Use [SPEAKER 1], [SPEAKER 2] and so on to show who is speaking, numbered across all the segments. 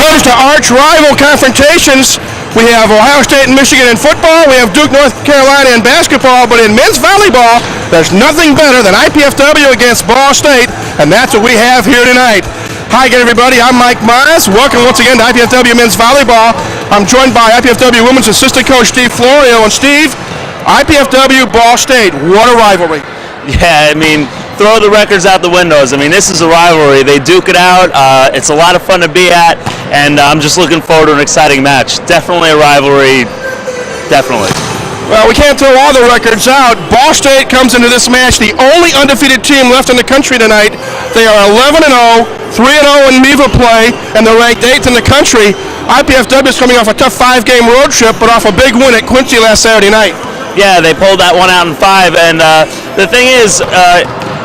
[SPEAKER 1] comes to arch rival confrontations, we have Ohio State and Michigan in football, we have Duke, North Carolina in basketball, but in men's volleyball, there's nothing better than IPFW against Ball State, and that's what we have here tonight. Hi again, everybody. I'm Mike Myers. Welcome once again to IPFW Men's Volleyball. I'm joined by IPFW Women's Assistant Coach Steve Florio. And Steve, IPFW Ball State, what a rivalry.
[SPEAKER 2] Yeah, I mean, throw the records out the windows. I mean, this is a rivalry. They duke it out. It's a lot of fun to be at, and I'm just looking forward to an exciting match. Definitely a rivalry. Definitely.
[SPEAKER 1] Well, we can't throw all the records out. Ball State comes into this match the only undefeated team left in the country tonight. They are 11-0, 3-0 in MIVA play, and they're ranked 8th in the country. IPFW is coming off a tough 5-game road trip, but off a big win at Quincy last Saturday night.
[SPEAKER 2] Yeah, they pulled that one out in 5, and the thing is,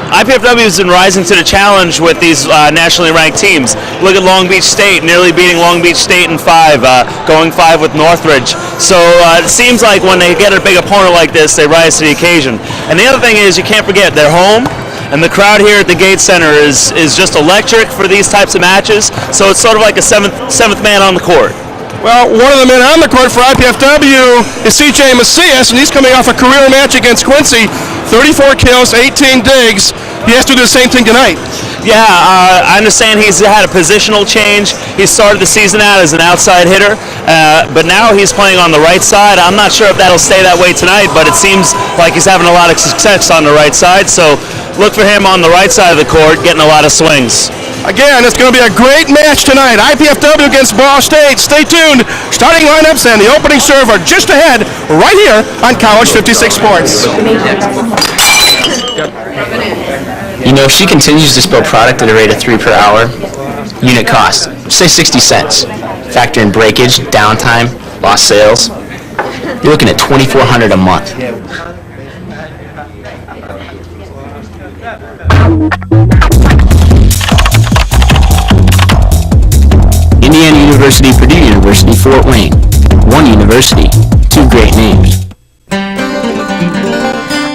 [SPEAKER 2] IPFW has been rising to the challenge with these nationally ranked teams. Look at Long Beach State, nearly beating Long Beach State in 5, going 5 with Northridge. So it seems like when they get a big opponent like this, they rise to the occasion. And the other thing is, you can't forget, they're home, and the crowd here at the Gate Center is just electric for these types of matches. So it's sort of like a seventh man on the court.
[SPEAKER 1] Well, one of the men on the court for IPFW is C.J. Macias, and he's coming off a career match against Quincy. 34 kills, 18 digs. He has to do the same thing tonight.
[SPEAKER 2] Yeah, I understand he's had a positional change. He started the season out as an outside hitter, but now he's playing on the right side. I'm not sure if that'll stay that way tonight, but it seems like he's having a lot of success on the right side. So look for him on the right side of the court, getting a lot of swings.
[SPEAKER 1] Again, it's going to be a great match tonight. IPFW against Ball State. Stay tuned. Starting lineups and the opening serve are just ahead right here on College 56 Sports.
[SPEAKER 3] You know, if she continues to spill product at a rate of 3 per hour, unit cost, say 60 cents. Factor in breakage, downtime, lost sales. You're looking at $2,400 a month. Indiana University, Purdue University, Fort Wayne. One university, 2 great names.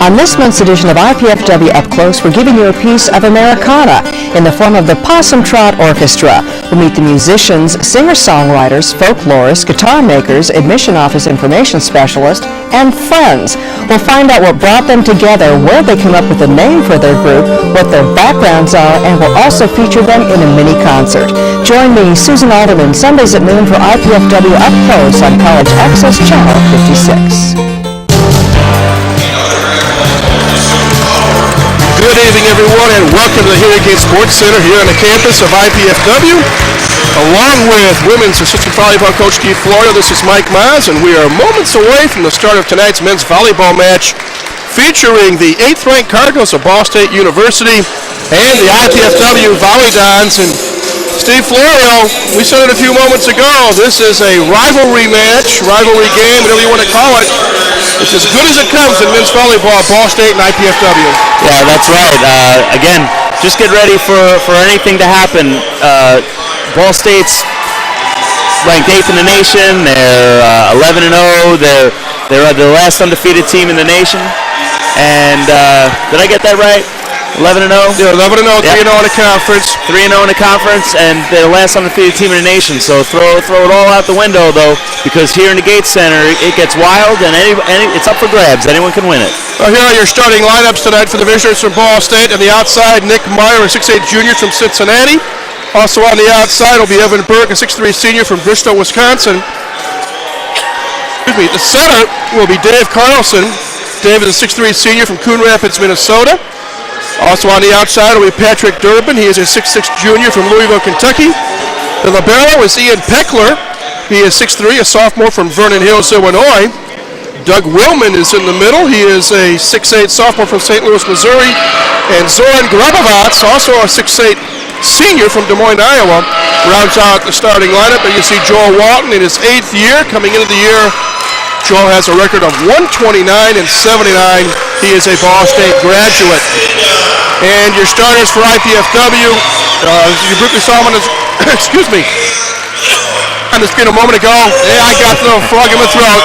[SPEAKER 4] On this month's edition of IPFW Up Close, we're giving you a piece of Americana in the form of the Possum Trot Orchestra. We'll meet the musicians, singer-songwriters, folklorists, guitar makers, admission office information specialists, and friends. We'll find out what brought them together, where they came up with the name for their group, what their backgrounds are, and we'll also feature them in a mini-concert. Join me, Susan Alderman, Sundays at noon for IPFW Up Close on College Access Channel 56.
[SPEAKER 1] Good evening, everyone, and welcome to the Hearing Gate Sports Center here on the campus of IPFW. Along with Women's Assistant Volleyball Coach Steve Florio, this is Mike Myers, and we are moments away from the start of tonight's men's volleyball match featuring the 8th-ranked Cardinals of Ball State University and the IPFW Volleyball. And Steve Florio, we said it a few moments ago, this is a rivalry match, rivalry game, whatever you want to call it. It's as good as it comes in men's volleyball, Ball State and IPFW.
[SPEAKER 2] Yeah, that's right. Again, just get ready for anything to happen. Ball State's ranked 8th in the nation. They're 11-0. They're the last undefeated team in the nation. And did I get that right? 11-0?
[SPEAKER 1] Yeah, 11-0, 3-0 in the conference.
[SPEAKER 2] 3-0 in the conference, and they're the last undefeated team in the nation. So throw it all out the window, though, because here in the Gate Center, it gets wild, and it's up for grabs. Anyone can win it.
[SPEAKER 1] Well, here are your starting lineups tonight for the visitors from Ball State. On the outside, Nick Meyer, a 6'8 junior from Cincinnati. Also on the outside will be Evan Burke, a 6'3 senior from Bristol, Wisconsin. Excuse me. The center will be Dave Carlson. Dave is a 6'3 senior from Coon Rapids, Minnesota. Also on the outside will be Patrick Durbin. He is a 6'6 junior from Louisville, Kentucky. The libero is Ian Peckler. He is 6'3, a sophomore from Vernon Hills, Illinois. Doug Willman is in the middle. He is a 6'8 sophomore from St. Louis, Missouri. And Zoran Grabovats, also a 6'8 senior from Des Moines, Iowa, rounds out the starting lineup. And you see Joel Walton in his 8th year. Coming into the year, Joel has a record of 129 and 79. He is a Ball State graduate. And your starters for IPFW, you briefly saw him on his, excuse me, on the screen a moment ago. Yeah, I got the frog in my throat.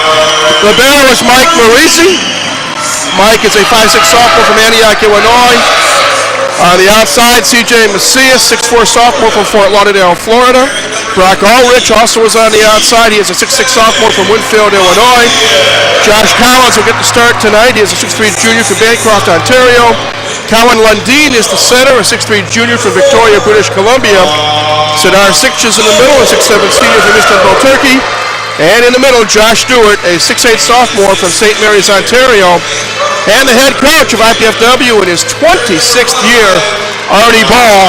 [SPEAKER 1] Libero is Mike Marisi. Mike is a 5'6 sophomore from Antioch, Illinois. On the outside, C.J. Macias, 6'4 sophomore from Fort Lauderdale, Florida. Brock Ulrich also was on the outside. He is a 6'6 sophomore from Winfield, Illinois. Josh Collins will get the start tonight. He is a 6'3 junior from Bancroft, Ontario. Cowan Lundeen is the center, a 6'3 junior from Victoria, British Columbia. Sidar Sitches in the middle, a 6'7 senior from Istanbul, Turkey. And in the middle, Josh Stewart, a 6'8 sophomore from St. Mary's, Ontario. And the head coach of IPFW in his 26th year, Artie Ball.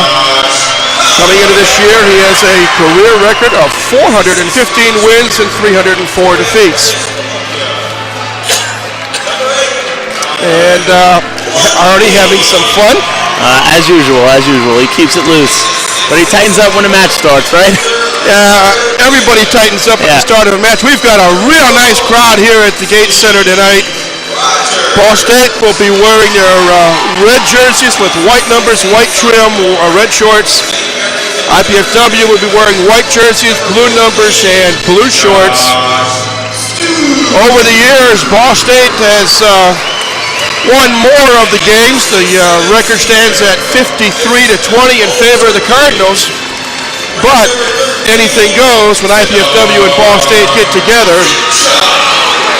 [SPEAKER 1] Coming into this year, he has a career record of 415 wins and 304 defeats. And Artie having some fun.
[SPEAKER 2] As usual. He keeps it loose. But he tightens up when the match starts, right?
[SPEAKER 1] Everybody tightens up at the start of a match. We've got a real nice crowd here at the Gate Center tonight. Ball State will be wearing their red jerseys with white numbers, white trim, red shorts. IPFW will be wearing white jerseys, blue numbers, and blue shorts. Over the years, Ball State has won more of the games. The record stands at 53-20 in favor of the Cardinals. But anything goes when IPFW and Ball State get together.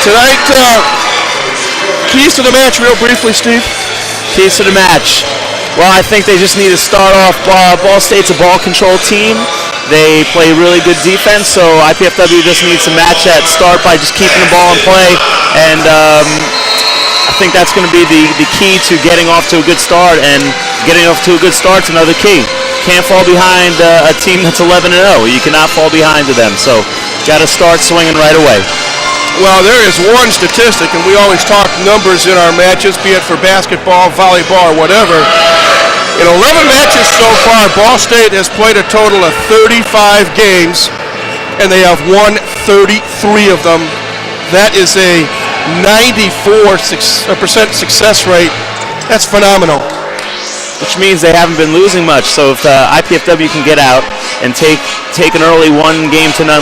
[SPEAKER 1] Tonight, keys to the match real briefly, Steve.
[SPEAKER 2] Keys to the match. Well, I think they just need to start off. Ball State's a ball control team. They play really good defense, so IPFW just needs to match that start by just keeping the ball in play. And I think that's going to be the key to getting off to a good start, and getting off to a good start's another key. Can't fall behind a team that's 11-0. You cannot fall behind to them, so got to start swinging right away.
[SPEAKER 1] Well, there is one statistic, and we always talk numbers in our matches, be it for basketball, volleyball, or whatever. In 11 matches so far, Ball State has played a total of 35 games, and they have won 33 of them. That is a 94% success rate. That's phenomenal.
[SPEAKER 2] Which means they haven't been losing much. So if IPFW can get out and take an early 1-0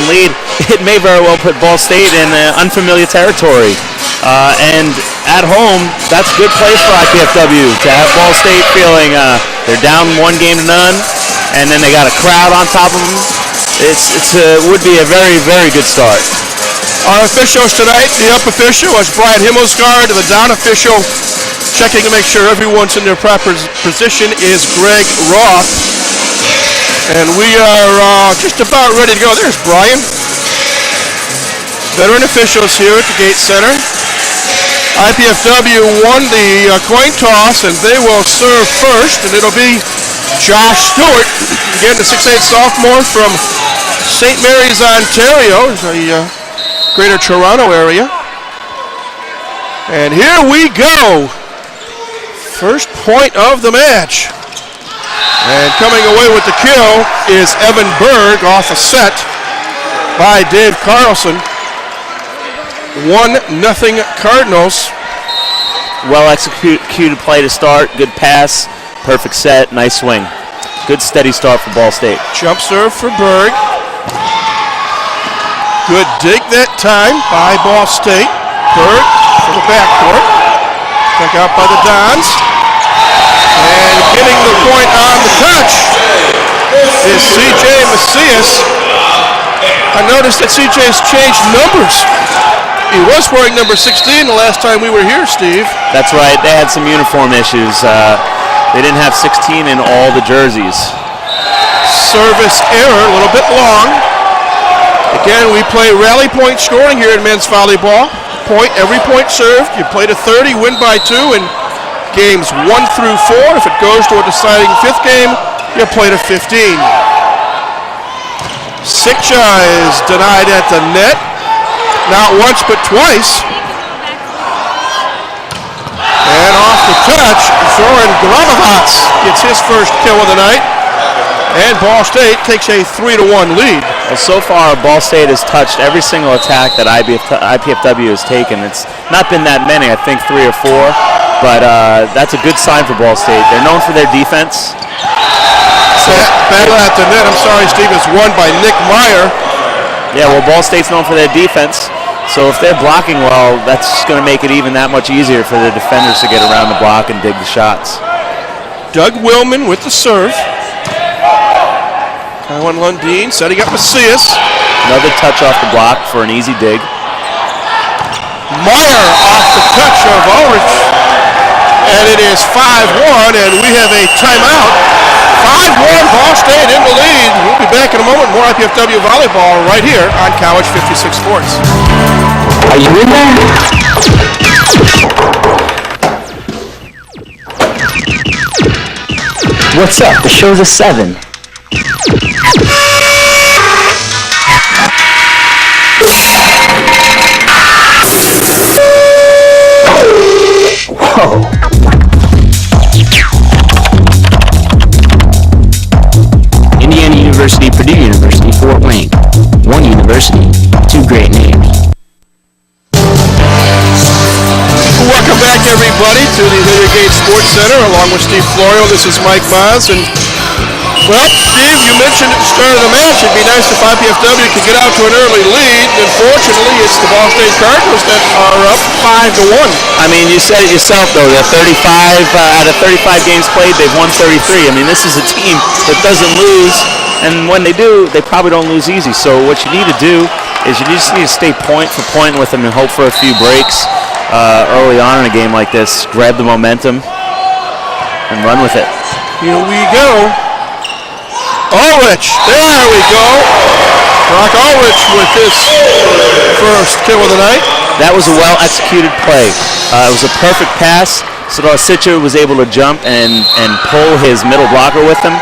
[SPEAKER 2] lead, it may very well put Ball State in unfamiliar territory. And at home, that's a good place for IPFW to have Ball State feeling they're down 1-0, and then they got a crowd on top of them. It would be a very, very good start.
[SPEAKER 1] Our officials tonight, the up official is Brian Himmelsgaard, and the down official, checking to make sure everyone's in their proper position, is Greg Roth. And we are just about ready to go. There's Brian. Veteran officials here at the Gate Center. IPFW won the coin toss, and they will serve first, and it'll be Josh Stewart, again the 6'8 sophomore from St. Mary's, Ontario, the Greater Toronto area. And here we go. First point of the match. And coming away with the kill is Evan Berg off a set by Dave Carlson. 1-0 Cardinals.
[SPEAKER 2] Well executed play to start. Good pass. Perfect set. Nice swing. Good steady start for Ball State.
[SPEAKER 1] Jump serve for Berg. Good dig that time by Ball State. Berg for the backcourt. Took out by the Dons. And getting the point on the touch is C.J. Macias. I noticed that C.J.'s changed numbers. He was wearing number 16 the last time we were here, Steve.
[SPEAKER 2] That's right. They had some uniform issues. They didn't have 16 in all the jerseys.
[SPEAKER 1] Service error, a little bit long. Again, we play rally point scoring here in men's volleyball. Every point served. You play to 30, win by 2, and games 1 through 4. If it goes to a deciding 5th game, you play to 15. Sikcha is denied at the net. Not once, but twice. And off the touch, Zoran Glavovats gets his first kill of the night. And Ball State takes a 3-1 lead.
[SPEAKER 2] Well, so far, Ball State has touched every single attack that IPFW has taken. It's not been that many, I think 3 or 4. But that's a good sign for Ball State. They're known for their defense.
[SPEAKER 1] Battle at the net, I'm sorry, Steve, is won by Nick Meyer.
[SPEAKER 2] Yeah, well, Ball State's known for their defense. So if they're blocking well, that's going to make it even that much easier for the defenders to get around the block and dig the shots.
[SPEAKER 1] Doug Willman with the serve. Cowan Lundeen setting up Macias.
[SPEAKER 2] Another touch off the block for an easy dig.
[SPEAKER 1] Meyer off the touch of Ulrich. And it is 5-1, and we have a timeout. 5-1, Ball State in the lead. We'll be back in a moment. More IPFW volleyball right here on College 56 Sports.
[SPEAKER 3] Are you in there? What's up? The show's at 7. Whoa. Indiana University, Purdue University, Fort Wayne. One university, two great names.
[SPEAKER 1] Welcome back, everybody, to the Lydia Gates Sports Center, along with Steve Florio. This is Mike Maz, and well, Steve, you mentioned at the start of the match it'd be nice if IPFW could get out to an early lead. Unfortunately, it's the Ball State Cardinals that are up 5-1.
[SPEAKER 2] I mean, you said it yourself, though. They're 35 out of 35 games played, they've won 33. I mean, this is a team that doesn't lose, and when they do, they probably don't lose easy. So what you need to do is you just need to stay point for point with them and hope for a few breaks early on in a game like this. Grab the momentum and run with it.
[SPEAKER 1] Here we go. Ulrich, there we go. Brock Ulrich with his first kill of the night.
[SPEAKER 2] That was a well-executed play. It was a perfect pass. Sidor was able to jump and pull his middle blocker with him,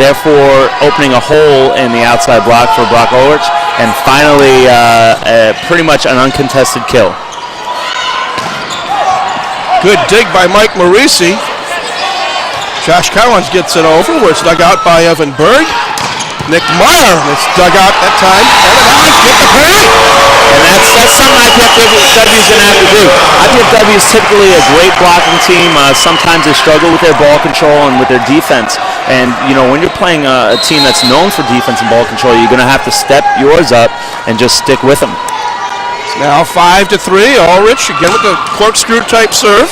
[SPEAKER 2] therefore opening a hole in the outside block for Brock Ulrich, and finally pretty much an uncontested kill.
[SPEAKER 1] Good dig by Mike Marisi. Josh Collins gets it over, where it's dug out by Evan Berg. Nick Meyer, it's dug out that time. Evan Hodge get the play.
[SPEAKER 2] And that's something IPFW is going to have to do. IPFW is typically a great blocking team. Sometimes they struggle with their ball control and with their defense. And, you know, when you're playing a team that's known for defense and ball control, you're going to have to step yours up and just stick with them.
[SPEAKER 1] It's now 5-3. Ulrich again with the corkscrew type serve.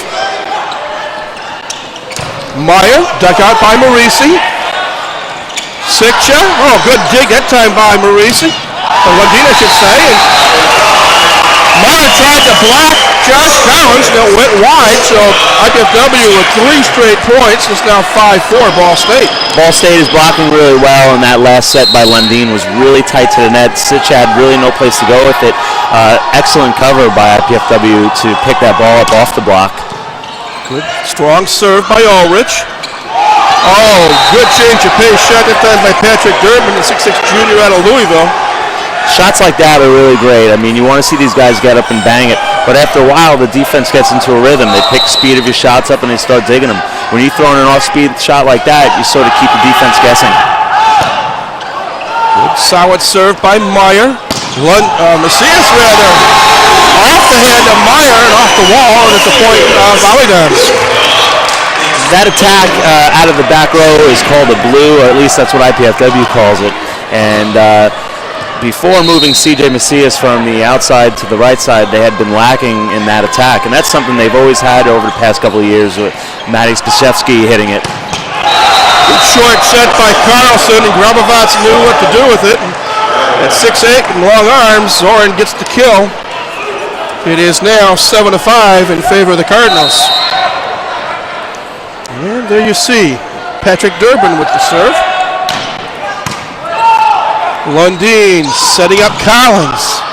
[SPEAKER 1] Meyer, dug out by Marisi. Sikcha, oh, good dig that time by Marisi. Or Lundeen, I should say. And Meyer tried to block Josh Collins, that went wide, so IPFW with 3 straight points. It's now 5-4 Ball State.
[SPEAKER 2] Ball State is blocking really well, and that last set by Lundeen was really tight to the net. Sitch had really no place to go with it. Excellent cover by IPFW to pick that ball up off the block.
[SPEAKER 1] Good, strong serve by Ulrich. Oh, good change of pace shot that time by Patrick Durbin, the 6'6 junior out of Louisville.
[SPEAKER 2] Shots like that are really great. I mean, you want to see these guys get up and bang it, but after a while, the defense gets into a rhythm. They pick speed of your shots up and they start digging them. When you're throwing an off-speed shot like that, you sort of keep the defense guessing.
[SPEAKER 1] Good solid serve by Meyer. Macias rather. Off the hand of Meyer and off the wall, and it's a point of Volleyball.
[SPEAKER 2] That attack out of the back row is called a blue, or at least that's what IPFW calls it. And before moving C.J. Macias from the outside to the right side, they had been lacking in that attack, and that's something they've always had over the past couple of years with Matty Spashevsky hitting it.
[SPEAKER 1] Good short set by Carlson, and Grabovats knew what to do with it. At 6'8 and long arms, Zoran gets the kill. It is now 7-5 in favor of the Cardinals. And there you see Patrick Durbin with the serve. Lundeen setting up Collins.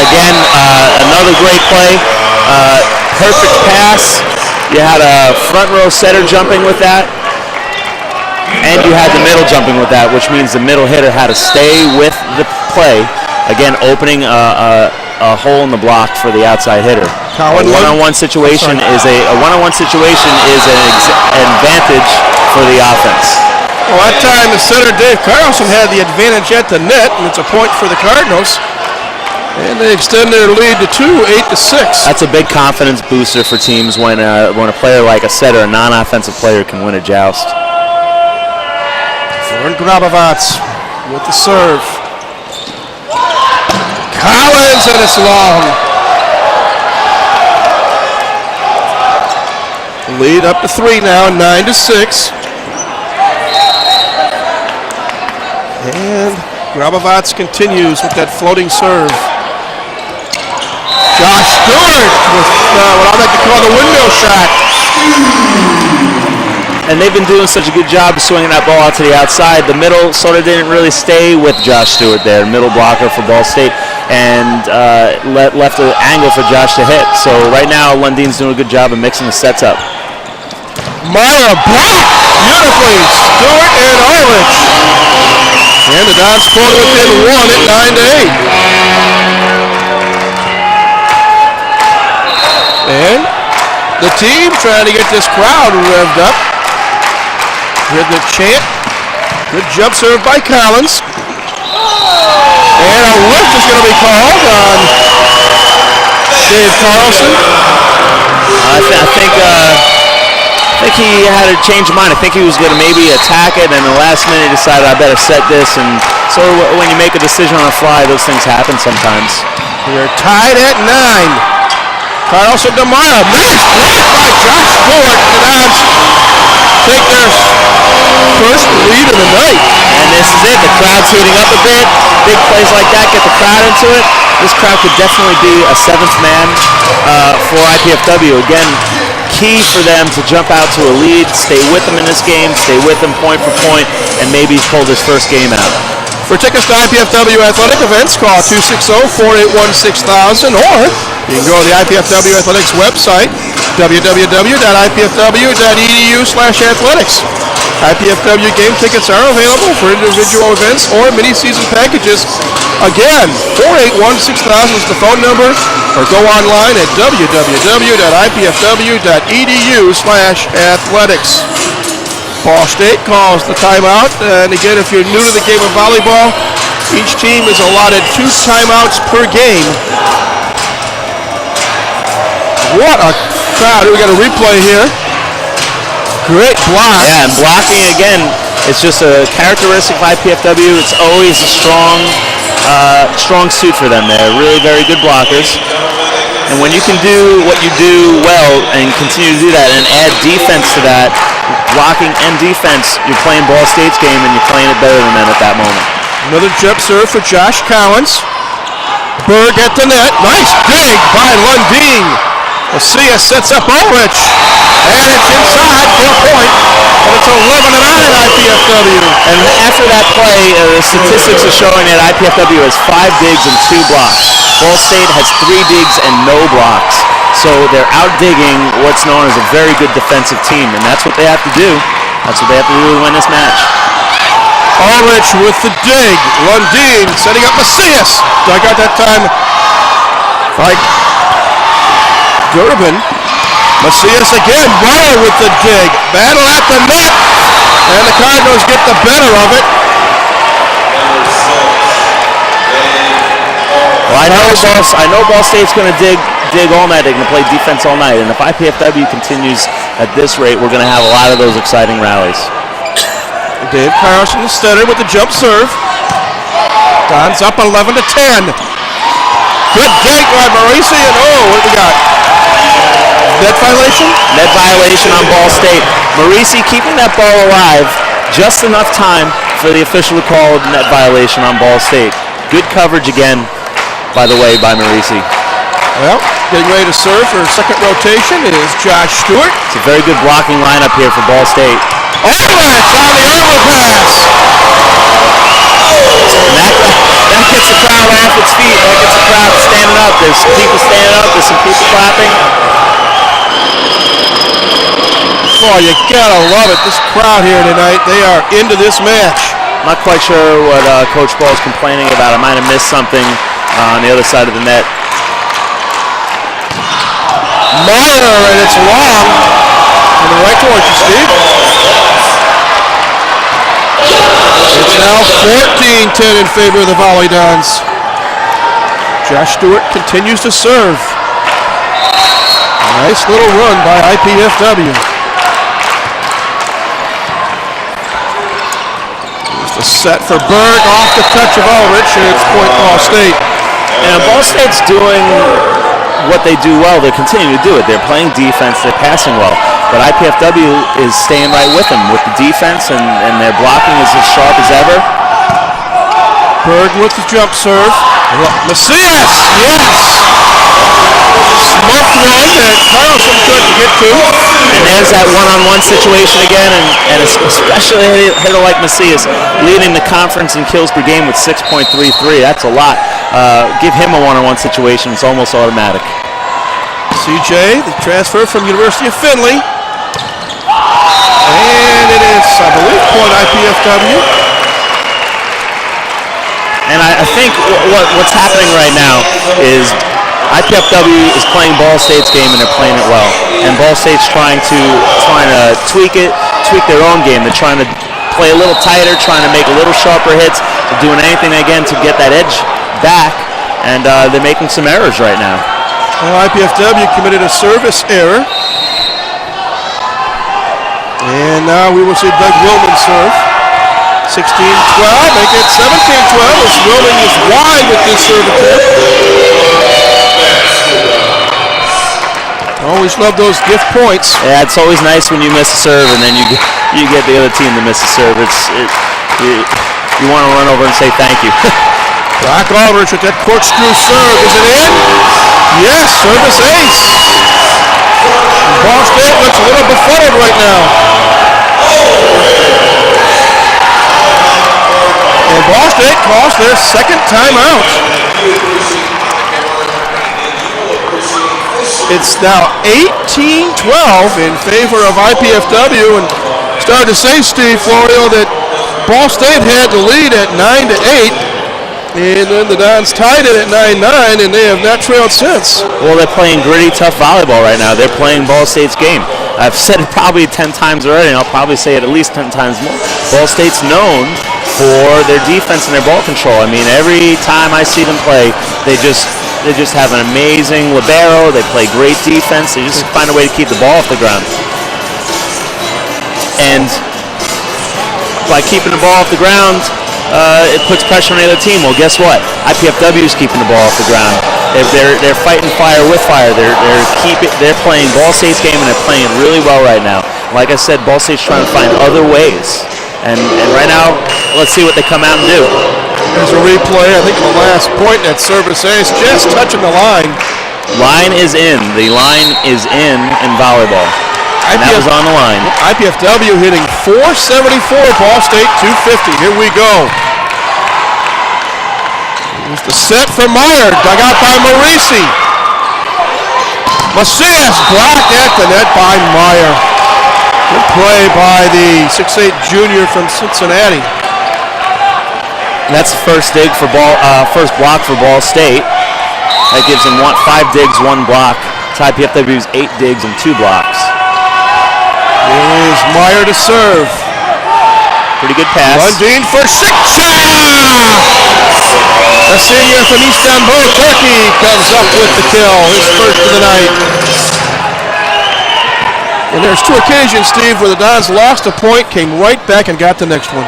[SPEAKER 2] Again, another great play. Perfect pass. You had a front row setter jumping with that. And you had the middle jumping with that, which means the middle hitter had to stay with the play. Again, opening a hole in the block for the outside hitter. A one-on-one situation is an advantage for the offense.
[SPEAKER 1] Well, that time the center Dave Carlson had the advantage at the net, and it's a point for the Cardinals. And they extend their lead to 8-6.
[SPEAKER 2] That's a big confidence booster for teams when a player like a setter, a non-offensive player, can win a joust.
[SPEAKER 1] Zoran Grabovats with the serve. Collins, and it's long. Lead up to 3 now, 9-6. And Grabovats continues with that floating serve. Josh Stewart with what I like to call the windmill shot.
[SPEAKER 2] And they've been doing such a good job of swinging that ball out to the outside. The middle sort of didn't really stay with Josh Stewart there, middle blocker for Ball State, and left an angle for Josh to hit. So right now, Lundine's doing a good job of mixing the sets up.
[SPEAKER 1] Meyer blocked beautifully. Stewart and Arledge. And the Dons pulled within one at 9-8. And the team trying to get this crowd revved up. With the chant. Good jump serve by Collins. And a lift is going to be called on Dave Carlson.
[SPEAKER 2] I think he had a change of mind. I think he was going to maybe attack it, and in the last minute he decided I better set this. And so when you make a decision on the fly, those things happen sometimes.
[SPEAKER 1] We're tied at 9. Carlson to Meyer. Nice block by Josh Stewart. The Dons take their first lead of the night.
[SPEAKER 2] And this is it. The crowd's heating up a bit. Big plays like that get the crowd into it. This crowd could definitely be a seventh man for IPFW. Again, key for them to jump out to a lead, stay with them in this game, stay with them point for point, and maybe pull this first game out.
[SPEAKER 1] For tickets to IPFW athletic events, call 260-481-6000, or you can go to the IPFW Athletics website, www.ipfw.edu/athletics. IPFW game tickets are available for individual events or mini-season packages. Again, 481-6000 is the phone number, or go online at www.ipfw.edu/athletics. Ball State calls the timeout, and again, if you're new to the game of volleyball, each team is allotted 2 timeouts per game. What a crowd. We got a replay here. Great block.
[SPEAKER 2] Yeah, and blocking, again, it's just a characteristic of IPFW. It's always a strong suit for them. They're really very good blockers. And when you can do what you do well and continue to do that and add defense to that, blocking and defense, you're playing Ball State's game and you're playing it better than them at that moment.
[SPEAKER 1] Another jump serve for Josh Collins. Berg at the net. Nice dig by Lundeen. Macias sets up Ulrich. And it's inside for a point. And it's 11-9 IPFW.
[SPEAKER 2] And after that play, the statistics are showing that IPFW has 5 digs and 2 blocks. Ball State has 3 digs and no blocks. So they're out-digging what's known as a very good defensive team, and that's what they have to do. That's what they have to do to win this match.
[SPEAKER 1] Ulrich with the dig. Lundeen setting up Macias. Dug out that time by Durbin. Macias again. Meyer with the dig. Battle at the net. And the Cardinals get the better of it.
[SPEAKER 2] Well, I know Ball State's going to dig all night. They're going to play defense all night. And if IPFW continues at this rate, we're going to have a lot of those exciting rallies.
[SPEAKER 1] Dave Carlson instead with the jump serve. Don's up 11-10. Good dig by Marisi, and what do we got? Net violation?
[SPEAKER 2] Net violation on Ball State. Marisi keeping that ball alive just enough time for the official to call a net violation on Ball State. Good coverage again, by the way, by Marisi.
[SPEAKER 1] Well, getting ready to serve for second rotation is Josh Stewart.
[SPEAKER 2] It's a very good blocking lineup here for Ball State.
[SPEAKER 1] Ulrich on the overpass.
[SPEAKER 2] And that gets the crowd off its feet. That gets the crowd standing up. There's some people standing up. There's some people clapping.
[SPEAKER 1] Oh, you gotta love it. This crowd here tonight, they are into this match.
[SPEAKER 2] I'm not quite sure what Coach Ball is complaining about. I might have missed something on the other side of the net.
[SPEAKER 1] Meyer, and it's long. Coming right towards you, Steve. It's now 14-10 in favor of the Volleyball. Josh Stewart continues to serve. Nice little run by IPFW. Here's the set for Berg off the touch of Ulrich, and it's point Ball State.
[SPEAKER 2] And Ball State's doing what they do well. They're continuing to do it. They're playing defense. They're passing well. But IPFW is staying right with them with the defense, and their blocking is as sharp as ever.
[SPEAKER 1] Berg with the jump serve. Macias, yes! Smuffed one that Carlson couldn't get to.
[SPEAKER 2] And there's that one-on-one situation again, and especially a hitter like Macias, leading the conference in kills per game with 6.33. That's a lot. Give him a one-on-one situation, it's almost automatic.
[SPEAKER 1] CJ, the transfer from University of Findlay. And it is, I believe, point IPFW.
[SPEAKER 2] And I think what's happening right now is IPFW is playing Ball State's game and they're playing it well. And Ball State's trying to tweak their own game. They're trying to play a little tighter, trying to make a little sharper hits. They're doing anything again to get that edge back, and they're making some errors right now.
[SPEAKER 1] Well, IPFW committed a service error. And now we will see Doug Willman serve. 16-12, make it 17-12 as Willman is wide with this serve attempt. Always love those gift points.
[SPEAKER 2] Yeah, it's always nice when you miss a serve and then you get the other team to miss a serve. You want to run over and say thank you.
[SPEAKER 1] Brock Aldrich with that corkscrew serve. Is it in? Yes, service ace. Ball State looks a little befuddled right now. And Ball State calls their second timeout. It's now 18-12 in favor of IPFW, and started to say, Steve Florio, that Ball State had the lead at 9-8, and then the Dons tied it at 9-9, and they have not trailed since.
[SPEAKER 2] Well, they're playing gritty, tough volleyball right now. They're playing Ball State's game. I've said it probably 10 times already, and I'll probably say it at least 10 times more. Ball State's known for their defense and their ball control. I mean, every time I see them play, they just have an amazing libero. They play great defense. They just find a way to keep the ball off the ground. And by keeping the ball off the ground, it puts pressure on the other team. Well, guess what? IPFW is keeping the ball off the ground. They're fighting fire with fire. They're playing Ball State's game, and they're playing it really well right now. Like I said, Ball State's trying to find other ways. And right now, let's see what they come out and do.
[SPEAKER 1] There's a replay. I think the last point at service ace, just touching the line.
[SPEAKER 2] Line is in. The line is in volleyball. And that was on the line.
[SPEAKER 1] IPFW hitting 474, Ball State 250. Here we go. Here's the set for Meyer, dug out by Marisi. Macias blocked at the net by Meyer. Good play by the 6'8 junior from Cincinnati.
[SPEAKER 2] And that's the first dig for first block for Ball State. That gives them 5 digs, 1 block. IPFW's 8 digs and 2 blocks.
[SPEAKER 1] Here's Meyer to serve.
[SPEAKER 2] Pretty good pass.
[SPEAKER 1] Lundin for Sikcha! The senior from Istanbul, Turkey, comes up with the kill, his first of the night. And there's 2 occasions, Steve, where the Dons lost a point, came right back and got the next one.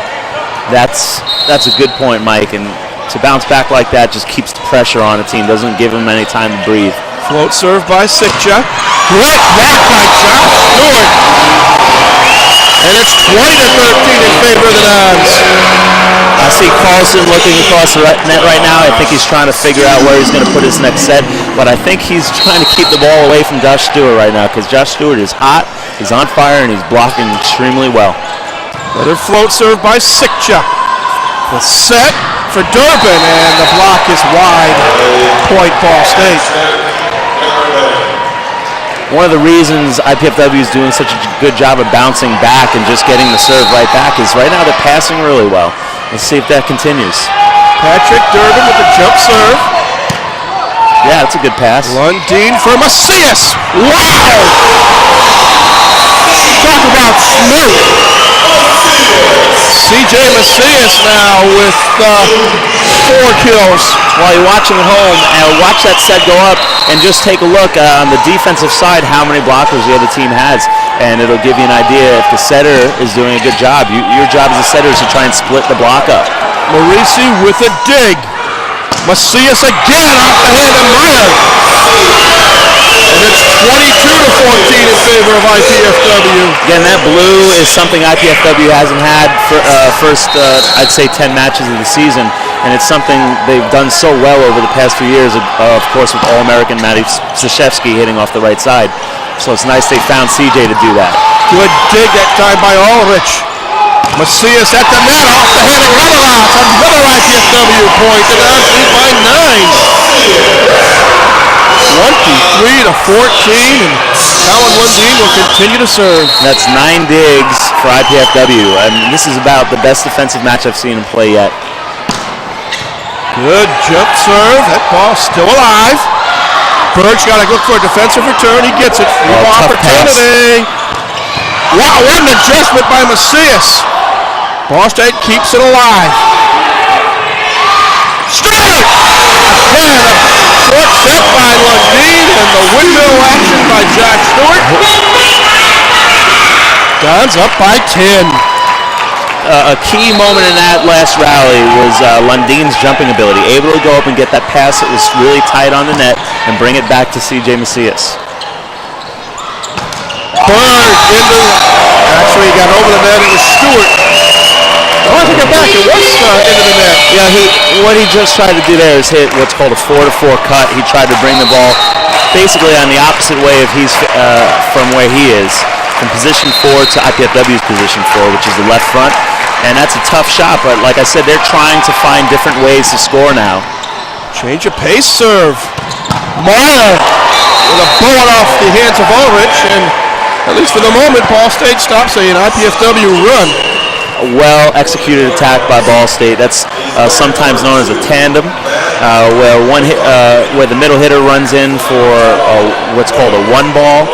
[SPEAKER 2] That's a good point, Mike. And to bounce back like that just keeps the pressure on a team, doesn't give them any time to breathe.
[SPEAKER 1] Float serve by Sikcha. Great block by Josh Stewart. And it's 20-13 in favor of the Dons.
[SPEAKER 2] I see Carlson looking across the net right now. I think he's trying to figure out where he's going to put his next set. But I think he's trying to keep the ball away from Josh Stewart right now because Josh Stewart is hot, he's on fire, and he's blocking extremely well.
[SPEAKER 1] Another float serve by Sikcha. The set for Durbin, and the block is wide. Point Ball State.
[SPEAKER 2] One of the reasons IPFW is doing such a good job of bouncing back and just getting the serve right back is right now they're passing really well. Let's see if that continues.
[SPEAKER 1] Patrick Durbin with the jump serve.
[SPEAKER 2] Yeah, that's a good pass.
[SPEAKER 1] Lundin for Macias. Wow! Talk about smooth. CJ Macias now with 4 kills.
[SPEAKER 2] While you're watching at home, watch that set go up and just take a look on the defensive side how many blockers the other team has, and it'll give you an idea if the setter is doing a good job. Your job as a setter is to try and split the block up.
[SPEAKER 1] Marisi with a dig. Macias again off the hand of Meyer. And it's 22-14 in favor of IPFW.
[SPEAKER 2] Again, that blue is something IPFW hasn't had for first, I'd say, 10 matches of the season. and it's something they've done so well over the past few years, of course, with All-American Matty Zashevsky hitting off the right side. So it's nice they found CJ to do that.
[SPEAKER 1] Good dig that time by Ulrich. Macias at the net, off the head of Revelats. Another IPFW point, and now lead by 9. 23 to 14, and Colin Lundeen will continue to serve.
[SPEAKER 2] That's 9 digs for IPFW, and this is about the best defensive match I've seen him play yet.
[SPEAKER 1] Good jump serve. That ball still alive. Berg's got to look for a defensive return. He gets it. Free ball opportunity. Wow, what an adjustment by Macias. Ball State keeps it alive. Stewart! Again, a short set by Lundeen, and the window action by Jack Stewart. Dons up by 10.
[SPEAKER 2] A key moment in that last rally was Lundeen's jumping ability, able to go up and get that pass that was really tight on the net and bring it back to CJ Macias.
[SPEAKER 1] Berg actually he got over the net, it was Stewart. Oh, I take it back, it was into the net.
[SPEAKER 2] Yeah, what he just tried to do there is hit what's called a 4-to-4 cut. He tried to bring the ball basically on the opposite way of from where he is, from position 4 to IPFW's position 4, which is the left front. And that's a tough shot, but like I said, they're trying to find different ways to score now.
[SPEAKER 1] Change of pace serve. Meyer with a bullet off the hands of Ulrich, and at least for the moment, Ball State stops an IPFW run.
[SPEAKER 2] A well-executed attack by Ball State. That's sometimes known as a tandem, where the middle hitter runs in for what's called a one ball,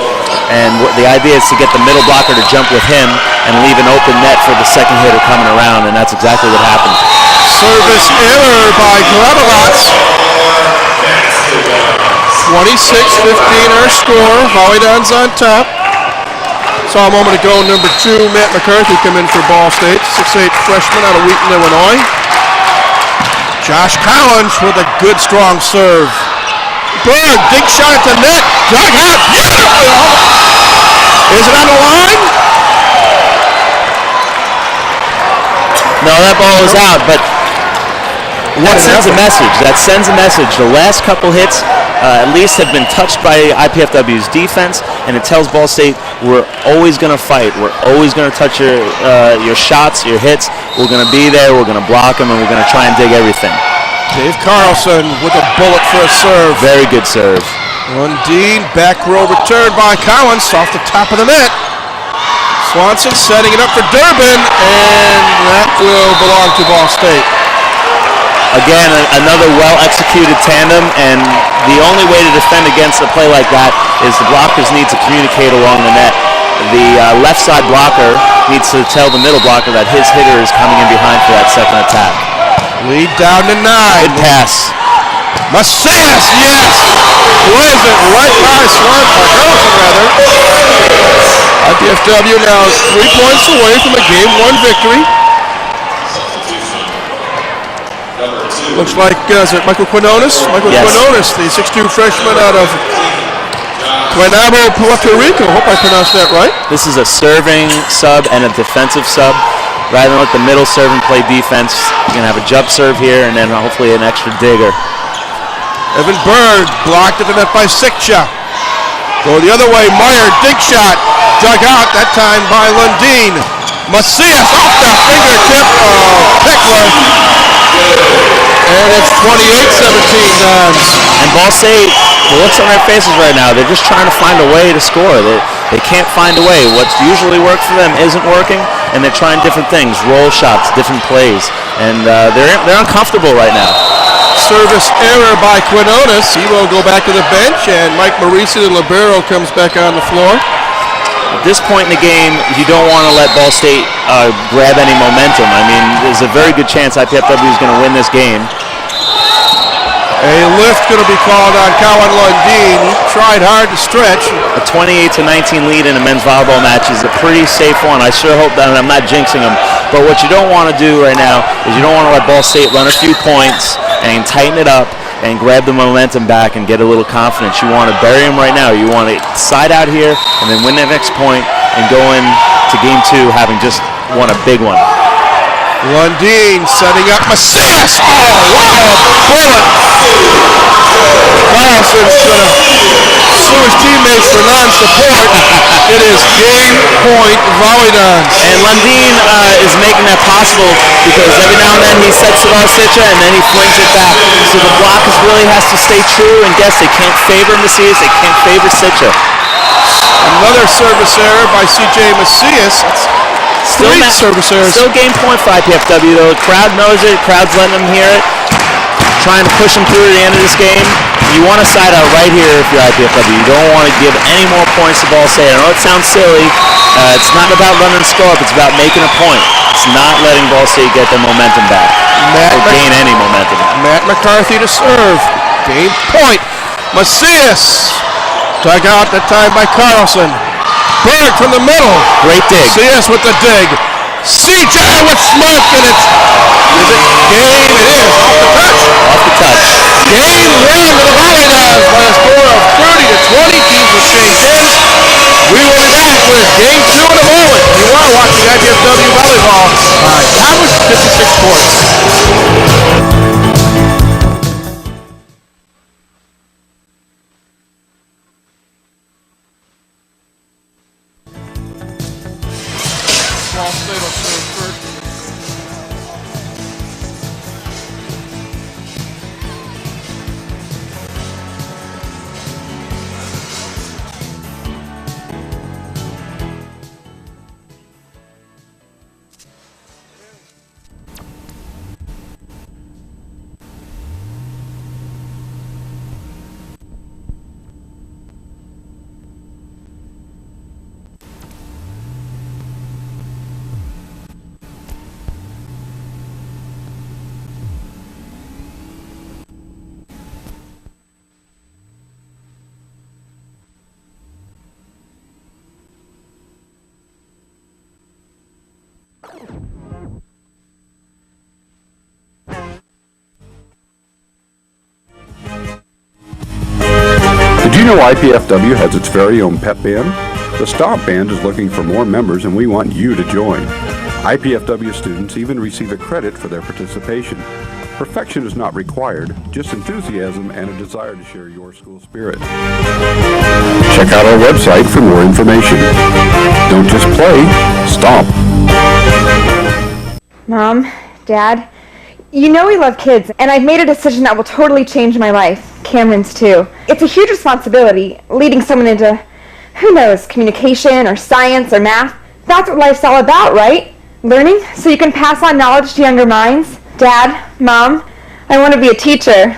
[SPEAKER 2] and the idea is to get the middle blocker to jump with him and leave an open net for the second hitter coming around, and that's exactly what happened.
[SPEAKER 1] Service error by Gravelats. 26-15 our score. Volleyball on top. Saw a moment ago number 2, Matt McCarthy, come in for Ball State. 6'8" freshman out of Wheaton, Illinois. Josh Collins with a good strong serve. Berg, big shot at the net. Dug out beautifully. Is it on the line?
[SPEAKER 2] No, that ball was out, but that sends a message. That sends a message. The last couple hits at least have been touched by IPFW's defense, and it tells Ball State we're always going to fight. We're always going to touch your shots, your hits. We're going to be there. We're going to block them, and we're going to try and dig everything.
[SPEAKER 1] Dave Carlson with a bullet for a serve.
[SPEAKER 2] Very good serve.
[SPEAKER 1] Lundeen, back row return by Collins off the top of the net. Swanson setting it up for Durbin, and that will belong to Ball State.
[SPEAKER 2] Again, another well-executed tandem, and the only way to defend against a play like that is the blockers need to communicate along the net. The left side blocker needs to tell the middle blocker that his hitter is coming in behind for that second attack.
[SPEAKER 1] Lead down to 9.
[SPEAKER 2] Good pass.
[SPEAKER 1] Macias, yes! Plays it right by Carlson, rather. IPFW now 3 points away from a Game 1 victory. Looks like, is it Michael Quinones? Michael Quinones, the 6'2" freshman out of Guaynabo, Puerto Rico. Hope I pronounced that right.
[SPEAKER 2] This is a serving sub and a defensive sub. Rather than let the middle serve and play defense, you're going to have a jump serve here and then hopefully an extra digger.
[SPEAKER 1] Evan Berg blocked at the net by Sikcha. Go the other way, Meyer, dig shot. Dug out, that time by Lundeen. Macias off the fingertip of Pickler. And it's 28-17 Dons.
[SPEAKER 2] And Ball State, the looks on their faces right now, they're just trying to find a way to score. They can't find a way. What's usually worked for them isn't working, and they're trying different things, roll shots, different plays. And they're uncomfortable right now.
[SPEAKER 1] Service error by Quinones. He will go back to the bench, and Mike Marisi, the libero, comes back on the floor.
[SPEAKER 2] At this point in the game, you don't want to let Ball State grab any momentum. I mean, there's a very good chance IPFW is going to win this game.
[SPEAKER 1] A lift going to be called on Colin Lundeen. He tried hard to stretch.
[SPEAKER 2] A 28-19 lead in a men's volleyball match is a pretty safe one. I sure hope that, and I'm not jinxing them, but what you don't want to do right now is you don't want to let Ball State run a few points and tighten it up and grab the momentum back and get a little confidence. You want to bury them right now. You want to side out here and then win the next point and go into Game 2 having just won a big one.
[SPEAKER 1] Lundeen setting up Macias. Oh, wow, a bullet. Carlson's going to sue his teammates for non-support. It is game point Volleyball.
[SPEAKER 2] And Lundeen is making that possible because every now and then he sets it off Sitcha and then he flings it back. So the block really has to stay true, and guess they can't favor Macias, they can't favor Sitcha.
[SPEAKER 1] Another service error by C.J. Macias. Three service errors.
[SPEAKER 2] Still game point for IPFW though. The crowd knows it, the crowd's letting them hear it. Trying to push them through to the end of this game. You want to side out right here if you're IPFW. You don't want to give any more points to Ball State. I know it sounds silly. It's not about running the score up. It's about making a point. It's not letting Ball State get their momentum back. Or gain any momentum.
[SPEAKER 1] Matt McCarthy to serve. Game point. Macias. Dug out that time by Carlson. Berg from the middle.
[SPEAKER 2] Great dig.
[SPEAKER 1] Macias with the dig. CJ with smoke, and is it game? It is. Off the touch.
[SPEAKER 2] Off the touch.
[SPEAKER 1] Game win to the Volleyball by a score of 30-20. Teams will change ends. We will be back with game 2 in a moment. You are watching IPFW Volleyball. That was 56 points. Ball State will serve first.
[SPEAKER 5] Did you know IPFW has its very own pep band? The Stomp Band is looking for more members and we want you to join. IPFW students even receive a credit for their participation. Perfection is not required, just enthusiasm and a desire to share your school spirit. Check out our website for more information. Don't just play, stomp.
[SPEAKER 6] Mom, Dad, you know we love kids, and I've made a decision that will totally change my life. Cameron's too. It's a huge responsibility, leading someone into, who knows, communication or science or math. That's what life's all about, right? Learning so you can pass on knowledge to younger minds. Dad, Mom, I want to be a teacher.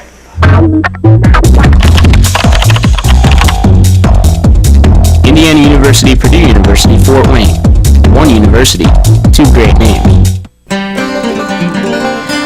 [SPEAKER 3] Indiana University, Purdue University, Fort Wayne. One university, two great names.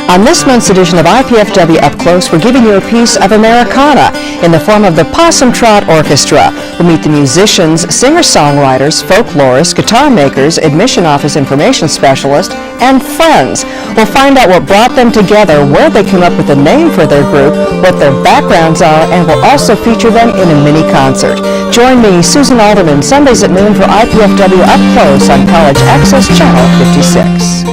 [SPEAKER 4] On this month's edition of IPFW Up Close, we're giving you a piece of Americana in the form of the Possum Trot Orchestra. We'll meet the musicians, singer-songwriters, folklorists, guitar makers, admission office information specialists, and friends. We'll find out what brought them together, where they came up with the name for their group, what their backgrounds are, and we'll also feature them in a mini-concert. Join me, Susan Alderman, Sundays at noon for IPFW Up Close on College Access Channel 56.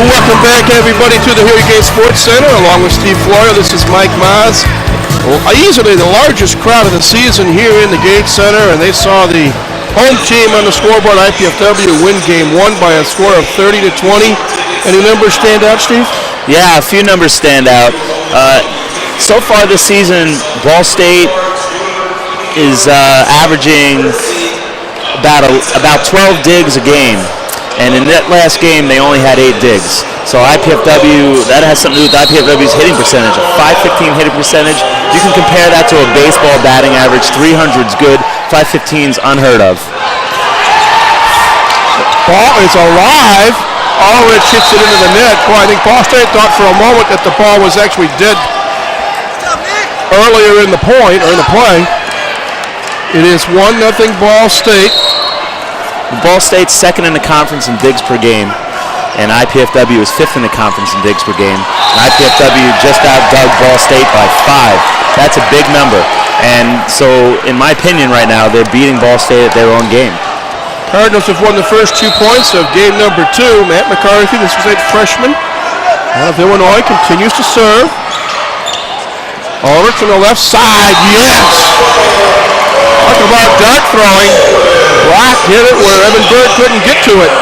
[SPEAKER 1] Welcome back, everybody, to the Hurricane Sports Center. Along with Steve Florio, this is Mike Maz. Well, easily the largest crowd of the season here in the Gate Center, and they saw the home team on the scoreboard, IPFW, win Game 1 by a score of 30-20. Any numbers stand out, Steve?
[SPEAKER 2] Yeah, a few numbers stand out. So far this season, Ball State is averaging about 12 digs a game. And in that last game, they only had 8 digs. So IPFW, that has something to do with IPFW's hitting percentage, a .515 hitting percentage. You can compare that to a baseball batting average. 300's good, .515's unheard of.
[SPEAKER 1] ball is alive. Ulrich hits it into the net. Boy, I think Ball State thought for a moment that the ball was actually dead earlier in the point, or in the play. It is 1-0 Ball State.
[SPEAKER 2] Ball State's second in the conference in digs per game, and IPFW is fifth in the conference in digs per game. And IPFW just outdug Ball State by 5. That's a big number. And so, in my opinion right now, they're beating Ball State at their own game.
[SPEAKER 1] Cardinals have won the first 2 points of game number 2. Matt McCarthy, the 6'8" freshman out of Illinois, continues to serve. Ulrich on the left side, yes! Talk about dart throwing. Black hit it where Evan Bird couldn't get to it.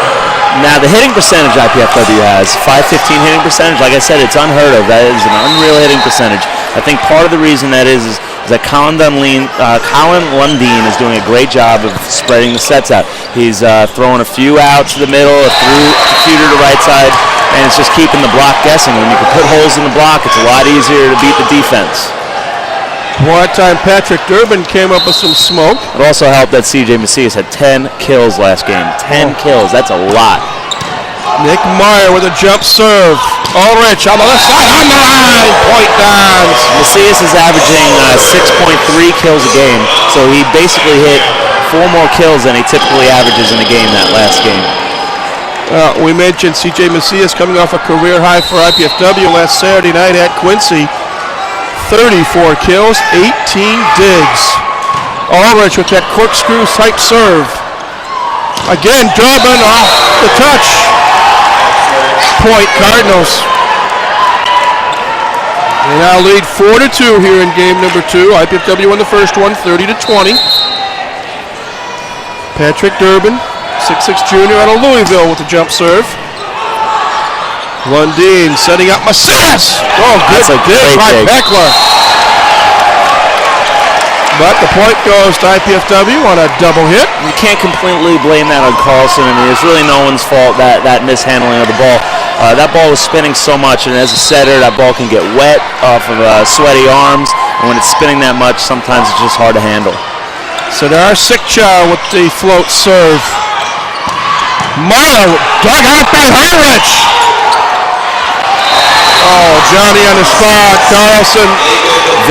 [SPEAKER 2] Now the hitting percentage IPFW has, 515 hitting percentage, like I said, it's unheard of. That is an unreal hitting percentage. I think part of the reason that is that Colin Lundeen is doing a great job of spreading the sets out. He's throwing a few out to the middle, a few to the right side, and it's just keeping the block guessing. When you can put holes in the block, it's a lot easier to beat the defense.
[SPEAKER 1] One time Patrick Durbin came up with some smoke.
[SPEAKER 2] It also helped that C.J. Macias had 10 kills last game. 10 kills, that's a lot.
[SPEAKER 1] Nick Meyer with a jump serve. Ulrich on the left side, on the line, point Dons.
[SPEAKER 2] Macias is averaging 6.3 kills a game, so he basically hit 4 more kills than he typically averages in a game that last game.
[SPEAKER 1] We mentioned C.J. Macias coming off a career high for IPFW last Saturday night at Quincy. 34 kills, 18 digs. Ulrich with that corkscrew type serve. Again, Durbin off the touch. Point Cardinals. They now lead 4-2 here in game number 2. IPFW won the first one, 30-20. Patrick Durbin, 6'6" junior out of Louisville with the jump serve. Lundeen setting up Macias. Oh, good dig by Beckler. But the point goes to IPFW on a double hit.
[SPEAKER 2] You can't completely blame that on Carlson. I mean, it's really no one's fault, that mishandling of the ball. That ball was spinning so much, and as a setter, that ball can get wet off of sweaty arms, and when it's spinning that much, sometimes it's just hard to handle.
[SPEAKER 1] So there are Sikcha with the float serve. Meyer dug out by Ulrich. Oh, Johnny on the spot. Carlson.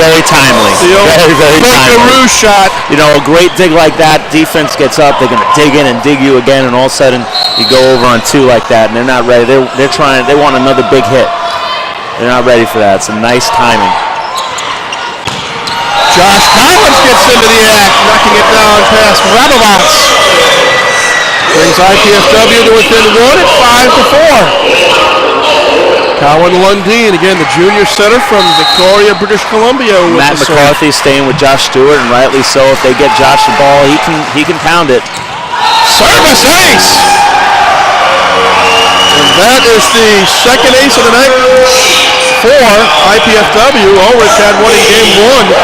[SPEAKER 2] Very timely. Very, very timely.
[SPEAKER 1] Shot.
[SPEAKER 2] You know, a great dig like that, defense gets up, they're going to dig in and dig you again, and all of a sudden you go over on 2 like that, and they're not ready. They're trying, they want another big hit. They're not ready for that. It's a nice timing.
[SPEAKER 1] Josh Collins gets into the act, knocking it down past Rabovats. Brings IPFW to within 1 at 5-4. Colin Lundeen, again, the junior center from Victoria, British Columbia.
[SPEAKER 2] Matt McCarthy staying with Josh Stewart, and rightly so. If they get Josh the ball, he can pound it.
[SPEAKER 1] Service ace! And that is the second ace of the night for IPFW. Ulrich had one in game 1.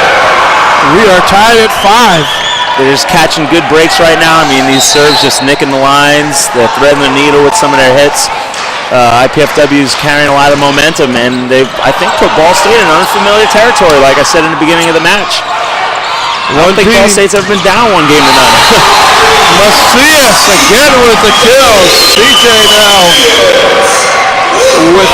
[SPEAKER 1] We are tied at 5.
[SPEAKER 2] They're just catching good breaks right now. I mean, these serves just nicking the lines. They're threading the needle with some of their hits. IPFW is carrying a lot of momentum, and they've, I think, put Ball State in unfamiliar territory, like I said in the beginning of the match. I don't think Ball State's ever been down 1 game to none.
[SPEAKER 1] Macias again with the kills. CJ now with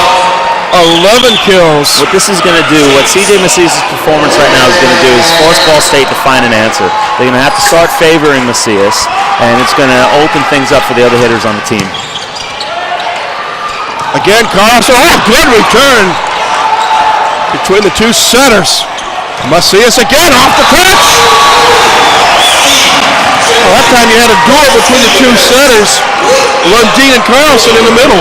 [SPEAKER 1] 11 kills.
[SPEAKER 2] What this is going to do, what CJ Macias' performance right now is going to do is force Ball State to find an answer. They're going to have to start favoring Macias, and it's going to open things up for the other hitters on the team.
[SPEAKER 1] Again, Carlson, good return between the 2 centers. Macias again off the touch. Well, that time you had a duel between the 2 centers. Lundeen and Carlson in the middle.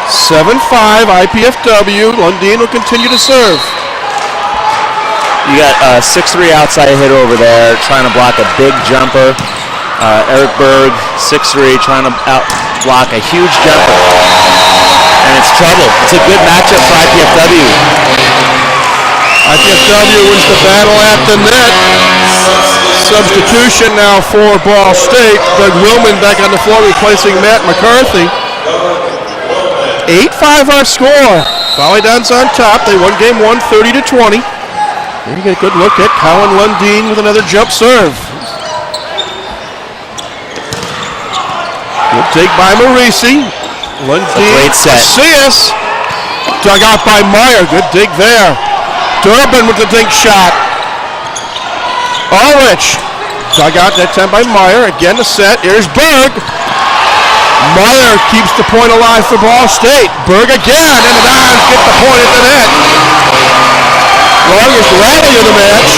[SPEAKER 1] 7-5 IPFW. Lundeen will continue to serve.
[SPEAKER 2] You got a 6'3" outside hitter over there trying to block a big jumper. Eric Berg, 6'3", trying to block a huge jumper. And it's trouble. It's a good matchup for IPFW.
[SPEAKER 1] IPFW wins the battle at the net. Substitution now for Ball State. Doug Willman back on the floor replacing Matt McCarthy. 8-5 our score. Volleyball on top. They won game 1, 30-20. Here you get a good look at Colin Lundeen with another jump serve. Good dig by Marisi. Lundeen.
[SPEAKER 2] Great set.
[SPEAKER 1] Macias. Dug out by Meyer. Good dig there. Durbin with the dink shot. Ulrich. Dug out that time by Meyer. Again the set. Here's Berg. Meyer keeps the point alive for Ball State. Berg again, and the Dons get the point at the net. Longest rally of the match.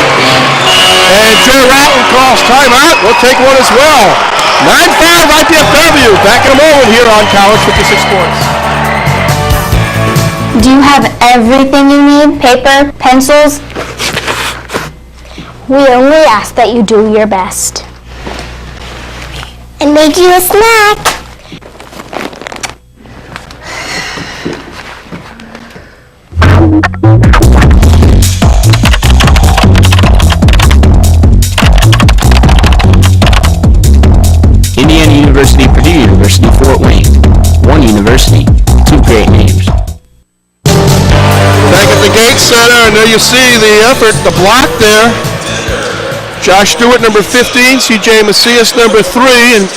[SPEAKER 1] And Joe Rattler calls timeout. We'll take one as well. 9-5 IPFW. Back in a moment here on College 56 Sports.
[SPEAKER 7] Do you have everything you need? Paper, pencils? We only ask that you do your best. And make you a snack.
[SPEAKER 3] Indiana University, Purdue University, Fort Wayne. One university, two great names.
[SPEAKER 1] Back at the Gate Center, and there you see the effort, the block there. Josh Stewart, number 15, C.J. Macias, number 3, and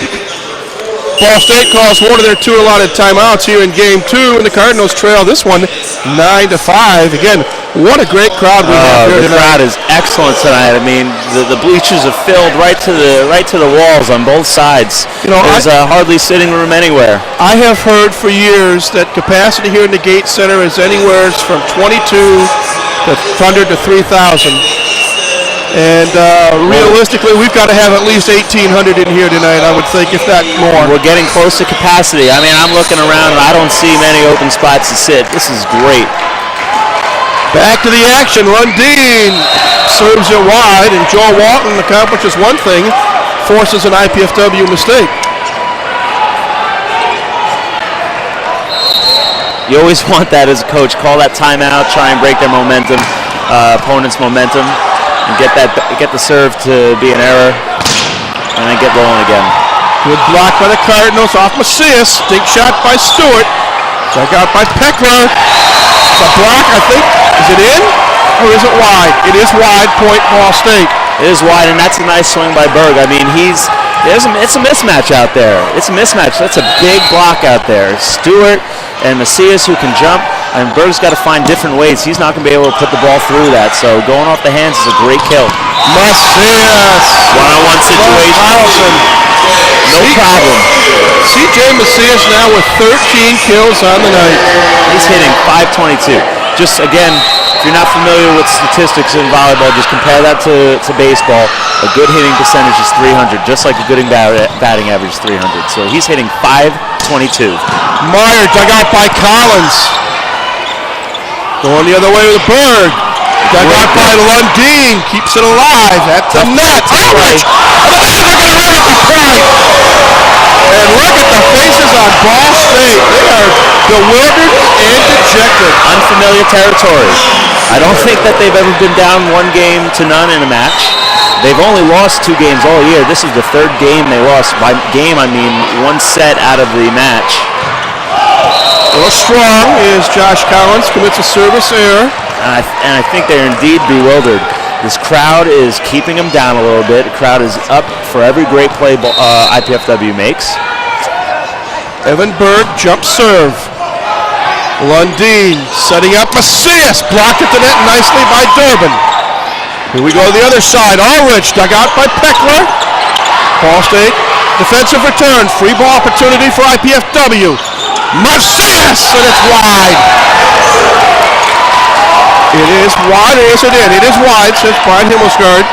[SPEAKER 1] Ball State calls one of their 2 allotted timeouts here in Game 2, and the Cardinals trail this one 9-5. Again, what a great crowd we have here
[SPEAKER 2] the
[SPEAKER 1] tonight.
[SPEAKER 2] crowd is excellent tonight. I mean, the bleachers are filled right to the walls on both sides.
[SPEAKER 1] You know,
[SPEAKER 2] there's hardly sitting room anywhere.
[SPEAKER 1] I have heard for years that capacity here in the Gate Center is anywhere from 22 to 100 to 3,000. And realistically, we've got to have at least 1,800 in here tonight, I would think, if not more.
[SPEAKER 2] We're getting close to capacity. I mean, I'm looking around and I don't see many open spots to sit. This is great.
[SPEAKER 1] Back to the action. Lundeen serves it wide, and Joel Walton accomplishes one thing, forces an IPFW mistake.
[SPEAKER 2] You always want that as a coach. Call that timeout, try and break their momentum, opponent's momentum, and get the serve to be an error, and then get rolling again.
[SPEAKER 1] Good block by the Cardinals off Macias. Dink shot by Stewart. Dug out by Peckler. It's a block, I think. Is it in or is it wide? It is wide. Point Ball State.
[SPEAKER 2] It is wide, and that's a nice swing by Berg. I mean, it's a mismatch out there. It's a mismatch. That's a big block out there. Stewart and Macias who can jump, and Berg's got to find different ways. He's not going to be able to put the ball through that, so going off the hands is a great kill.
[SPEAKER 1] Macias.
[SPEAKER 2] One-on-one situation. No problem.
[SPEAKER 1] C.J. Macias now with 13 kills on the night.
[SPEAKER 2] He's hitting .522. Just, again, if you're not familiar with statistics in volleyball, just compare that to baseball. A good hitting percentage is 300, just like a good batting average is 300. So he's hitting .522.
[SPEAKER 1] Meyer dug out by Collins. Going the other way with Berg. Dug out by Lundeen. Keeps it alive at the net. Ulrich. And look at the faces on Ball State. They are bewildered and dejected.
[SPEAKER 2] Unfamiliar territory. I don't think that they've ever been down 1-0 in a match. They've only lost 2 games all year. This is the 3rd game they lost. By game, I mean 1 set out of the match.
[SPEAKER 1] A little strong is Josh Collins. Commits a service error.
[SPEAKER 2] And I think they're indeed bewildered. This crowd is keeping them down a little bit. The crowd is up for every great play IPFW makes.
[SPEAKER 1] Evan Berg jump serve. Lundeen setting up Macias. Blocked at the net nicely by Durbin. Here we go to the other side. Ulrich dug out by Peckler. Ball State defensive return. Free ball opportunity for IPFW. Macias, and it's wide. It is wide, or is it in? It is wide, says Brian Himmelsgaard.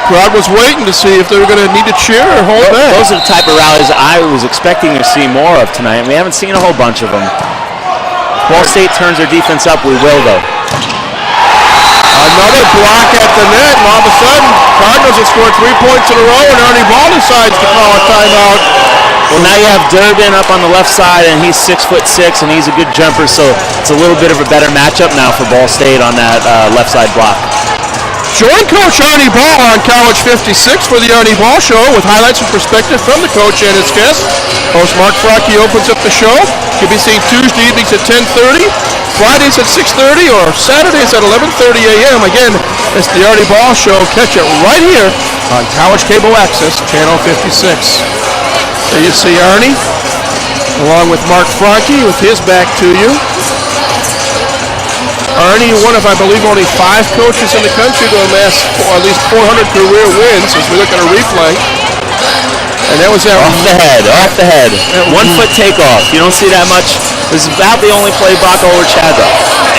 [SPEAKER 1] Crowd was waiting to see if they were going to need to cheer or hold back.
[SPEAKER 2] Those are the type of rallies I was expecting to see more of tonight, and we haven't seen a whole bunch of them. If Ball State turns their defense up, we will, though.
[SPEAKER 1] Another block at the net, and all of a sudden, Cardinals have scored 3 points in a row, and Ernie Ball decides to call a timeout.
[SPEAKER 2] Well, now you have Durbin up on the left side, and he's 6'6", and he's a good jumper, so it's a little bit of a better matchup now for Ball State on that left side block.
[SPEAKER 1] Join Coach Ernie Ball on College 56 for the Ernie Ball Show with highlights and perspective from the coach and his guests. Host Mark Frocke opens up the show. Can be seen Tuesday evenings at 10:30, Fridays at 6:30, or Saturdays at 11:30 a.m. Again, it's the Ernie Ball Show. Catch it right here on College Cable Access, Channel 56. There you see Ernie, along with Mark Franke with his back to you. Ernie, one of, I believe, only 5 coaches in the country to amass at least 400 career wins as we look at a replay. And that was that
[SPEAKER 2] off the head. 1 foot takeoff. You don't see that much. This is about the only play Bach Ulrich had, though.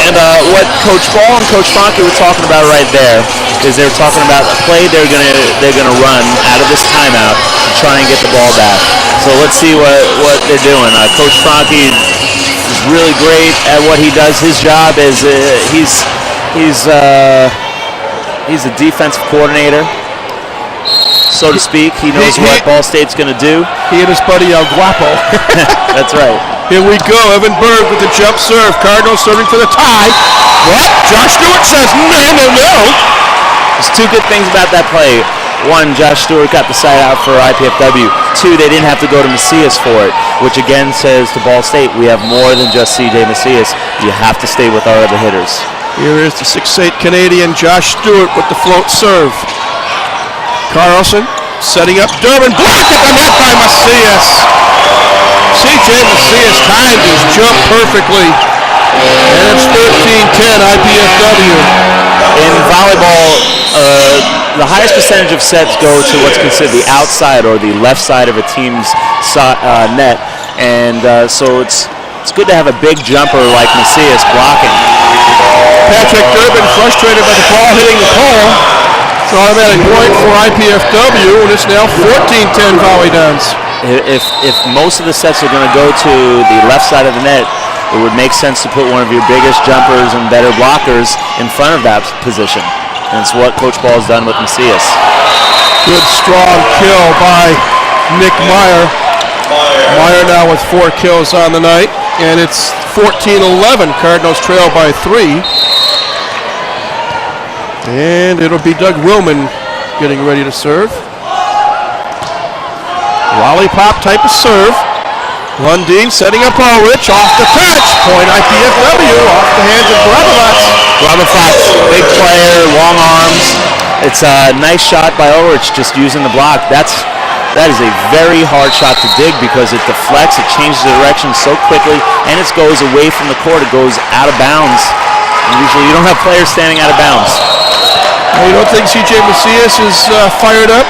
[SPEAKER 2] And what Coach Ball and Coach Franke were talking about right there is they were talking about a play they're gonna run out of this timeout to try and get the ball back. So let's see what they're doing. Coach Franke is really great at what he does. His job is he's a defensive coordinator, so to speak. He knows what Ball State's going to do.
[SPEAKER 1] He and his buddy El Guapo.
[SPEAKER 2] That's right.
[SPEAKER 1] Here we go. Evan Berg with the jump serve. Cardinals serving for the tie. What? Josh Stewart says no.
[SPEAKER 2] There's 2 good things about that play. 1, Josh Stewart got the side out for IPFW. 2, they didn't have to go to Macias for it, which again says to Ball State, we have more than just C.J. Macias. You have to stay with our other hitters.
[SPEAKER 1] Here is the 6'8" Canadian Josh Stewart with the float serve. Carlson setting up Durbin. Blocked at the net by Macias. C.J. Macias timed his jump perfectly. And it's 13-10 IPFW.
[SPEAKER 2] In volleyball, the highest percentage of sets go to what's considered the outside or the left side of a team's net. And so it's good to have a big jumper like Macias blocking.
[SPEAKER 1] Patrick Durbin frustrated by the ball hitting the pole. It's an automatic point for IPFW, and it's now 14-10 Volley Dons.
[SPEAKER 2] If most of the sets are going to go to the left side of the net, it would make sense to put one of your biggest jumpers and better blockers in front of that position. And it's what Coach Ball has done with Macias.
[SPEAKER 1] Good strong kill by Nick Meyer. Meyer now with 4 kills on the night. And it's 14-11. Cardinals trail by 3. And it'll be Doug Willman getting ready to serve. Lollipop type of serve. Lundin setting up Ulrich off the touch. Point IPFW off the hands of
[SPEAKER 2] Grabovac, big player, long arms. It's a nice shot by Ulrich, just using the block. That is a very hard shot to dig because it deflects, it changes the direction so quickly, and it goes away from the court. It goes out of bounds. And usually you don't have players standing out of bounds.
[SPEAKER 1] You don't think C.J. Macias is fired up?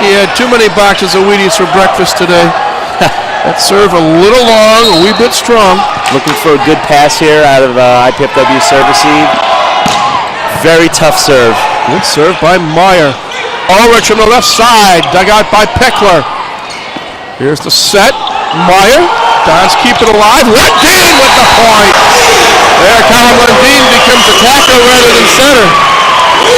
[SPEAKER 1] He had too many boxes of Wheaties for breakfast today. That serve a little long, a wee bit strong.
[SPEAKER 2] Looking for a good pass here out of IPFW serve receive. Very tough serve.
[SPEAKER 1] Good serve by Meyer. Ulrich on the left side, dug out by Peckler. Here's the set. Meyer, Dons keep it alive. Lundin with the point. There, Colin Lundin becomes attacker rather than center.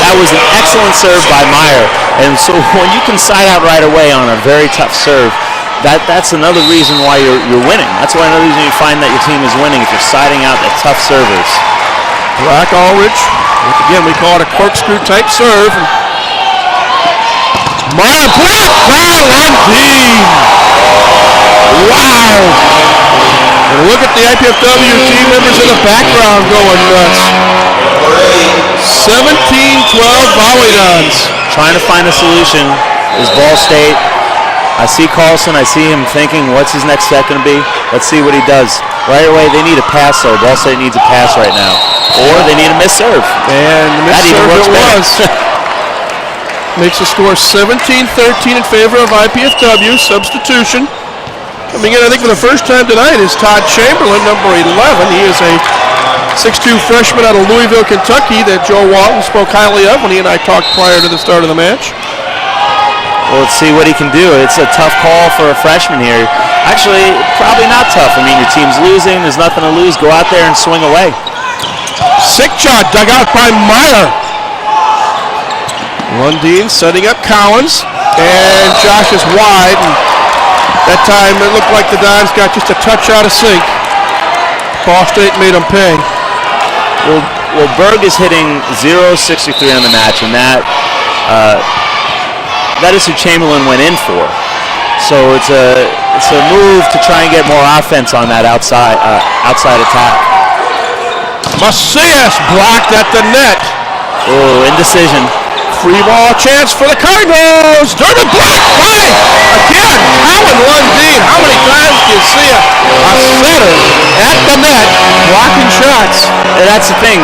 [SPEAKER 2] That was an excellent serve by Meyer. And so when you can side out right away on a very tough serve, that's another reason why you're winning. That's why another reason you find that your team is winning if you're siding out the tough servers.
[SPEAKER 1] Brock Ulrich, again we call it a corkscrew type serve. Meyer blocked by Lundin. Wow! And look at the IPFW team members in the background going nuts. 17-12 Volley Dons.
[SPEAKER 2] Trying to find a solution is Ball State. I see Carlson, I see him thinking, what's his next set going to be? Let's see what he does. Right away, they need a pass, though. Ball State needs a pass right now. Or they need a missed serve.
[SPEAKER 1] And the missed serve it was. Makes the score 17-13 in favor of IPFW. Substitution. Coming in, I think, for the first time tonight is Todd Chamberlain, number 11. He is a 6'2 freshman out of Louisville, Kentucky that Joe Walton spoke highly of when he and I talked prior to the start of the match.
[SPEAKER 2] Well, let's see what he can do. It's a tough call for a freshman here. Actually, probably not tough. I mean, your team's losing. There's nothing to lose. Go out there and swing away.
[SPEAKER 1] Sick shot dug out by Meyer. Lundin setting up Collins. And Josh is wide. And that time it looked like the Dons got just a touch out of sync. Ball State made them pay.
[SPEAKER 2] Well, Berg is hitting .063 on the match, and that is who Chamberlain went in for. So it's a move to try and get more offense on that outside attack.
[SPEAKER 1] Macias blocked at the net.
[SPEAKER 2] Oh, indecision.
[SPEAKER 1] Free ball chance for the Cardinals. Durbin blocked by, again, Alan Lundeen. How many times do you see a setter at the net blocking shots?
[SPEAKER 2] And that's the thing.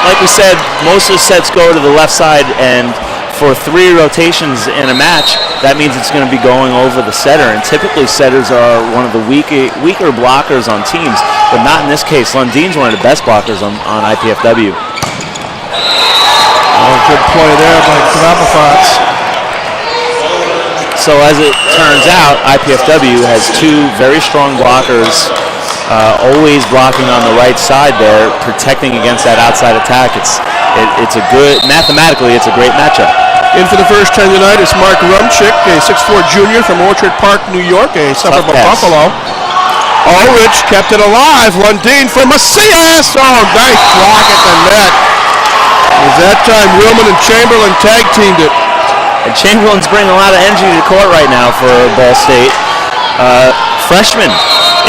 [SPEAKER 2] Like we said, most of the sets go to the left side, and for 3 rotations in a match, that means it's going to be going over the setter. And typically setters are one of the weaker blockers on teams, but not in this case. Lundeen's one of the best blockers on IPFW.
[SPEAKER 1] Oh, good play there by Kravapats.
[SPEAKER 2] So as it turns out, IPFW has 2 very strong blockers, always blocking on the right side there, protecting against that outside attack. It's a good, mathematically, it's a great matchup.
[SPEAKER 1] In for the first time tonight is Mark Rumchick, a 6'4 junior from Orchard Park, New York, a suburb of Buffalo. Ulrich kept it alive. Lundeen for Macias. Oh, nice block at the net. As that time, Willman and Chamberlain tag teamed it.
[SPEAKER 2] And Chamberlain's bringing a lot of energy to the court right now for Ball State. Freshman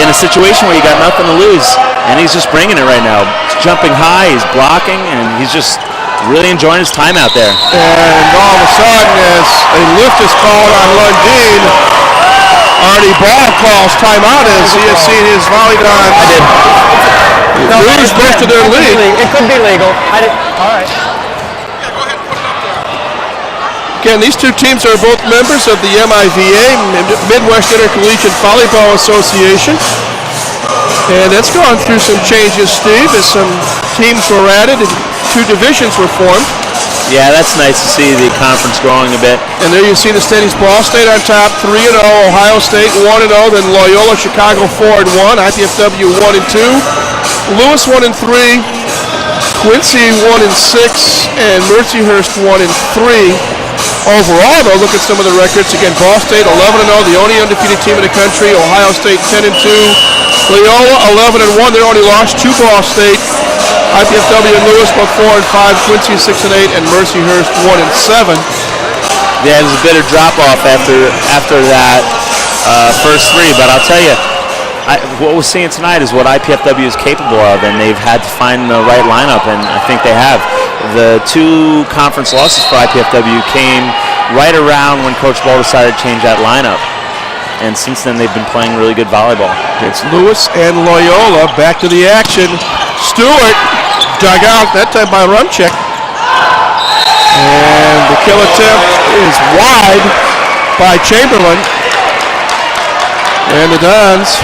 [SPEAKER 2] in a situation where you got nothing to lose, and he's just bringing it right now. He's jumping high, he's blocking, and he's just really enjoying his time out there.
[SPEAKER 1] And all of a sudden, as a lift is called on Lundeen, Arnie Ball calls timeout as he has seen his volley done. Lose most of their lead.
[SPEAKER 8] It could be legal. All right.
[SPEAKER 1] Again, these 2 teams are both members of the MIVA, Midwest Intercollegiate Volleyball Association. And it's gone through some changes, Steve, as some teams were added and 2 divisions were formed.
[SPEAKER 2] Yeah, that's nice to see the conference growing a bit.
[SPEAKER 1] And there you see the standings. Ball State on top, 3-0. Ohio State 1-0. Then Loyola Chicago 4-1. IPFW 1-2. Lewis 1-3. Quincy 1-6. And Mercyhurst 1-3. Overall, though, look at some of the records. Again, Ball State 11-0, the only undefeated team in the country. Ohio State 10-2. Loyola 11-1. They only lost to Ball State. IPFW and Lewis both 4-5. Quincy 6-8, and Mercyhurst 1-7.
[SPEAKER 2] Yeah, there's a bit of drop-off after that first 3, but I'll tell you, what we're seeing tonight is what IPFW is capable of, and they've had to find the right lineup, and I think they have. The 2 conference losses for IPFW came right around when Coach Ball decided to change that lineup, and since then they've been playing really good volleyball.
[SPEAKER 1] It's Lewis and Loyola back to the action. Stewart dug out, that time by Rumchick. And the kill attempt is wide by Chamberlain. And the Dons.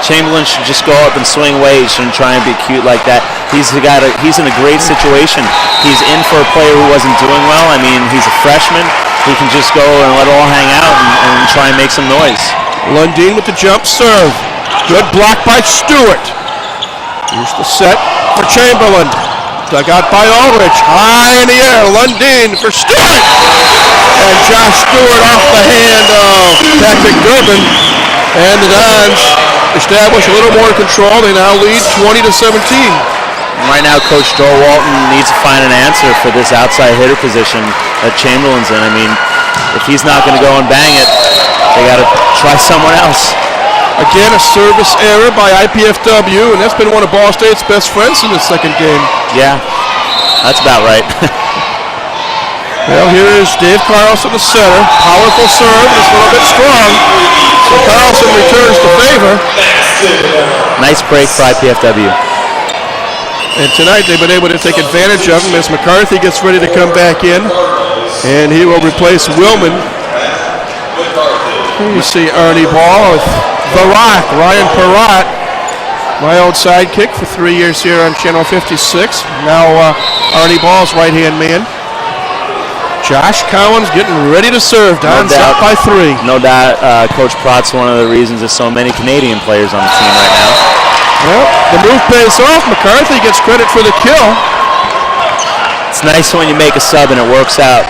[SPEAKER 2] Chamberlain should just go up and swing away. He shouldn't try and be cute like that. He's in a great situation. He's in for a player who wasn't doing well. I mean, he's a freshman. He can just go and let it all hang out and try and make some noise.
[SPEAKER 1] Lundeen with the jump serve. Good block by Stewart. Here's the set for Chamberlain. Dug out by Ulrich. High in the air. Lundeen for Stewart. And Josh Stewart off the hand of Patrick Durbin. And the Dons establish a little more control. They now lead 20-17.
[SPEAKER 2] Right now, Coach Joel Walton needs to find an answer for this outside hitter position that Chamberlain's in. I mean, if he's not going to go and bang it, they got to try someone else.
[SPEAKER 1] Again, a service error by IPFW, and that's been one of Ball State's best friends in the second game.
[SPEAKER 2] Yeah, that's about right.
[SPEAKER 1] Well, here is Dave Carlson, the setter. Powerful serve, just a little bit strong. So Carlson returns the favor.
[SPEAKER 2] Nice break for IPFW.
[SPEAKER 1] And tonight they've been able to take advantage of him as McCarthy gets ready to come back in. And he will replace Willman. Here you see Arnie Ball with the Rock, Ryan Perrott, my old sidekick for 3 years here on Channel 56. Now Arnie Ball's right-hand man. Josh Collins getting ready to serve. Don's up by 3.
[SPEAKER 2] No doubt Coach Prott's one of the reasons there's so many Canadian players on the team right now.
[SPEAKER 1] Well, the move pays off. McCarthy gets credit for the kill.
[SPEAKER 2] It's nice when you make a sub and it works out.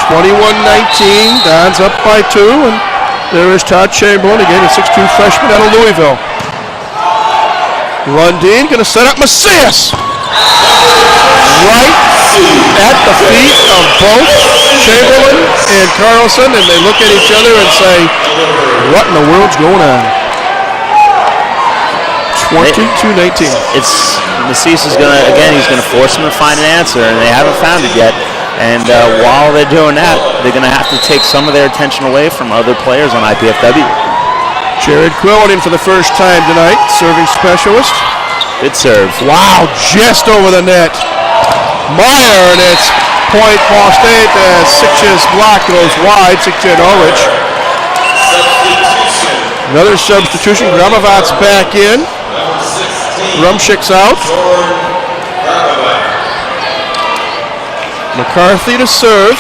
[SPEAKER 1] 21-19, Don's up by 2, and there is Todd Chamberlain, again a 6'2 freshman out of Louisville. Lundeen going to set up Macias. Right at the feet of both Chamberlain and Carlson, and they look at each other and say, what in the world's going on? 22-19.
[SPEAKER 2] Macice is he's gonna force them to find an answer, and they haven't found it yet. And while they're doing that, they're gonna have to take some of their attention away from other players on IPFW.
[SPEAKER 1] Jared Quillen in for the first time tonight, serving specialist.
[SPEAKER 2] Good serve.
[SPEAKER 1] Wow, just over the net. Meyer, and it's point Ball State as Sitch's block goes wide. Sitcha Norwich. Another substitution. Gramovat's back in. Rumschick's out. McCarthy to serve.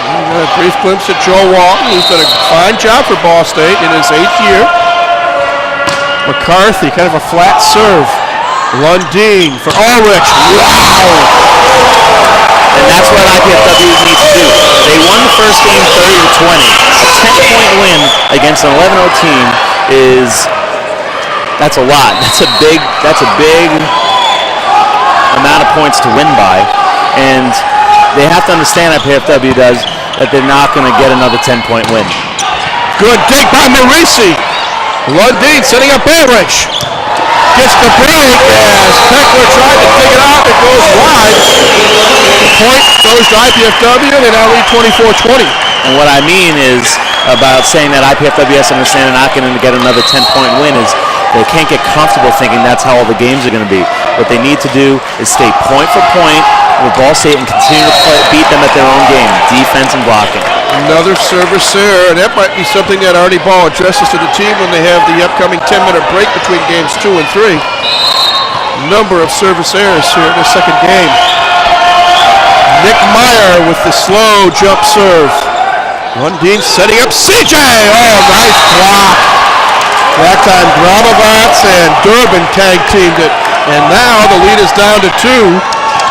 [SPEAKER 1] A brief glimpse at Joe Walton, who's done a fine job for Ball State in his 8th year. McCarthy, kind of a flat serve. Lundeen for Ulrich. Wow!
[SPEAKER 2] And that's what IPFW needs to do. They won the first game 30-20. A 10-point win against an 11-0 team that's a lot. That's a big amount of points to win by. And they have to understand, IPFW does, that they're not going to get another 10-point win.
[SPEAKER 1] Good dig by Marisi. Lundeen setting up Ulrich. Gets the break as Peckler tried to dig it out. It goes wide. The point goes to IPFW, and they now lead 24-20.
[SPEAKER 2] And what I mean is about saying that IPFW has to understand they're not going to get another 10-point win is they can't get comfortable thinking that's how all the games are going to be. What they need to do is stay point for point with Ball State and continue to beat them at their own game, defense and blocking.
[SPEAKER 1] Another service error, and that might be something that Artie Ball addresses to the team when they have the upcoming 10-minute break between games 2 and 3. Number of service errors here in the second game. Nick Meyer with the slow jump serve. Lundeen setting up CJ. Oh, nice block. That time Gramovats and Durbin tag teamed it. And now the lead is down to 2.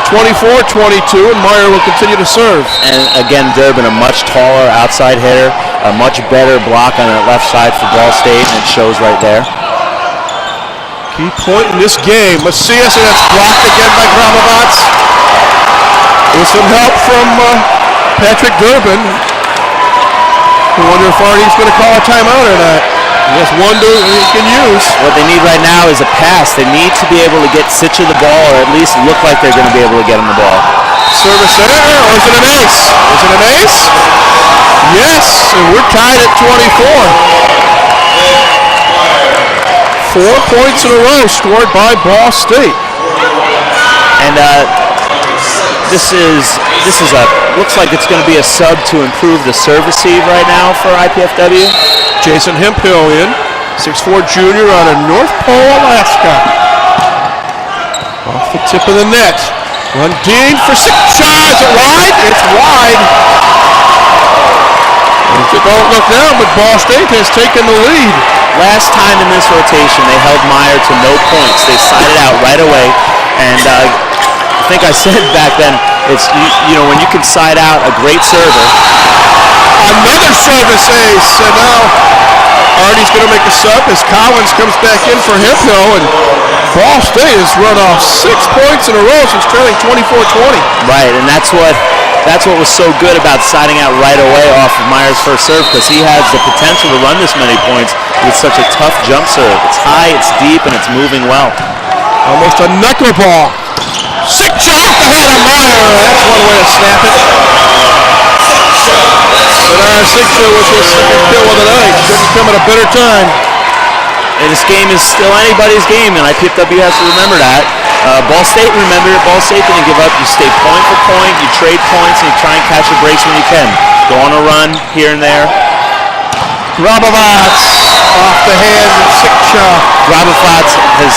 [SPEAKER 1] 24-22, and Meyer will continue to serve.
[SPEAKER 2] And again, Durbin, a much taller outside hitter, a much better block on the left side for Ball State, and it shows right there.
[SPEAKER 1] Key point in this game. Macias, and that's blocked again by Gramovats. With some help from Patrick Durbin. I wonder if Artie's going to call a timeout or not. That's one dude he can use.
[SPEAKER 2] What they need right now is a pass. They need to be able to get Sitcha the ball, or at least look like they're going to be able to get him the ball.
[SPEAKER 1] Service error, or is it an ace? Is it an ace? Yes, and we're tied at 24. 4 points in a row scored by Ball State.
[SPEAKER 2] And looks like it's going to be a sub to improve the serve receive right now for IPFW.
[SPEAKER 1] Jason Hemphill in, 6'4" junior out of North Pole, Alaska. Off the tip of the net. Lundeen for Sitcha. Is it wide? It's wide. Don't look now, but Ball State has taken the lead.
[SPEAKER 2] Last time in this rotation, they held Meyer to no points. They sided out right away, and I think I said back then, it's when you can side out a great server.
[SPEAKER 1] Another service ace, and now Artie's going to make a sub as Collins comes back in for Hemphill, and Ball State has run off 6 points in a row since trailing 24-20.
[SPEAKER 2] Right, and that's what was so good about siding out right away off of Meyer's first serve, because he has the potential to run this many points with such a tough jump serve. It's high, it's deep, and it's moving well.
[SPEAKER 1] Almost a knuckleball. Sitcha off the head of Meyer. That's one way to snap it. But Sitcha with his second kill of the night. Couldn't come at a better time.
[SPEAKER 2] And this game is still anybody's game, and IPFW has to remember that. Ball State, remember, Ball State didn't give up. You stay point for point, you trade points, and you try and catch your breaks when you can. Go on a run here and there.
[SPEAKER 1] Gramovats off the hands of Sitcha.
[SPEAKER 2] Gramovats has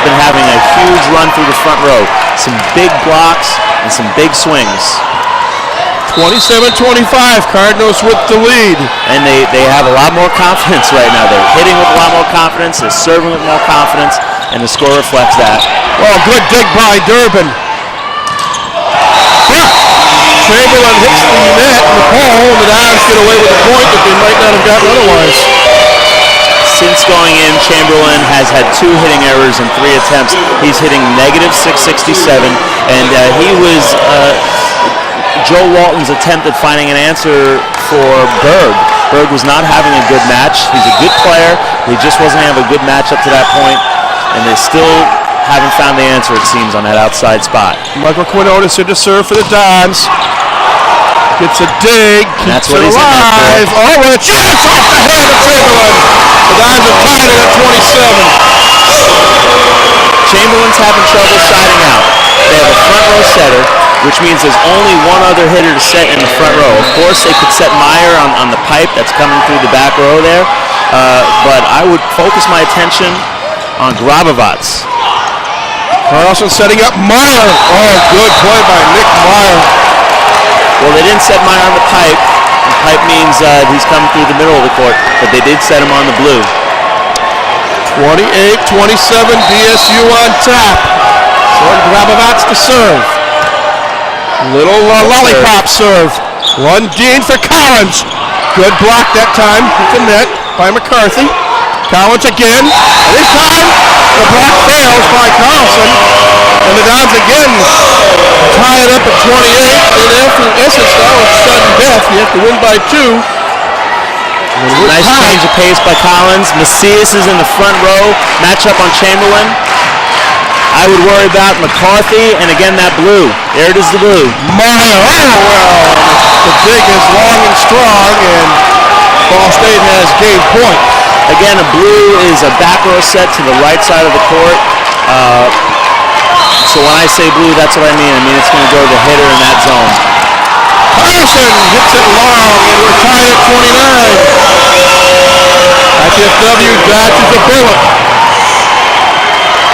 [SPEAKER 2] been having a huge run through the front row. Some big blocks and some big swings.
[SPEAKER 1] 27-25, Cardinals with the lead.
[SPEAKER 2] And they have a lot more confidence right now. They're hitting with a lot more confidence, they're serving with more confidence, and the score reflects that.
[SPEAKER 1] Oh, good dig by Durbin. Chamberlain hits the net and the pole, and the Downs get away with a point that they might not have gotten otherwise.
[SPEAKER 2] Since going in, Chamberlain has had 2 hitting errors in 3 attempts. He's hitting -667, and he was Joe Walton's attempt at finding an answer for Berg. Berg was not having a good match. He's a good player. He just wasn't having a good match up to that point. and they still haven't found the answer, it seems, on that outside spot.
[SPEAKER 1] Michael Quinones in to serve for the Dons. Gets a dig,
[SPEAKER 2] That's
[SPEAKER 1] keeps
[SPEAKER 2] what
[SPEAKER 1] it
[SPEAKER 2] he's in there
[SPEAKER 1] alive.
[SPEAKER 2] for.
[SPEAKER 1] Oh, and a chance off the hand of Chamberlain. The Dons have tied it at 27.
[SPEAKER 2] Chamberlain's having trouble siding out. They have a front row setter, which means there's only one other hitter to set in the front row. Of course, they could set Meyer on the pipe that's coming through the back row there, but I would focus my attention on Grabovats.
[SPEAKER 1] Carlson setting up Meyer. Oh, good play by Nick Meyer.
[SPEAKER 2] Well, they didn't set Meyer on the pipe. The pipe means he's coming through the middle of the court, but they did set him on the blue.
[SPEAKER 1] 28-27, DSU on top. So Grabovats to serve. Little lollipop serve. Lundeen for Collins. Good block that time with the net by McCarthy. Collins again. And this time, the block fails by Carlson. And the Dons again tie it up at 28. And after essence now, it's sudden death. You have to win by 2.
[SPEAKER 2] Nice change of pace by Collins. Macias is in the front row. Matchup on Chamberlain. I would worry about McCarthy, and again that blue. There it is, the blue.
[SPEAKER 1] Meyer, oh well, the dig is long and strong, and Ball State has game point.
[SPEAKER 2] Again, a blue is a back row set to the right side of the court. So when I say blue, that's what I mean. I mean it's going to go to the hitter in that zone.
[SPEAKER 1] Carson hits it long, and we're tied at 29. IPFW dodges the bullet.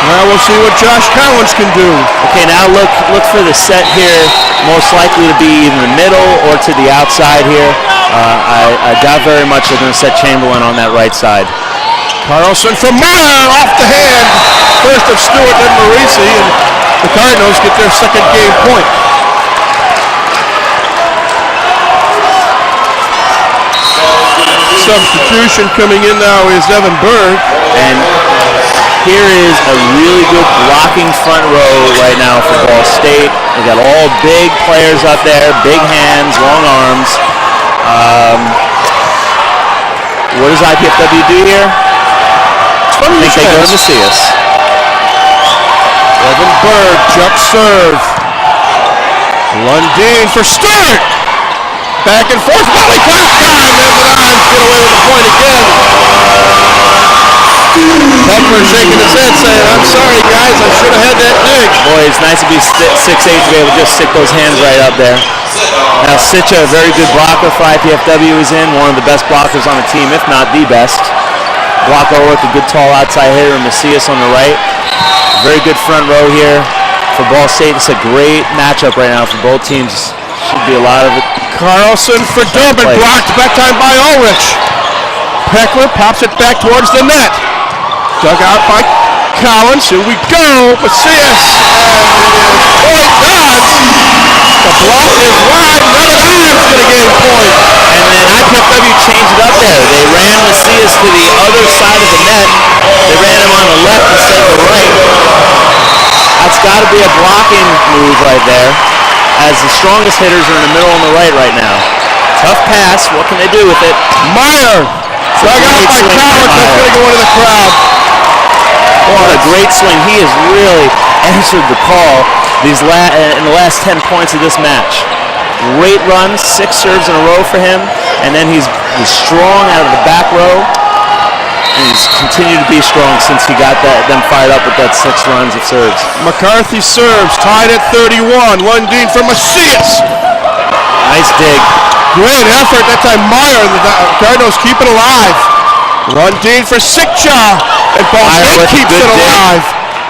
[SPEAKER 1] Now we'll see what Josh Collins can do.
[SPEAKER 2] Okay, now look for the set here. Most likely to be in the middle or to the outside here. I doubt very much they're going to set Chamberlain on that right side.
[SPEAKER 1] Carlson from Meyer off the hand. First of Stewart, then Marisi, and the Cardinals get their second game point. Substitution coming in now is Evan Berg.
[SPEAKER 2] And here is a really good blocking front row right now for Ball State. They got all big players up there, big hands, long arms. What does IPFW do here?
[SPEAKER 1] I think
[SPEAKER 2] they go to Macias.
[SPEAKER 1] Evan Berg, jump serve. Lundeen for Stewart. Back and forth, lollipop time, and the Dons get away with the point again. Beckler shaking his head saying, I'm sorry guys, I should have had that dig.
[SPEAKER 2] Boy, it's nice to be 6'8", to be able to just stick those hands right up there. Now Sitcha, a very good blocker for IPFW, is in, one of the best blockers on the team, if not the best. Blocker with a good tall outside hitter, and Macias on the right. Very good front row here for Ball State. It's a great matchup right now for both teams. Should be a lot of it.
[SPEAKER 1] Carlson for Durbin, blocked back time by Ulrich. Peckler pops it back towards the net. Dug out by Collins. Here we go. Macias. Point Dons. The block is wide. None of the Dons get a game point.
[SPEAKER 2] And then IPFW changed it up there. They ran Macias to the other side of the net. They ran him on the left instead of the right. That's got to be a blocking move right there, as the strongest hitters are in the middle and the right now. Tough pass. What can they do with it?
[SPEAKER 1] Meyer. Dug out by Collins. That's going to go into the crowd.
[SPEAKER 2] What a great swing. He has really answered the call in the last 10 points of this match. Great run, 6 serves in a row for him, and then he's strong out of the back row. And he's continued to be strong since he got them fired up with that 6 runs of serves.
[SPEAKER 1] McCarthy serves, tied at 31. Lundeen for Macias.
[SPEAKER 2] Nice dig.
[SPEAKER 1] Great effort. That time Meyer and the Cardinals keep it alive. Lundeen for Sitcha. And Ball State keeps it alive.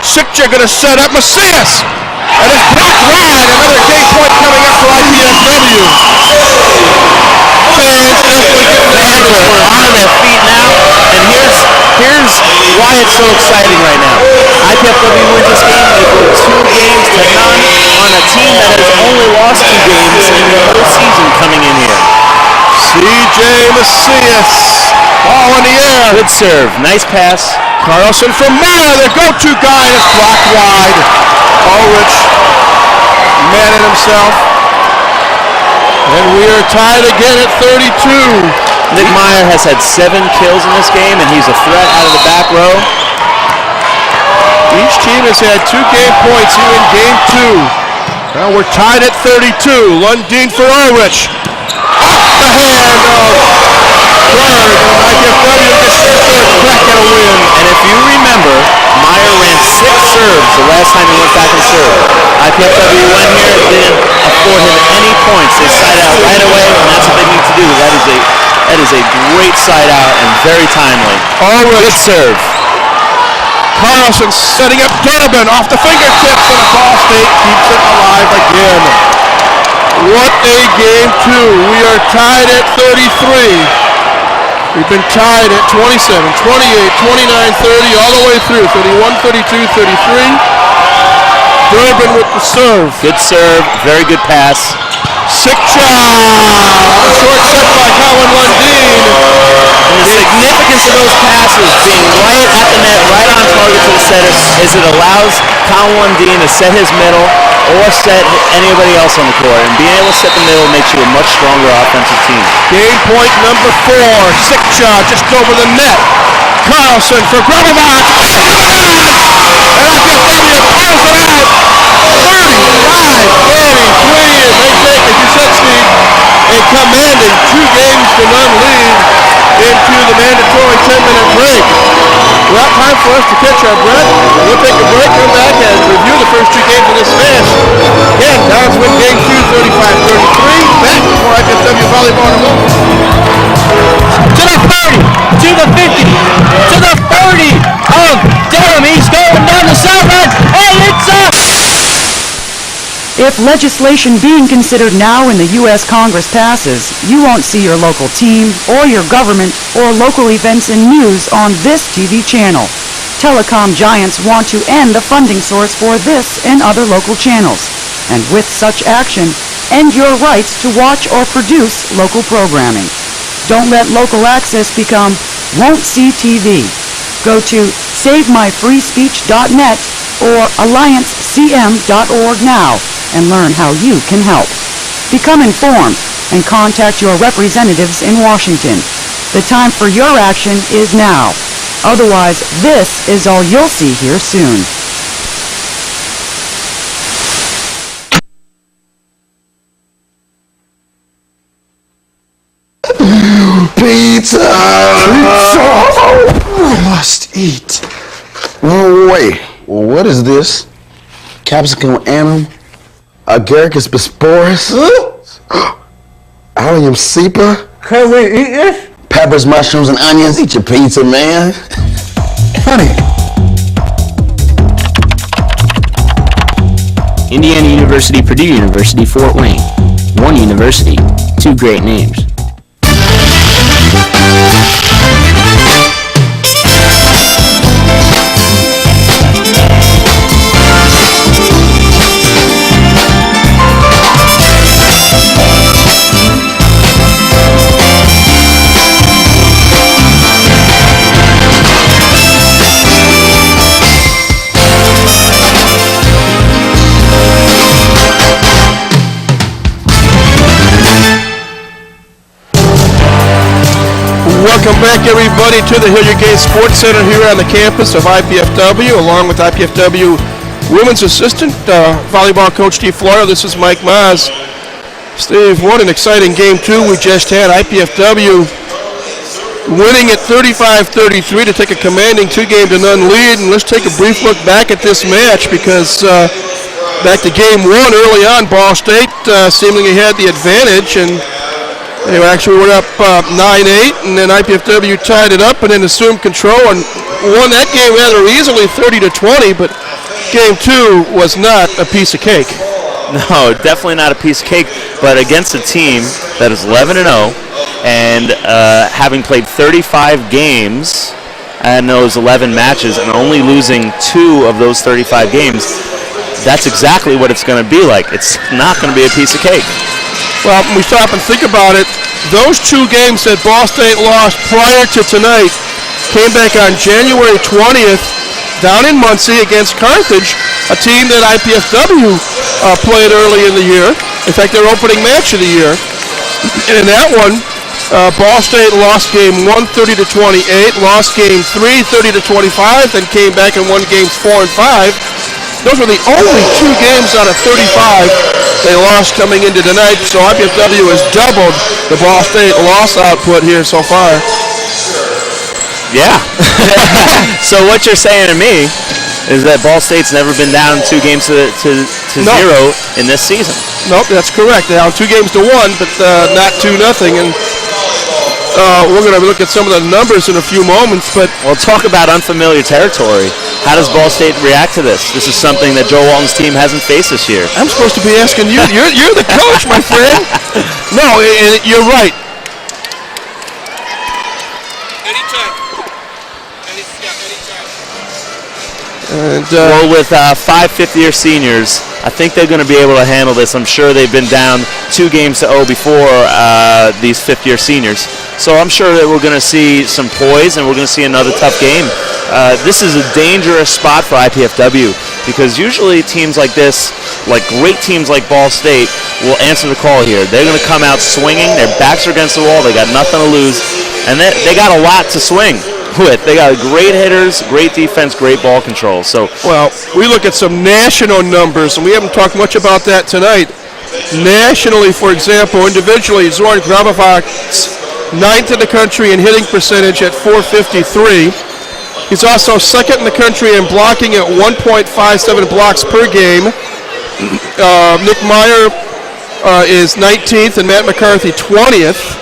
[SPEAKER 1] Sitcha going to set up Macias. And it's blocked wide. Another game point coming up for IPFW. Fans definitely getting their
[SPEAKER 2] on their feet now. And here's why it's so exciting right now. IPFW wins this game. They go 2 games to none on a team that has only lost 2 games in the whole season coming in here.
[SPEAKER 1] C.J. Macias. Ball in the air.
[SPEAKER 2] Good serve. Nice pass.
[SPEAKER 1] Carlson from Meyer, their go-to guy, and it's blocked wide. Ulrich, mad at himself. And we are tied again at 32.
[SPEAKER 2] Nick Meyer has had 7 kills in this game, and he's a threat out of the back row.
[SPEAKER 1] Each team has had 2 game points here in game 2. Now we're tied at 32. Lundin for Ulrich. Off the hand of Bird. IPFW gets their third crack at a win.
[SPEAKER 2] And if you remember, Meyer ran 6 serves the last time he went back and served. IPFW went here, didn't afford him any points. They side out right away, and that's what they need to do. That is a great side out and very timely.
[SPEAKER 1] Ulrich.
[SPEAKER 2] Good serve.
[SPEAKER 1] Carlson setting up Durbin off the fingertips, and Ball State keeps it alive again. What a game 2. We are tied at 33. We've been tied at 27, 28, 29, 30, all the way through. 31, 32, 33. Durbin with the serve.
[SPEAKER 2] Good serve, very good pass.
[SPEAKER 1] Sick shot. Short set by Colin Lundin.
[SPEAKER 2] And the significance of those passes being right at the net, right on target to the setter, is it allows Colin Lundin to set his middle or set anybody else on the court. And being able to set the middle makes you a much stronger offensive team.
[SPEAKER 1] Game point number 4. Sick shot just over the net. Carlson for Grabovac. And IPFW pulls it out. 35-33, and they take, as you said, Steve, a commanding 2 games to none lead into the mandatory 10-minute break. Well, time for us to catch our breath. We'll take a break, come back, and review the first 2 games of this match. Again, Downs win game 2, 35-33. Back for IPFW Volleyball in a moment.
[SPEAKER 8] To the 30, to the 50, to the 30 of Durham. He's going down the sideline, and it's up.
[SPEAKER 9] If legislation being considered now in the U.S. Congress passes, you won't see your local team or your government or local events and news on this TV channel. Telecom giants want to end the funding source for this and other local channels. And with such action, end your rights to watch or produce local programming. Don't let local access become won't see TV. Go to SaveMyFreeSpeech.net or AllianceCM.org now and learn how you can help. Become informed and contact your representatives in Washington. The time for your action is now. Otherwise, this is all you'll see here soon.
[SPEAKER 10] Pizza! I must eat. No way. What is this? Capsicum annum? Agaricus bisporus? Allium cepa?
[SPEAKER 8] Can we eat this?
[SPEAKER 10] Peppers, mushrooms, and onions. Eat your pizza, man. Honey.
[SPEAKER 3] Indiana University, Purdue University, Fort Wayne. One university, 2 great names.
[SPEAKER 1] Welcome back, everybody, to the Hilliard Gate Sports Center here on the campus of IPFW, along with IPFW Women's Assistant Volleyball Coach Steve Flora. This is Mike Maz. Steve, what an exciting game 2 we just had. IPFW winning at 35-33 to take a commanding 2-game-to-none lead. And let's take a brief look back at this match because back to game 1 early on, Ball State seemingly had the advantage, and they actually went up 9-8, and then IPFW tied it up and then assumed control and won that game rather easily, 30-20. But game 2 was not a piece of cake.
[SPEAKER 2] No, definitely not a piece of cake. But against a team that is 11-0 and having played 35 games in those 11 matches and only losing 2 of those 35 games, that's exactly what it's going to be like. It's not going to be a piece of cake.
[SPEAKER 1] Well, when we stop and think about it, those 2 games that Ball State lost prior to tonight came back on January 20th down in Muncie against Carthage, a team that IPFW played early in the year. In fact, their opening match of the year. And in that one, Ball State lost game 1, 30-28, lost game 3, 30-25, then came back and won games 4 and 5. Those were the only 2 games out of 35 they lost coming into tonight, so IPFW has doubled the Ball State loss output here so far.
[SPEAKER 2] Yeah. So what you're saying to me is that Ball State's never been down 2 games to 0 in this season.
[SPEAKER 1] Nope, that's correct. They're down 2 games to 1, but not 2-0. And we're going to look at some of the numbers in a few moments. But
[SPEAKER 2] we'll talk about unfamiliar territory. How does Ball State react to this? This is something that Joe Walton's team hasn't faced this year.
[SPEAKER 1] I'm supposed to be asking you. You're the coach, my friend. No, you're right. And,
[SPEAKER 2] well, with 5 fifth-year seniors, I think they're going to be able to handle this. I'm sure they've been down 2 games to 0 before these fifth-year seniors. So I'm sure that we're going to see some poise and we're going to see another tough game. This is a dangerous spot for IPFW because usually teams like this, like great teams like Ball State, will answer the call here. They're going to come out swinging. Their backs are against the wall. They got nothing to lose. And they got a lot to swing with. They got great hitters, great defense, great ball control. So,
[SPEAKER 1] well, we look at some national numbers, and we haven't talked much about that tonight. Nationally, for example, individually, Zoran Grabovac, 9th in the country in hitting percentage at .453. He's also 2nd in the country in blocking at 1.57 blocks per game. Nick Meyer is 19th, and Matt McCarthy 20th.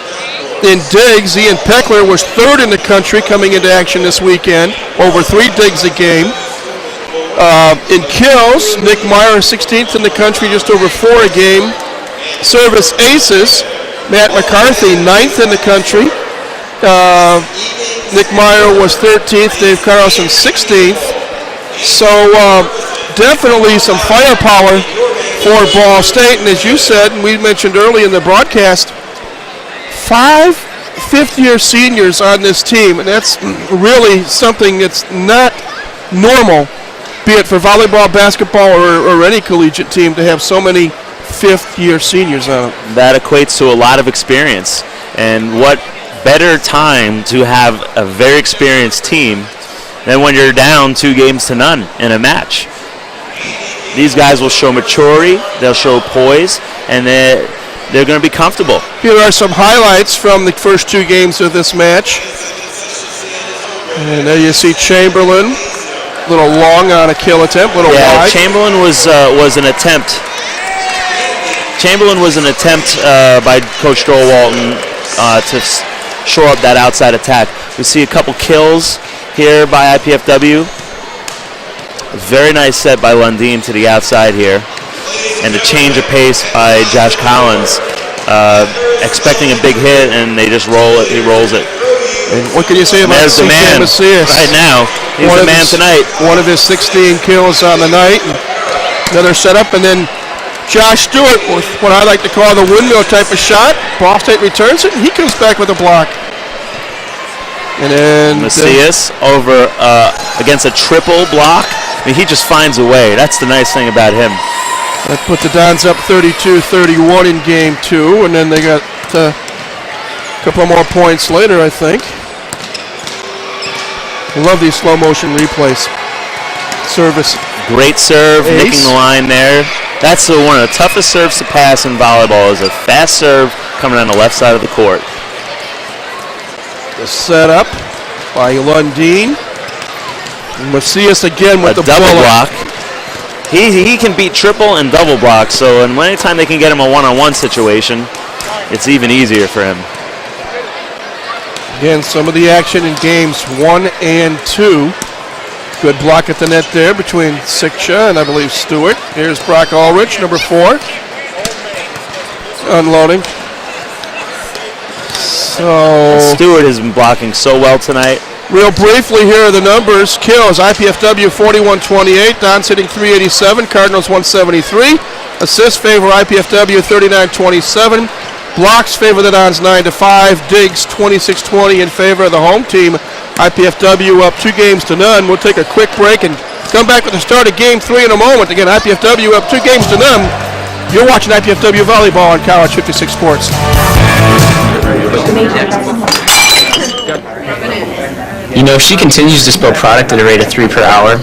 [SPEAKER 1] In digs, Ian Peckler was 3rd in the country coming into action this weekend, over 3 digs a game. In kills, Nick Meyer 16th in the country, just over 4 a game. Service aces, Matt McCarthy 9th in the country. Nick Meyer was 13th, Dave Carlson 16th. So definitely some firepower for Ball State, and as you said, and we mentioned early in the broadcast, 5 fifth-year seniors on this team, and that's really something that's not normal, be it for volleyball, basketball, or any collegiate team to have so many fifth-year seniors on it.
[SPEAKER 2] That equates to a lot of experience, and what better time to have a very experienced team than when you're down 2 games to none in a match. These guys will show maturity, they'll show poise, and they're going to be comfortable.
[SPEAKER 1] Here are some highlights from the first 2 games of this match. And there you see Chamberlain, a little long on a kill attempt, a little wide.
[SPEAKER 2] Chamberlain was an attempt. Chamberlain was an attempt by Coach Joel Walton to shore up that outside attack. We see a couple kills here by IPFW. A very nice set by Lundin to the outside here. And a change of pace by Josh Collins, expecting a big hit, and they just roll it. He rolls it.
[SPEAKER 1] And what can you say about
[SPEAKER 2] the man
[SPEAKER 1] Macias?
[SPEAKER 2] Right now, he's the man tonight.
[SPEAKER 1] One of his 16 kills on the night. Another setup, and then Josh Stewart with what I like to call the windmill type of shot. Ball State returns it, and he comes back with a block. And then
[SPEAKER 2] Macias over against a triple block. I mean, he just finds a way. That's the nice thing about him.
[SPEAKER 1] That put the Dons up 32-31 in game 2, and then they got a couple more points later, I think. I love these slow motion replays. Service.
[SPEAKER 2] Great serve,
[SPEAKER 1] ace.
[SPEAKER 2] nicking the line there. That's one of the toughest serves to pass in volleyball, is a fast serve coming on the left side of the court.
[SPEAKER 1] The setup by Lundin. Macias again with the
[SPEAKER 2] double
[SPEAKER 1] bullet.
[SPEAKER 2] block. He can beat triple and double block, so and anytime they can get him a one-on-one situation, it's even easier for him.
[SPEAKER 1] Again, some of the action in games 1 and 2. Good block at the net there between Sikcha and I believe Stewart. Here's Brock Ulrich, number 4. Unloading. So
[SPEAKER 2] Stewart has been blocking so well tonight.
[SPEAKER 1] Real briefly, here are the numbers. Kills, IPFW 41-28, Dons hitting 387, Cardinals 173. Assists favor IPFW 39-27. Blocks favor the Dons 9-5. Digs 26-20 in favor of the home team. IPFW up 2 games to none. We'll take a quick break and come back with the start of game 3 in a moment. Again, IPFW up 2 games to none. You're watching IPFW Volleyball on College 56 Sports.
[SPEAKER 3] You know, if she continues to spill product at a rate of 3 per hour,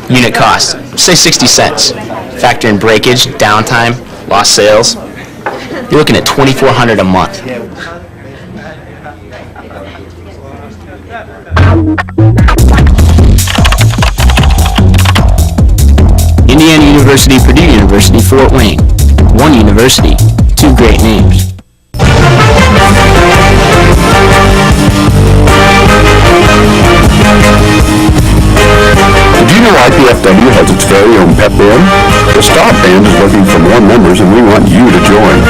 [SPEAKER 3] unit cost, say 60 cents. Factor in breakage, downtime, lost sales, you're looking at $2,400 a month. Indiana University, Purdue University, Fort Wayne. One university, two great names.
[SPEAKER 5] Did you know IPFW has its very own pep band? The Stop Band is looking for more members and we want you to join.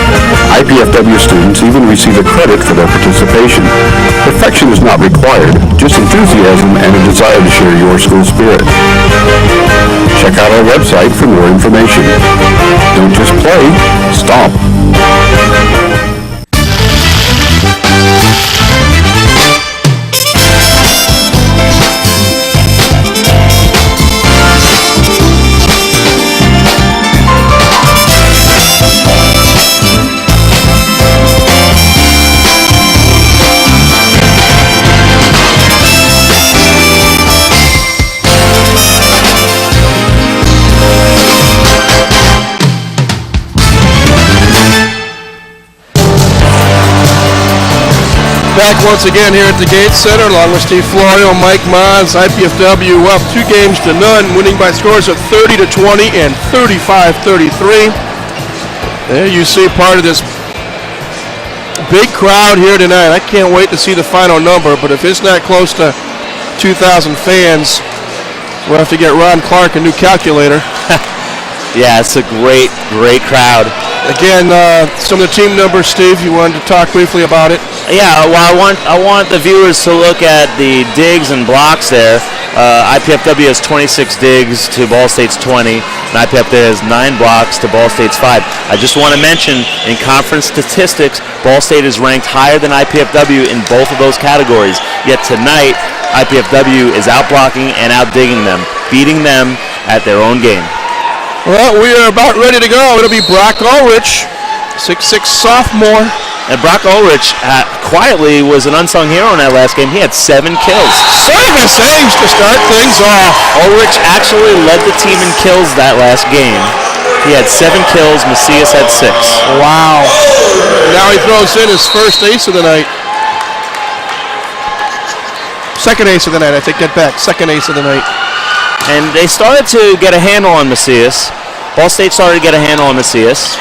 [SPEAKER 5] IPFW students even receive a credit for their participation. Perfection is not required, just enthusiasm and a desire to share your school spirit. Check out our website for more information. Don't just play, stomp.
[SPEAKER 1] Back once again here at the Gates Center, along with Steve Florio, Mike Mons. IPFW up 2-0, winning by scores of 30-20 and 35-33. There you see part of this big crowd here tonight. I can't wait to see the final number, but if it's not close to 2,000 fans, we'll have to get Ron Clark a new calculator.
[SPEAKER 2] Yeah, it's a great, great crowd.
[SPEAKER 1] Again, some of the team numbers, Steve, you wanted to talk briefly about it.
[SPEAKER 2] Yeah, well, I want the viewers to look at the digs and blocks there. IPFW has 26 digs to Ball State's 20, and IPFW has 9 blocks to Ball State's 5. I just want to mention, in conference statistics, Ball State is ranked higher than IPFW in both of those categories. Yet tonight, IPFW is out-blocking and out-digging them, beating them at their own game.
[SPEAKER 1] Well, we are about ready to go. It'll be Brock Ulrich, 6'6" sophomore.
[SPEAKER 2] And Brock Ulrich quietly was an unsung hero in that last game. He had 7 kills.
[SPEAKER 1] 7 saves to start things off.
[SPEAKER 2] Ulrich actually led the team in kills that last game. He had 7 kills. Macias had 6.
[SPEAKER 1] Wow. Now he throws in his first ace of the night. Second ace of the night, I take that back. Second ace of the night.
[SPEAKER 2] And they started to get a handle on Macias. Ball State started to get a handle on Macias.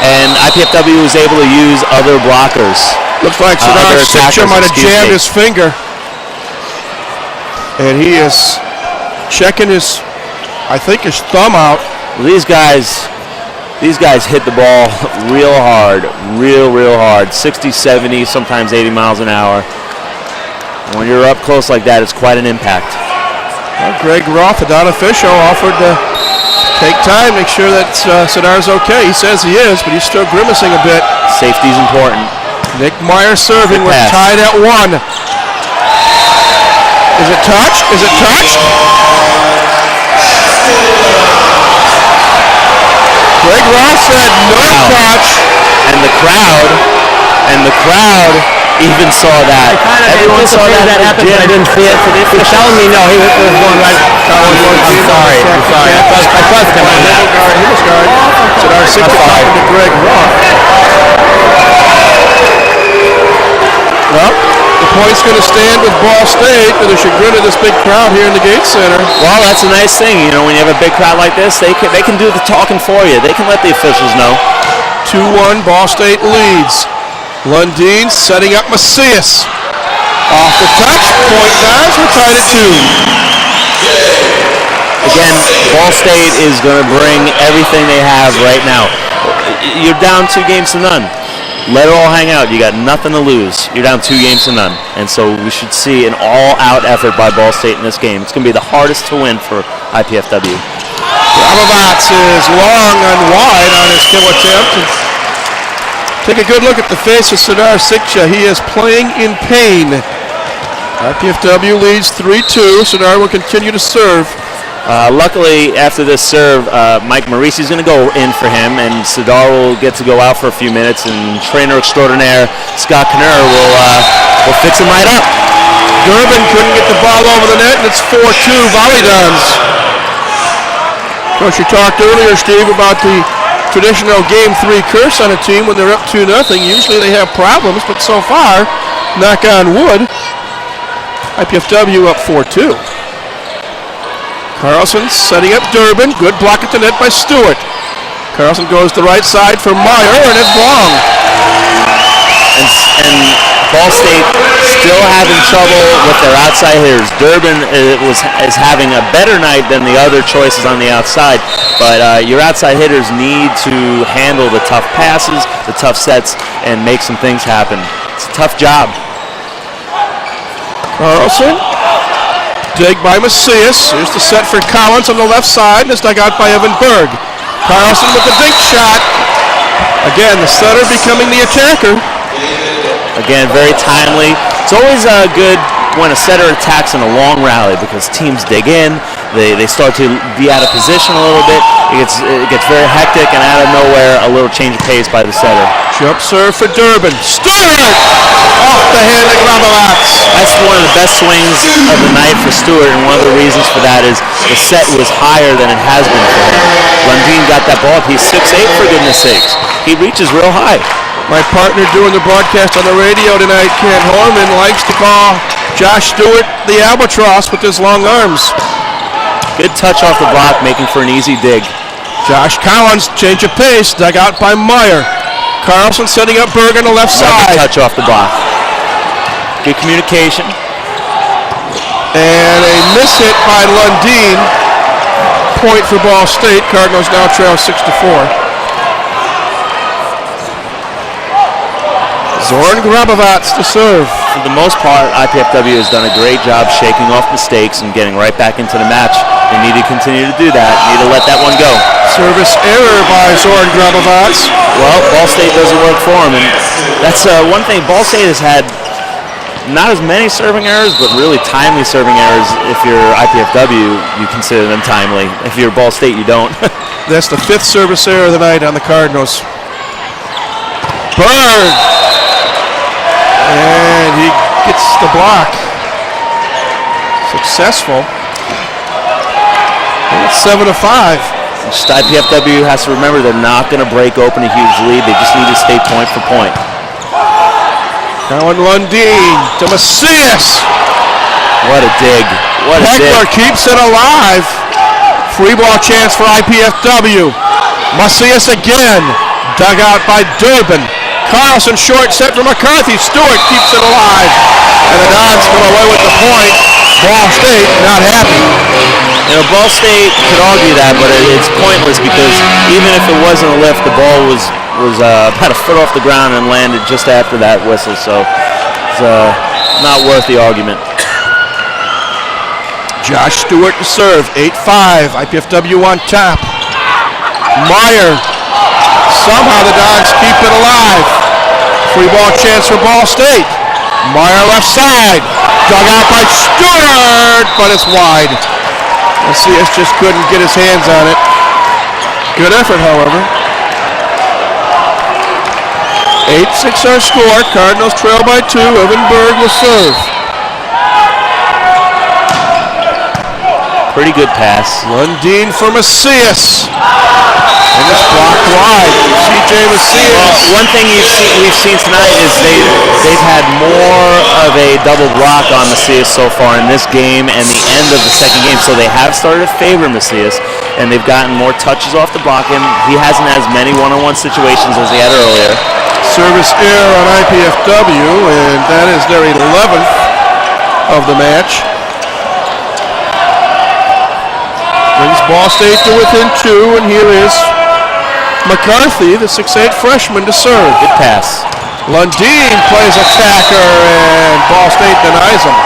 [SPEAKER 2] And IPFW was able to use other blockers.
[SPEAKER 1] Looks like Sadar Sikcha might have jammed his finger. And he is checking his, I think, his thumb out.
[SPEAKER 2] Well, these guys hit the ball real hard, real hard. 60, 70, sometimes 80 miles an hour. When you're up close like that, it's quite an impact.
[SPEAKER 1] Well, Greg Roth, the Don official, offered to take time, make sure that Sadar's okay. He says he is, but he's still grimacing a bit.
[SPEAKER 2] Safety's important.
[SPEAKER 1] Nick Meyer serving. We're tied at 1. Is it touched? Is it touched? Greg Roth said no touch.
[SPEAKER 2] And the crowd even saw that. Everyone saw that happened, but I didn't see it. He's telling me no, he was going right. I'm sorry. I trust him on that.
[SPEAKER 1] Sadar Sikcha talking to Greg Roth. Well, the point's going to stand with Ball State to the chagrin of this big crowd here in the Gates Center.
[SPEAKER 2] Well, that's a nice thing. You know, when you have a big crowd like this, they can do the talking for you. They can let the officials know.
[SPEAKER 1] 2-1, Ball State leads. Lundeen setting up Macias. Off the touch, point guys, we're tied at 2.
[SPEAKER 2] Again, Ball State is going to bring everything they have right now. You're down 2-0. Let it all hang out. You got nothing to lose. You're down 2-0. And so we should see an all-out effort by Ball State in this game. It's going to be the hardest to win for IPFW.
[SPEAKER 1] Abovats is long and wide on his kill attempt. Take a good look at the face of Sadar Sikcha. He is playing in pain. IPFW leads 3-2. Sadar will continue to serve.
[SPEAKER 2] Luckily, after this serve, Mike Marisi is going to go in for him, and Sadar will get to go out for a few minutes, and trainer extraordinaire Scott Knurr will fix him right up.
[SPEAKER 1] Durbin couldn't get the ball over the net, and it's 4-2 Volleyball. Of course, you talked earlier, Steve, about the traditional Game 3 curse on a team when they're up 2-0. Usually they have problems, but so far, knock on wood, IPFW up 4-2. Carlson setting up Durbin. Good block at the net by Stewart. Carlson goes to the right side for Meyer, and it's long.
[SPEAKER 2] And Ball State still having trouble with their outside hitters. Durbin is having a better night than the other choices on the outside, but your outside hitters need to handle the tough passes, the tough sets, and make some things happen. It's a tough job.
[SPEAKER 1] Carlson. Dig by Macias. Here's the set for Collins on the left side. And it's dug out by Evan Berg. Carlson with the dink shot. Again, the setter becoming the attacker.
[SPEAKER 2] Again, very timely. It's always good when a setter attacks in a long rally because teams dig in. They start to be out of position a little bit. It gets very hectic, and out of nowhere, a little change of pace by the setter.
[SPEAKER 1] Jump serve for Durbin. Stewart! Off the hand of Gramovats.
[SPEAKER 2] That's one of the best swings of the night for Stewart, and one of the reasons for that is the set was higher than it has been for him. Lundin got that ball up. He's 6'8", for goodness sakes. He reaches real high.
[SPEAKER 1] My partner doing the broadcast on the radio tonight, Ken Horman, likes to call Josh Stewart the albatross with his long arms.
[SPEAKER 2] Good touch off the block, making for an easy dig.
[SPEAKER 1] Josh Collins, change of pace, dug out by Meyer. Carlson setting up Berg on the left side.
[SPEAKER 2] Touch off the block. Good communication.
[SPEAKER 1] And a miss hit by Lundin. Point for Ball State. Cardinals now trail 6-4. Zoran Grabovats to serve.
[SPEAKER 2] For the most part, IPFW has done a great job shaking off mistakes and getting right back into the match. They need to continue to do that. Need to let that one go.
[SPEAKER 1] Service error by Zoran Grabovats.
[SPEAKER 2] Well, Ball State doesn't work for him, and that's one thing. Ball State has had not as many serving errors, but really timely serving errors. If you're IPFW, you consider them timely. If you're Ball State, you don't.
[SPEAKER 1] That's the 5th service error of the night on the Cardinals. Berg! And he gets the block. Successful. And it's 7-5.
[SPEAKER 2] Just IPFW has to remember they're not going to break open a huge lead. They just need to stay point for point.
[SPEAKER 1] Now in Lundin to Macias.
[SPEAKER 2] What a dig. What a
[SPEAKER 1] Heckler
[SPEAKER 2] dig.
[SPEAKER 1] keeps it alive. Free ball chance for IPFW. Macias again. Dug out by Durbin. Carlson short set for McCarthy. Stewart keeps it alive. And the Dons come away with the point. Ball State not happy.
[SPEAKER 2] You know, Ball State could argue that, but it's pointless because even if it wasn't a lift, the ball was about a foot off the ground and landed just after that whistle. So it's not worth the argument.
[SPEAKER 1] Josh Stewart to serve. 8-5. IPFW on top. Meyer. Somehow the Dogs keep it alive. Free ball chance for Ball State. Meyer left side. Dug out by Stewart, but it's wide. Macias just couldn't get his hands on it. Good effort, however. 8-6 our score. Cardinals trail by 2. Evan Berg will serve.
[SPEAKER 2] Pretty good pass.
[SPEAKER 1] Lundin for Macias. And it's blocked wide. C.J. Macias.
[SPEAKER 2] Well, one thing we've seen tonight is they've had more of a double block on Macias so far in this game and the end of the second game. So they have started to favor Macias, and they've gotten more touches off the block. And he hasn't had as many one-on-one situations as he had earlier.
[SPEAKER 1] Service error on IPFW, and that is their 11th of the match. Brings Ball State to within 2, and here is McCarthy, the 6'8 freshman, to serve.
[SPEAKER 2] Good pass.
[SPEAKER 1] Lundin plays attacker, and Ball State denies him.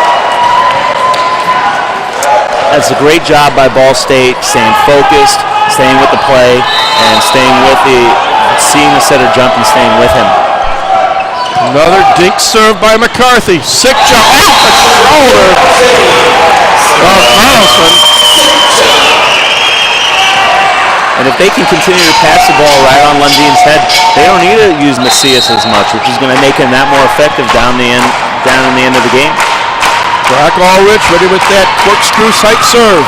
[SPEAKER 2] That's a great job by Ball State, staying focused, staying with the play, and seeing the setter jump and staying with him.
[SPEAKER 1] Another dink serve by McCarthy. Sick jump off the shoulder of Carlson.
[SPEAKER 2] if they can continue to pass the ball right on Lundeen's head, they don't need to use Macias as much, which is going to make him that more effective down in the end of the game.
[SPEAKER 1] Brock Ulrich ready with that corkscrew sight serve.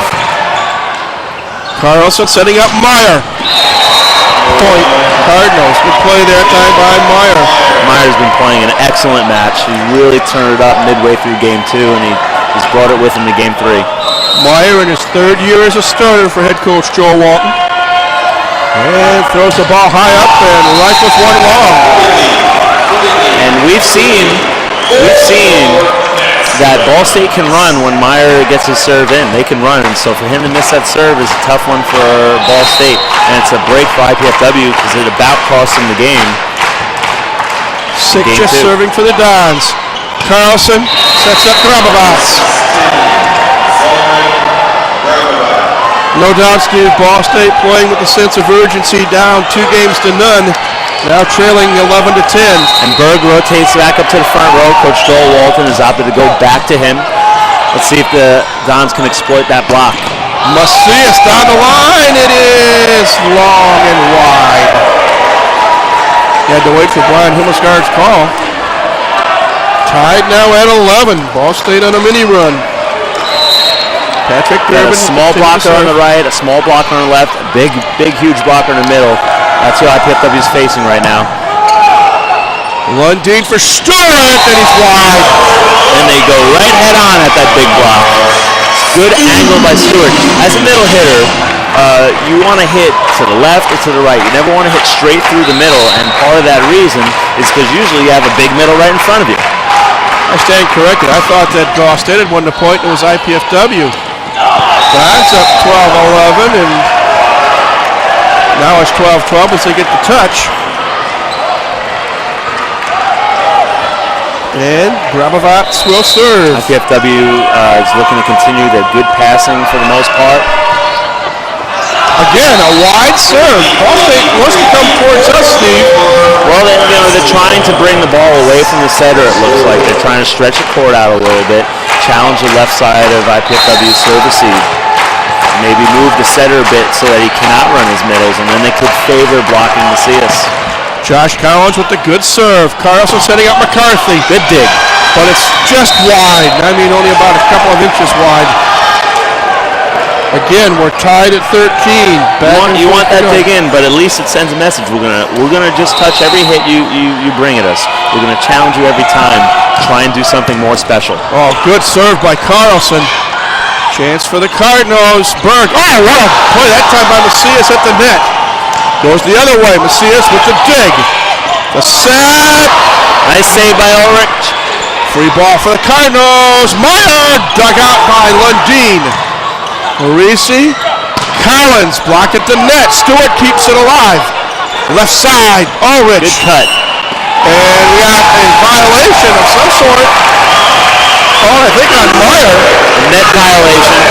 [SPEAKER 1] Carlson setting up Meyer. Point Cardinals. Good play there time by Meyer.
[SPEAKER 2] Meyer's been playing an excellent match. He really turned it up midway through game 2, and he's brought it with him to game 3.
[SPEAKER 1] Meyer in his 3rd year as a starter for head coach Joe Walton. And throws the ball high up and rifles one long.
[SPEAKER 2] And we've seen that Ball State can run when Meyer gets his serve in. They can run, and so for him to miss that serve is a tough one for Ball State. And it's a break for IPFW because it about cost them the game.
[SPEAKER 1] 6 just serving for the Dons. Carlson sets up Grabovats. No doubt, Steve, Ball State playing with a sense of urgency, down 2 games to none. Now trailing 11-10.
[SPEAKER 2] And Berg rotates back up to the front row. Coach Joel Walton has opted to go back to him. Let's see if the Dons can exploit that block.
[SPEAKER 1] Macias down the line. It is long and wide. You had to wait for Brian Himmelsgaard's call. Tied now at 11. Ball State on a mini run. Patrick Durbin.
[SPEAKER 2] A small blocker on the right, a small blocker on the left, a big, huge blocker in the middle. That's who IPFW is facing right now.
[SPEAKER 1] Lundeen for Stewart, and he's wide.
[SPEAKER 2] And they go right head on at that big block. Good angle by Stewart. As a middle hitter, you want to hit to the left or to the right. You never want to hit straight through the middle, and part of that reason is because usually you have a big middle right in front of you.
[SPEAKER 1] I stand corrected. I thought that Ball State had won the point. It was IPFW. That's up 12-11, and now it's 12-12 as they get the touch. And Grabovats will serve.
[SPEAKER 2] IPFW is looking to continue their good passing for the most part.
[SPEAKER 1] Again, a wide serve. Ball State wants to come towards us, Steve.
[SPEAKER 2] Well, they're trying to bring the ball away from the setter, it looks like. They're trying to stretch the court out a little bit, challenge the left side of IPFW's serve receive. Maybe move the setter a bit so that he cannot run his middles, and then they could favor blocking Macias.
[SPEAKER 1] Josh Collins with the good serve. Carlson setting up McCarthy.
[SPEAKER 2] Good dig.
[SPEAKER 1] But it's just wide. I mean, only about a couple of inches wide. Again, we're tied at 13.
[SPEAKER 2] You want that dig in, but at least it sends a message. We're gonna just touch every hit you bring at us. We're gonna challenge you every time. Try and do something more special.
[SPEAKER 1] Oh, good serve by Carlson. Chance for the Cardinals. Berg. Oh, what a play that time by Macias at the net. Goes the other way. Macias with the dig. The set.
[SPEAKER 2] Nice save by Ulrich.
[SPEAKER 1] Free ball for the Cardinals. Meyer dug out by Lundeen. Marisi. Collins blocked at the net. Stewart keeps it alive. Left side. Ulrich.
[SPEAKER 2] Good cut.
[SPEAKER 1] And we got a violation of some sort. Oh, I think on Meyer.
[SPEAKER 2] A net violation.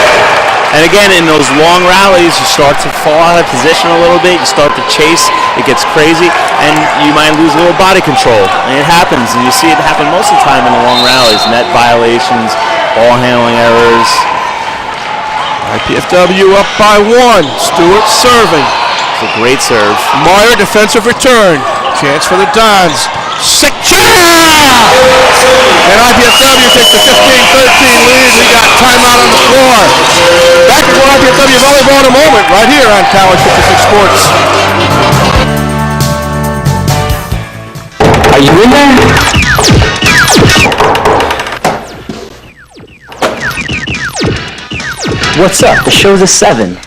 [SPEAKER 2] And again, in those long rallies, you start to fall out of position a little bit. You start to chase. It gets crazy. And you might lose a little body control. And it happens. And you see it happen most of the time in the long rallies. Net violations, ball handling errors.
[SPEAKER 1] IPFW up by 1. Stewart serving.
[SPEAKER 2] It's a great serve.
[SPEAKER 1] Meyer defensive return. Chance for the Dons. Sick shot! And IPFW takes a 15-13 lead. We got timeout on the floor. Back to IPFW Volleyball in a moment, right here on College 56 Sports.
[SPEAKER 3] Are you in there? What's up? The show's at 7.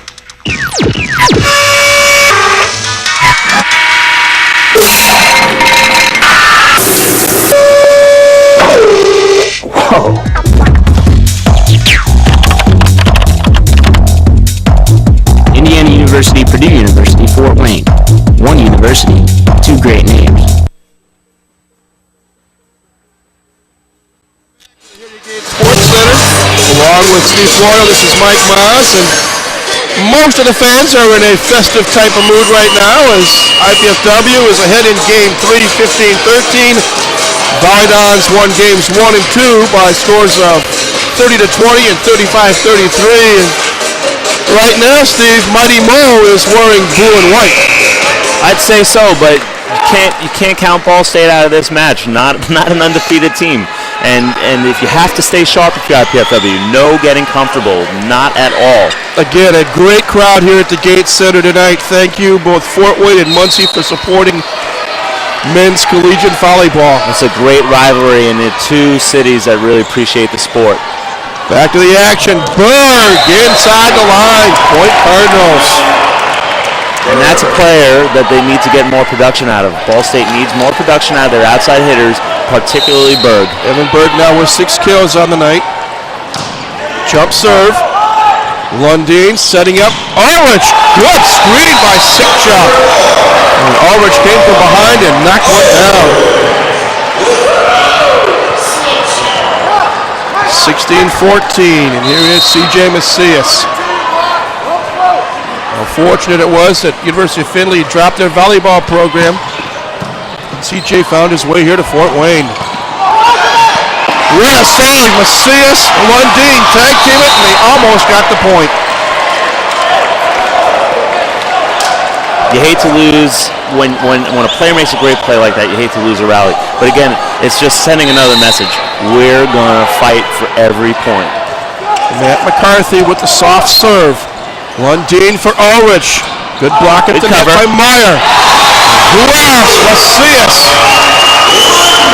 [SPEAKER 3] Whoa. Indiana University, Purdue University, Fort Wayne. One university, 2 great names.
[SPEAKER 1] Sports Center, along with Steve Floyle, this is Mike Moss, and most of the fans are in a festive type of mood right now as IPFW is ahead in Game 3, 15-13. Volleyball won Games 1 and 2 by scores of 30-20 and 35-33. Right now, Steve, Mighty Mo is wearing blue and white.
[SPEAKER 2] I'd say so, but you can't count Ball State out of this match. Not an undefeated team. And if you have to stay sharp if you're IPFW, no getting comfortable, not at all.
[SPEAKER 1] Again, a great crowd here at the Gates Center tonight. Thank you, both Fort Wayne and Muncie, for supporting men's collegiate volleyball.
[SPEAKER 2] It's a great rivalry in the two cities that really appreciate the sport.
[SPEAKER 1] Back to the action. Berg inside the line. Point Cardinals.
[SPEAKER 2] And that's a player that they need to get more production out of. Ball State needs more production out of their outside hitters, particularly Berg.
[SPEAKER 1] Evan Berg now with 6 kills on the night. Jump serve. Lundin setting up. Ulrich. Good screen by Sikcha. And Ulrich came from behind and knocked one down. 16-14. And here is C.J. Macias. How fortunate it was that University of Findlay dropped their volleyball program. CJ found his way here to Fort Wayne. What a save! Macias, Lundin tag team it, and they almost got the point.
[SPEAKER 2] You hate to lose when a player makes a great play like that. You hate to lose a rally. But again, it's just sending another message. We're gonna fight for every point.
[SPEAKER 1] Matt McCarthy with the soft serve. Lundin for Ulrich. Good block at the net by Meyer. Who else? Macias.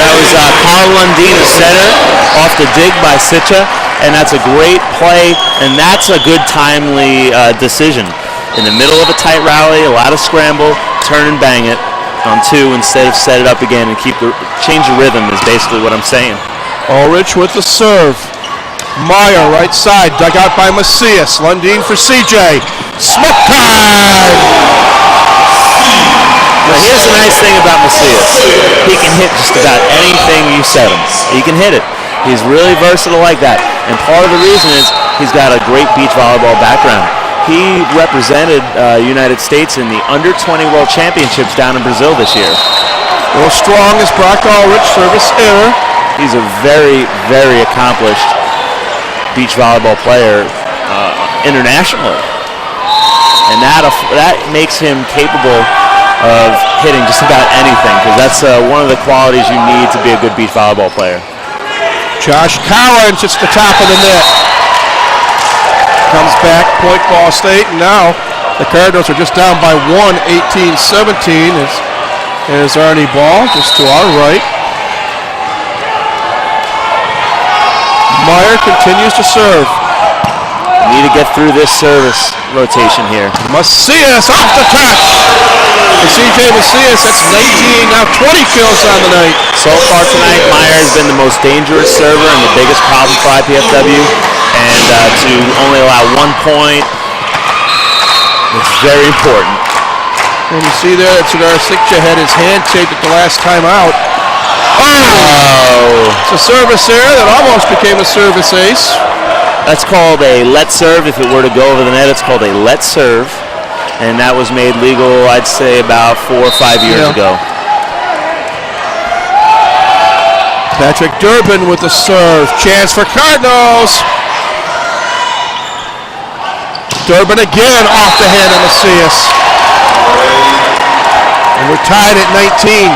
[SPEAKER 2] That was Kyle Lundin, the center, off the dig by Sitcha, and that's a great play, and that's a good timely decision. In the middle of a tight rally, a lot of scramble, turn and bang it on 2 instead of set it up again and change the rhythm is basically what I'm saying.
[SPEAKER 1] Ulrich with the serve. Meyer, right side, dug out by Macias. Lundin for CJ. Smoke time!
[SPEAKER 2] Now here's the nice thing about Macias. He can hit just about anything you set him. He can hit it. He's really versatile like that. And part of the reason is he's got a great beach volleyball background. He represented United States in the Under-20 World Championships down in Brazil this year.
[SPEAKER 1] A little strong as Brock Ulrich, service error.
[SPEAKER 2] He's a very, very accomplished beach volleyball player internationally, and that makes him capable of hitting just about anything, because that's one of the qualities you need to be a good beach volleyball player.
[SPEAKER 1] Josh Collins hits the top of the net. Comes back, point Ball State, and now the Cardinals are just down by 1, 18-17. There's Arnie Ball just to our right. Meyer continues to serve.
[SPEAKER 2] You need to get through this service rotation here.
[SPEAKER 1] Macias off the touch. For C.J. Macias, that's 19, now 20 kills on the night.
[SPEAKER 2] So far tonight, Meyer has been the most dangerous server and the biggest problem for IPFW. And to only allow 1 point, it's very important.
[SPEAKER 1] And you see there that Sudar Sikcha had his hand taped at the last time out.
[SPEAKER 2] Oh!
[SPEAKER 1] It's a service error that almost became a service ace.
[SPEAKER 2] That's called a let serve. If it were to go over the net, it's called a let serve. And that was made legal, I'd say, about 4 or 5 years ago.
[SPEAKER 1] Patrick Durbin with the serve. Chance for Cardinals. Durbin again off the hand of Macias. And we're tied at 19.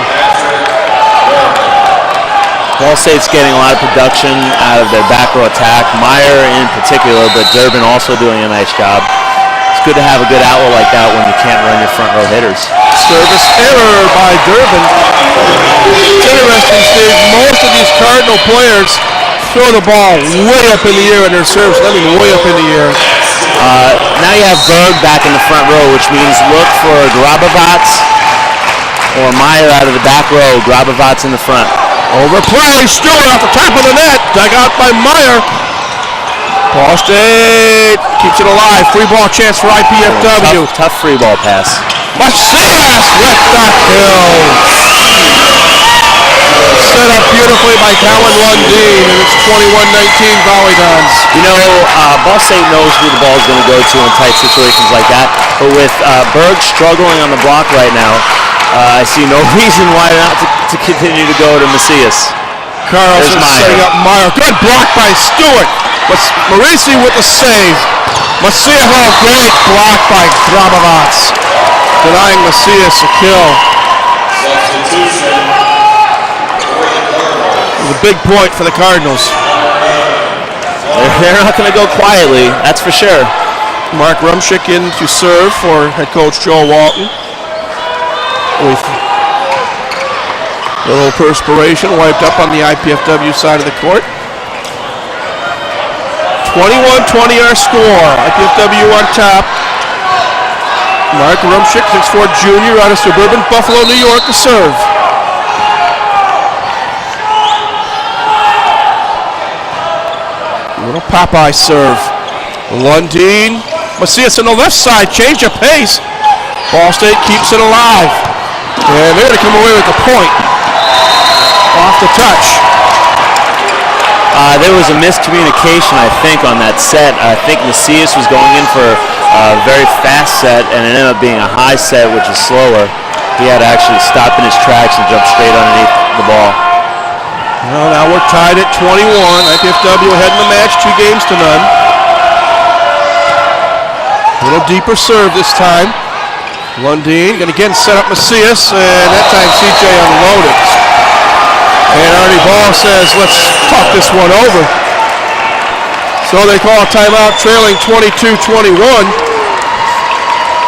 [SPEAKER 2] Ball State's getting a lot of production out of their back row attack. Meyer in particular, but Durbin also doing a nice job. It's good to have a good outlet like that when you can't run your front row hitters.
[SPEAKER 1] Service error by Durbin. It's interesting, Steve. Most of these Cardinal players throw the ball way up in the air in their serves. I mean, way up in the air.
[SPEAKER 2] Now you have Berg back in the front row, which means look for Grabovats or Meyer out of the back row. Grabovats in the front.
[SPEAKER 1] Overplay, Stewart off the top of the net, dug out by Meyer. Ball State keeps it alive. Free ball chance for IPFW.
[SPEAKER 2] Tough free ball pass.
[SPEAKER 1] Macias with the kill. Set up beautifully by Colin Lundin, and it's 21-19 Volleyball.
[SPEAKER 2] You know, Ball State knows who the ball is going to go to in tight situations like that, but with Berg struggling on the block right now, I see no reason why not to continue to go to Macias.
[SPEAKER 1] Carlson setting up Meyer. Good block by Stewart. Marisi with the save. Macias, great block by Grabovac, denying Macias a kill. It was a big point for the Cardinals.
[SPEAKER 2] They're not going to go quietly, that's for sure.
[SPEAKER 1] Mark Rumschick in to serve for head coach Joe Walton. With a little perspiration wiped up on the IPFW side of the court. 21-20 our score. IPFW on top. Mark Rumschick, 6'4" junior out of suburban Buffalo, New York to serve. Little Popeye serve. Lundeen. Macias on the left side. Change of pace. Ball State keeps it alive. And they're going to come away with the point. Off the touch.
[SPEAKER 2] There was a miscommunication, I think, on that set. I think Macias was going in for a very fast set, and it ended up being a high set, which is slower. He had to actually stop in his tracks and jump straight underneath the ball.
[SPEAKER 1] Well, now we're tied at 21. IPFW ahead in the match, 2 games to none. A little deeper serve this time. Lundeen going to again set up Macias, and that time CJ unloaded. And Arnie Ball says, let's talk this one over. So they call a timeout, trailing 22-21.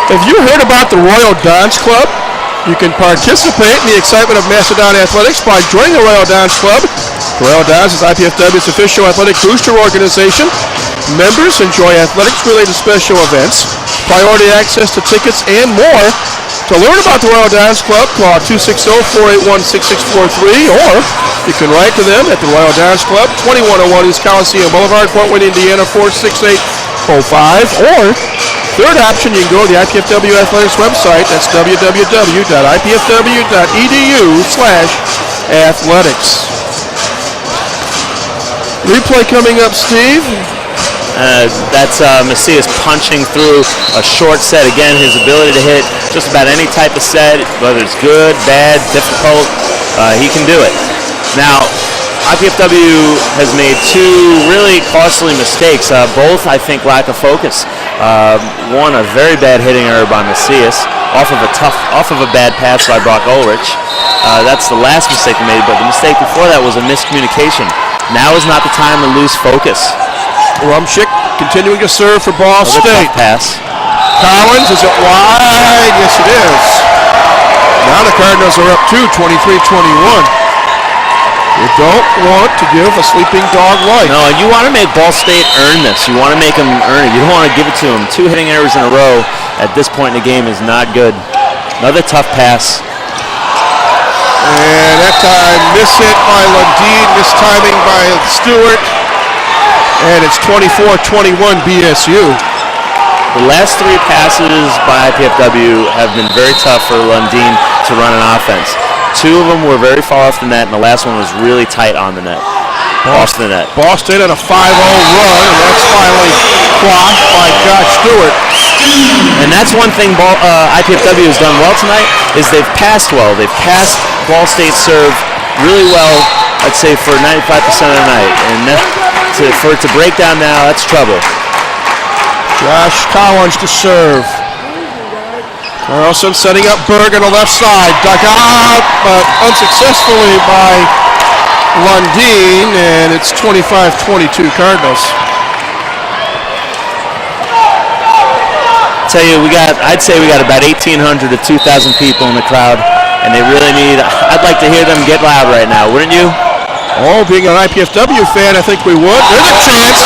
[SPEAKER 1] Have you heard about the Royal Dons Club? You can participate in the excitement of Mastodon Athletics by joining the Royal Dons Club. The Royal Dons is IPFW's official athletic booster organization. Members enjoy athletics-related special events, priority access to tickets, and more. To learn about the Royal Dons Club, call 260-481-6643, or you can write to them at the Royal Dons Club, 2101 East Coliseum Boulevard, Fort Wayne, Indiana, 46805. Or, third option, you can go to the IPFW Athletics website. That's www.ipfw.edu/athletics. Replay coming up, Steve.
[SPEAKER 2] That's Macias punching through a short set. Again, his ability to hit just about any type of set, whether it's good, bad, difficult, he can do it. Now, IPFW has made 2 really costly mistakes. Both, I think, lack of focus. One, a very bad hitting error by Macias off of a bad pass by Brock Ulrich. That's the last mistake they made, but the mistake before that was a miscommunication. Now is not the time to lose focus.
[SPEAKER 1] Rumschick continuing to serve for Ball State.
[SPEAKER 2] Pass.
[SPEAKER 1] Collins, is it wide? Yes, it is. Now the Cardinals are up 23-21. You don't want to give a sleeping dog life.
[SPEAKER 2] No, you want to make Ball State earn this. You want to make them earn it. You don't want to give it to them. 2 hitting errors in a row at this point in the game is not good. Another tough pass.
[SPEAKER 1] And that time, miss-hit by Lundeen, mistiming by Stewart. And it's 24-21 BSU.
[SPEAKER 2] The last 3 passes by IPFW have been very tough for Lundeen to run an offense. 2 of them were very far off the net, and the last one was really tight on the net. Off the net.
[SPEAKER 1] Ball State on a 5-0 run, and that's finally blocked by Josh Stewart.
[SPEAKER 2] And that's one thing IPFW has done well tonight, is they've passed well. They've passed Ball State serve really well, I'd say, for 95% of the night. And for it to break down now, that's trouble.
[SPEAKER 1] Josh Collins to serve. Carlson setting up Berg on the left side. Dug out, but unsuccessfully by Lundeen, and it's 25-22 Cardinals.
[SPEAKER 2] Tell you, I'd say we got about 1,800 to 2,000 people in the crowd, and they really I'd like to hear them get loud right now, wouldn't you?
[SPEAKER 1] Oh, being an IPFW fan, I think we would. There's a chance.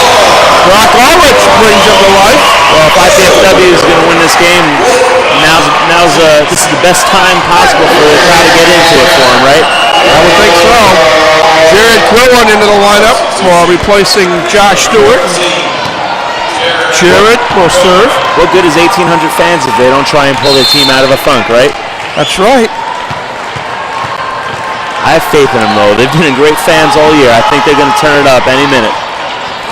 [SPEAKER 1] Brock Ulrich brings him to life.
[SPEAKER 2] Well, if IPFW is going to win this game, this is the best time possible for the crowd to get into it for him, right?
[SPEAKER 1] I would think so. Jared Quillen into the lineup replacing Josh Stewart. Jared will serve.
[SPEAKER 2] What good is 1,800 fans if they don't try and pull their team out of a funk, right?
[SPEAKER 1] That's right.
[SPEAKER 2] I have faith in them, though. They've been great fans all year. I think they're going to turn it up any minute.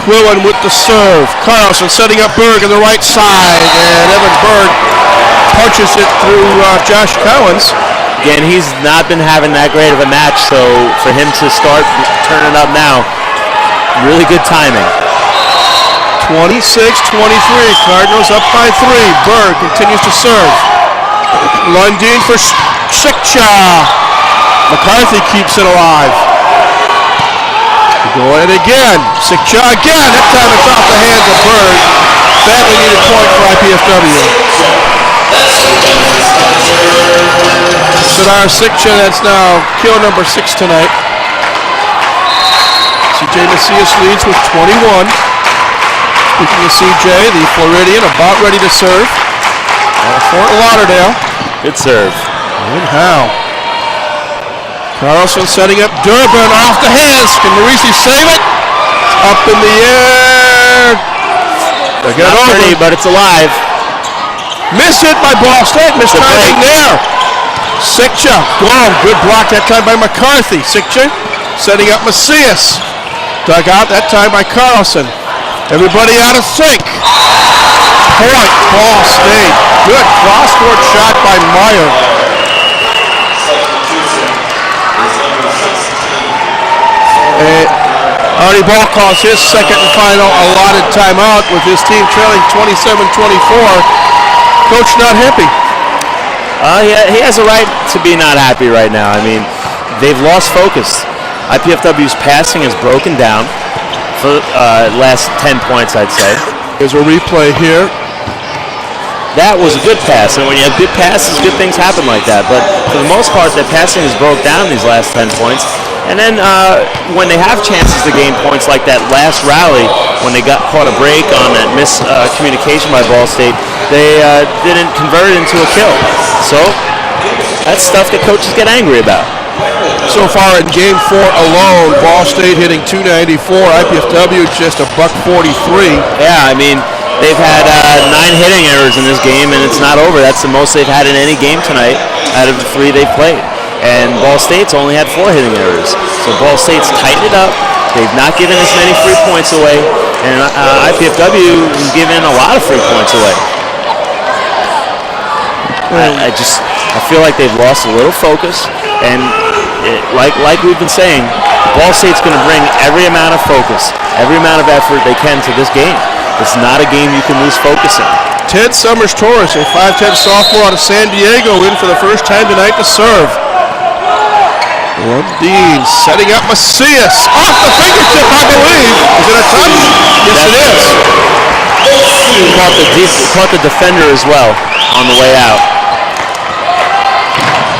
[SPEAKER 1] Quillen with the serve. Carlson setting up Berg on the right side, and Evan Berg punches it through Josh Collins.
[SPEAKER 2] Again, he's not been having that great of a match, so for him to start turning up now, really good timing.
[SPEAKER 1] 26-23. Cardinals up by 3. Berg continues to serve. Lundin for Sikcha. McCarthy keeps it alive. Go at it again. Sikcha again. That time it's off the hands of Berg. Badly needed point for IPFW. Sadar Sikcha, that's now kill number 6 tonight. CJ Macias leads with 21. Speaking of CJ, the Floridian about ready to serve. Fort Lauderdale.
[SPEAKER 2] Good serve.
[SPEAKER 1] And how? Carlson setting up Durbin off the hands. Can Marisi save it? Up in the air. They get
[SPEAKER 2] Not
[SPEAKER 1] over.
[SPEAKER 2] pretty, but it's alive.
[SPEAKER 1] Miss hit by Ball State. Miss timing there. Sikcha gone. Good block that time by McCarthy. Sikcha setting up Macias. Dug out that time by Carlson. Everybody out of sync. Point, Ball State. Good cross-court shot by Meyer. Artie Ball calls his second and final allotted timeout with his team trailing 27-24. Coach not happy.
[SPEAKER 2] He has a right to be not happy right now. I mean, they've lost focus. IPFW's passing is broken down for last 10 points, I'd say.
[SPEAKER 1] There's a replay here.
[SPEAKER 2] That was a good pass, and when you have good passes, good things happen like that. But for the most part, their passing is broke down these last 10 points. And then when they have chances to gain points like that last rally, when they got caught a break on that miscommunication by Ball State, they didn't convert it into a kill. So that's stuff that coaches get angry about.
[SPEAKER 1] So far in Game 4 alone, Ball State hitting 294, IPFW just a $143.
[SPEAKER 2] Yeah, I mean, they've had 9 hitting errors in this game, and it's not over. That's the most they've had in any game tonight out of the 3 they've played. And Ball State's only had 4 hitting errors. So Ball State's tightened it up. They've not given as many free points away, and IPFW has given a lot of free points away. I feel like they've lost a little focus, and like we've been saying, Ball State's going to bring every amount of focus, every amount of effort they can to this game. It's not a game you can lose focus in.
[SPEAKER 1] Ted Summers-Torres, a 5'10 sophomore out of San Diego, in for the first time tonight to serve. Lundin setting up Macias. Off the fingertip, I believe. Is it a touch? Yes, it is.
[SPEAKER 2] Caught the defender as well on the way out.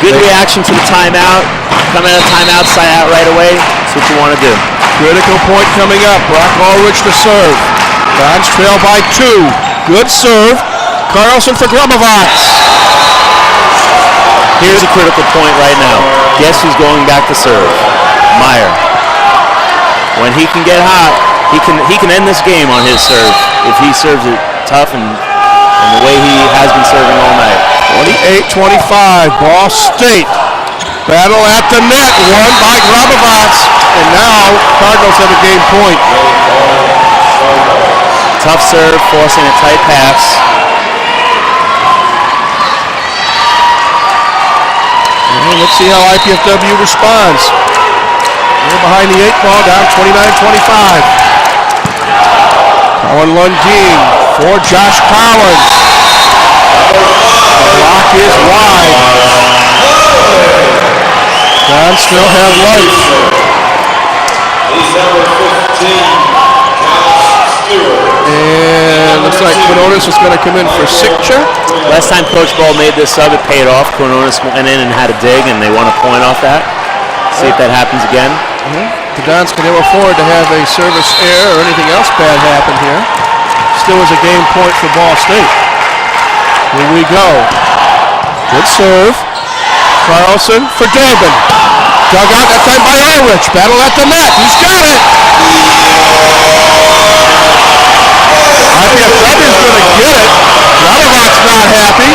[SPEAKER 2] Good reaction to the timeout. Come out of timeout, side out right away. That's what you want to do.
[SPEAKER 1] Critical point coming up. Brock Ulrich to serve. Dons trail by 2. Good serve. Carlson for Grubovats.
[SPEAKER 2] Here's a critical point right now. Guess who's going back to serve? Meyer. When he can get hot, he can end this game on his serve if he serves it tough and the way he has been serving all night.
[SPEAKER 1] 28-25, Ball State. Battle at the net, won by Grubovats. And now Cardinals have a game point.
[SPEAKER 2] Tough serve, forcing a tight pass.
[SPEAKER 1] And let's see how IPFW responds. They're behind the 8 ball, down 29-25. Colin Lundin for Josh Collins. The block is wide. Dons still have life. And looks like Quinones is going to come in for Sikcha.
[SPEAKER 2] Last time Coach Ball made this sub, it paid off. Quinones went in and had a dig, and they won a point off that. See if that happens again.
[SPEAKER 1] The Dons can never afford to have a service error or anything else bad happen here. Still is a game point for Ball State. Here we go. Good serve. Carlson for Durbin. Dug out that time by Ulrich. Battle at the net. He's got it. IPFW is going to get it. Grubovats not happy.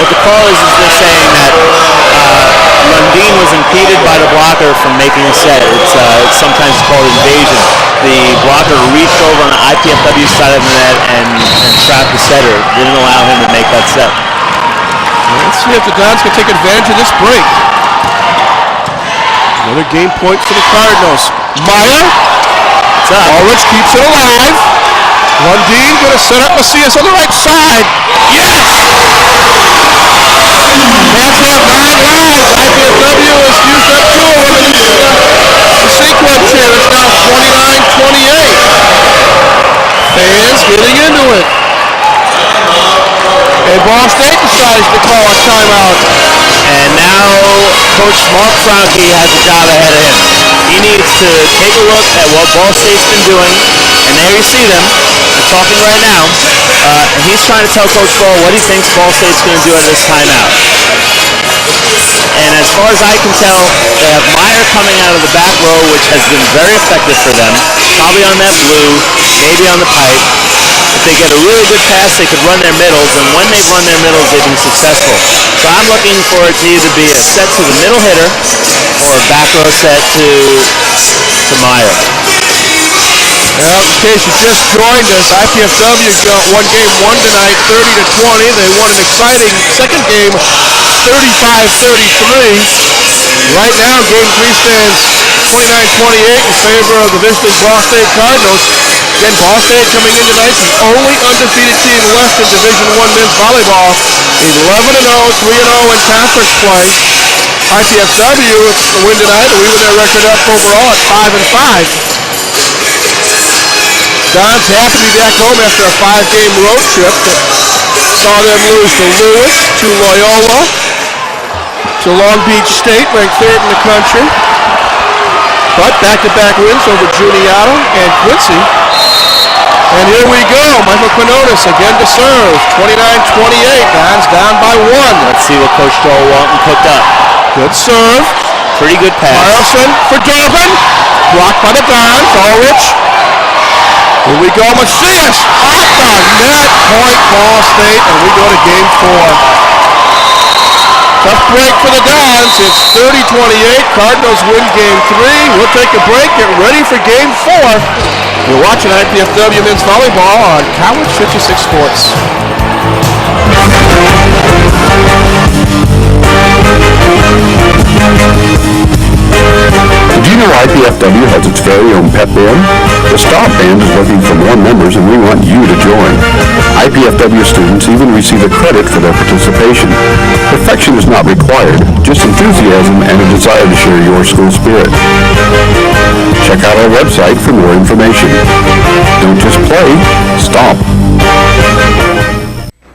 [SPEAKER 2] What the call is they're saying that Lundin was impeded by the blocker from making a set. It's sometimes called invasion. The blocker reached over on the IPFW side of the net and trapped the setter. Didn't allow him to make that set.
[SPEAKER 1] Let's see if the Dons can take advantage of this break. Another game point for the Cardinals. Meyer.
[SPEAKER 2] up.
[SPEAKER 1] Ulrich keeps it alive. Lundeen going to set up Macias on the right side. Yes! That's it, 9 lives. IPFW has used up 2 of them in the sequence here. It's now 29-28. Fans getting into it. And Ball State decides to call a timeout.
[SPEAKER 2] And now Coach Mark Franke has a job ahead of him. He needs to take a look at what Ball State's been doing. And there you see them. They're talking right now. And he's trying to tell Coach Ball what he thinks Ball State's going to do at this timeout. And as far as I can tell, they have Meyer coming out of the back row, which has been very effective for them. Probably on that blue, maybe on the pipe. If they get a really good pass, they could run their middles, and when they've run their middles, they've been successful. So I'm looking for it to either be a set to the middle hitter or a back row set to Meyer.
[SPEAKER 1] Well, in case you just joined us, IPFW won game 1 tonight, 30-20. They won an exciting second game, 35-33. Right now, game 3 stands 29-28 in favor of the visiting Ball State Cardinals. Again, Ball State coming in tonight, the only undefeated team left in Division I men's volleyball. 11-0, 3-0 in conference play. IPFW win tonight, and we win their record up overall at 5-5. Don's happy to be back home after a 5-game road trip that saw them lose to Lewis, to Loyola, to Long Beach State, ranked 3rd in the country. But back-to-back wins over Juniata and Quincy. And here we go. Michael Quinones again to serve. 29-28. Don's down by 1.
[SPEAKER 2] Let's see what Coach Joel Walton cooked up.
[SPEAKER 1] Good serve.
[SPEAKER 2] Pretty good pass.
[SPEAKER 1] Carlson for Durbin. Blocked by the Dons. Ulrich. Here we go. Macias off the net. Point Ball State. And we go to game 4. Tough break for the Dons. It's 30-28. Cardinals win game 3. We'll take a break. Get ready for game 4. You're watching IPFW Men's Volleyball on College 56 Sports.
[SPEAKER 5] Did you know IPFW has its very own pep band? The Stomp Band is looking for more members and we want you to join. IPFW students even receive a credit for their participation. Perfection is not required, just enthusiasm and a desire to share your school spirit. Check out our website for more information. Don't just play, stomp.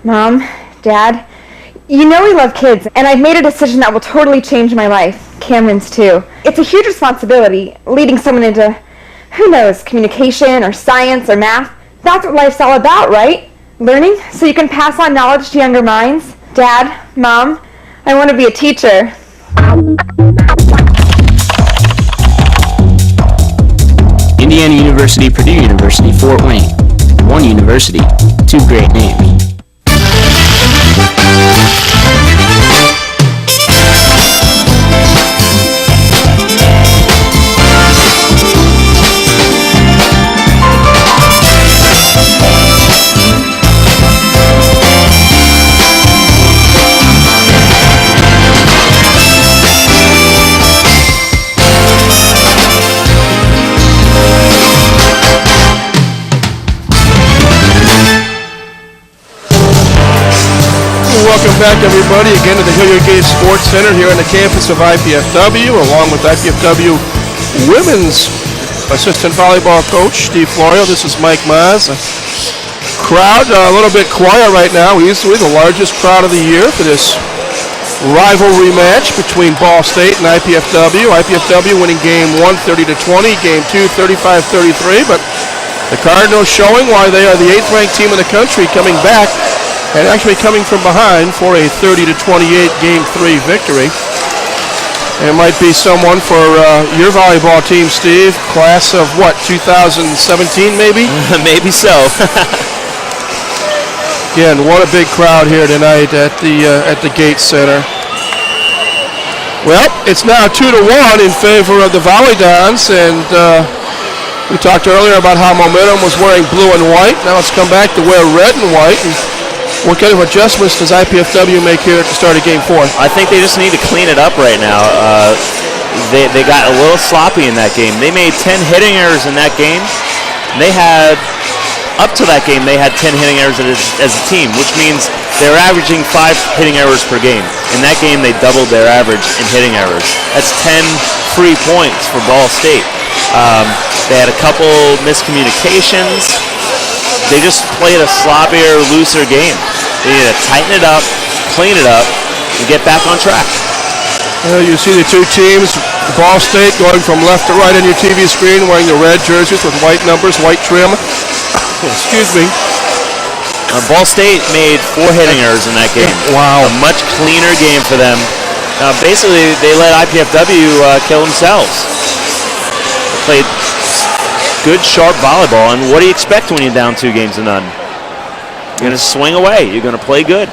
[SPEAKER 6] Mom, Dad, you know we love kids, and I've made a decision that will totally change my life. Cameron's too. It's a huge responsibility, leading someone into, who knows, communication or science or math. That's what life's all about, right? Learning so you can pass on knowledge to younger minds. Dad, Mom, I want to be a teacher.
[SPEAKER 3] Indiana University, Purdue University, Fort Wayne. One university, 2 great names.
[SPEAKER 1] Welcome back, everybody, again to the Hilliard Gate Sports Center here on the campus of IPFW, along with IPFW Women's Assistant Volleyball Coach Steve Florio. This is Mike Maz. Crowd a little bit quiet right now. Easily the largest crowd of the year for this rivalry match between Ball State and IPFW. IPFW winning game 1 30-20, game 2 35-33, but the Cardinals showing why they are the 8th ranked team in the country, coming back and actually coming from behind for a 30-28 Game 3 victory. And it might be someone for your volleyball team, Steve. Class of what, 2017 maybe?
[SPEAKER 2] Maybe so.
[SPEAKER 1] Again, what a big crowd here tonight at the Gates Center. Well, it's now 2-1 in favor of the Volleydons, and we talked earlier about how Momentum was wearing blue and white. Now it's come back to wear red and white. And what kind of adjustments does IPFW make here at the start of Game 4?
[SPEAKER 2] I think they just need to clean it up right now. they got a little sloppy in that game. They made 10 hitting errors in that game. They had, up to that game, they had 10 hitting errors as a team, which means they're averaging 5 hitting errors per game. In that game, they doubled their average in hitting errors. That's 10 free points for Ball State. They had a couple miscommunications. They just played a sloppier, looser game. They need to tighten it up, clean it up, and get back on track.
[SPEAKER 1] Well, you see the two teams, Ball State going from left to right on your TV screen, wearing the red jerseys with white numbers, white trim. Excuse me.
[SPEAKER 2] Ball State made 4 hitting errors in that game.
[SPEAKER 1] Wow.
[SPEAKER 2] A much cleaner game for them. Basically, they let IPFW kill themselves. They played good, sharp volleyball, and what do you expect when you're down 2 games to none? You're going to swing away. You're going to play good.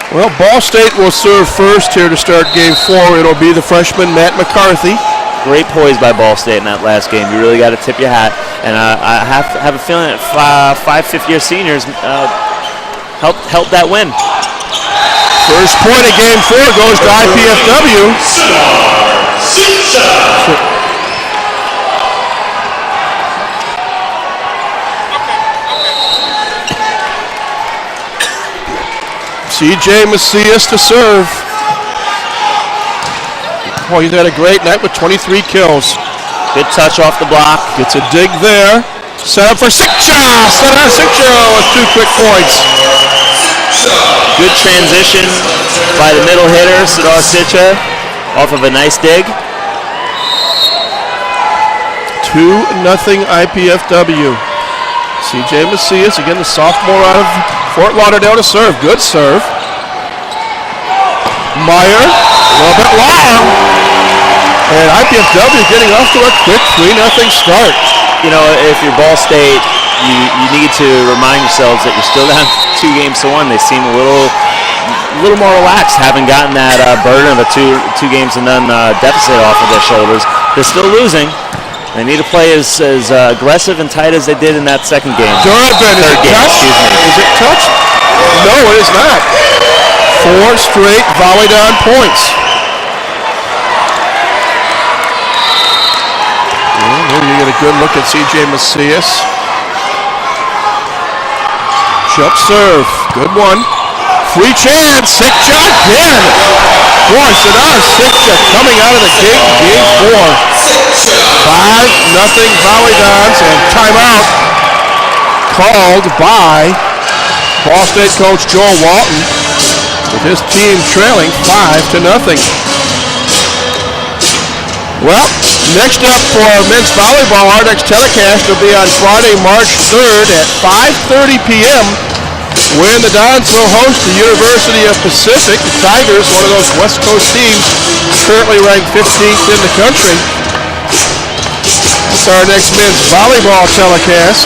[SPEAKER 1] Well, Ball State will serve first here to start game 4. It'll be the freshman Matt McCarthy.
[SPEAKER 2] Great poise by Ball State in that last game. You really got to tip your hat. And I have a feeling that 5 fifth-year seniors helped that win.
[SPEAKER 1] First point of game 4 goes to IPFW. CJ Macias to serve. Oh, he's had a great night with 23 kills.
[SPEAKER 2] Good touch off the block.
[SPEAKER 1] Gets a dig there. Set up for Sikcha. Set on Sikcha with 2 quick points.
[SPEAKER 2] Good transition by the middle hitter, Sadar Sikcha, off of a nice dig.
[SPEAKER 1] 2-0 IPFW. CJ Macias, again the sophomore out of Fort Lauderdale to serve. Good serve. Meyer, a little bit long. And IPFW getting off to a quick 3-0 start.
[SPEAKER 2] You know, if you're Ball State, you need to remind yourselves that you're still down 2 games to 1. They seem a little more relaxed, having gotten that burden of a two games to none deficit off of their shoulders. They're still losing. They need to play as aggressive and tight as they did in that second game.
[SPEAKER 1] Durbin, is it touched? Is it touched? No, it is not. 4 straight volley-down points. Here you get a good look at CJ Macias. Jump serve, good one. Free chance, Sikcha again. Boy, Sadar Sikcha coming out of the gate in game 4. 5-0 Volley-Dons, and timeout called by Ball State coach Joel Walton, with his team trailing 5-0. Well, next up for men's volleyball, our next telecast will be on Friday, March 3rd at 5:30 p.m. when the Dons will host the University of Pacific. The Tigers, one of those West Coast teams, currently ranked 15th in the country. That's our next men's volleyball telecast.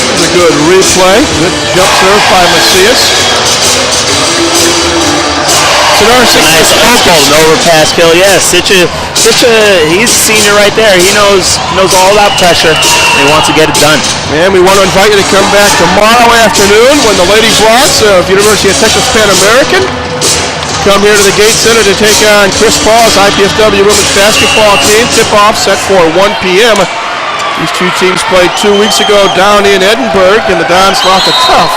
[SPEAKER 1] There's a good replay. Good jump serve by Macias.
[SPEAKER 2] Nice called an overpass kill. Yeah, Sikcha, he's a senior right there. He knows all about pressure, and he wants to get it done.
[SPEAKER 1] And we want to invite you to come back tomorrow afternoon when the Lady Blondes of University of Texas Pan American come here to the Gate Center to take on Chris Paul's IPFW women's basketball team. Tip-off set for 1 p.m. These two teams played 2 weeks ago down in Edinburgh, and the Dons lost a tough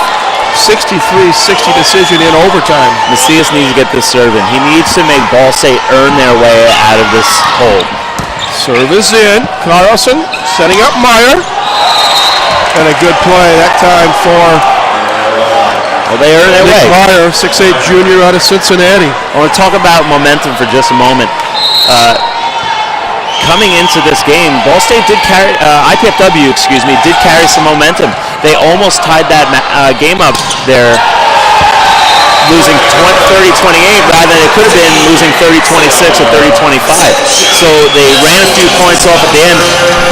[SPEAKER 1] 63-60 decision in overtime.
[SPEAKER 2] Macias needs to get this serve in. He needs to make Ball State earn their way out of this hole.
[SPEAKER 1] Serve is in. Carlson setting up Meyer. And a good play that time for
[SPEAKER 2] they earn their way.
[SPEAKER 1] Meyer, 6'8 junior out of Cincinnati.
[SPEAKER 2] I want to talk about momentum for just a moment. Coming into this game, Ball State did carry, IPFW, did carry some momentum. They almost tied that game up there, losing 30-28 rather than it could have been losing 30-26 or 30-25. So they ran a few points off at the end.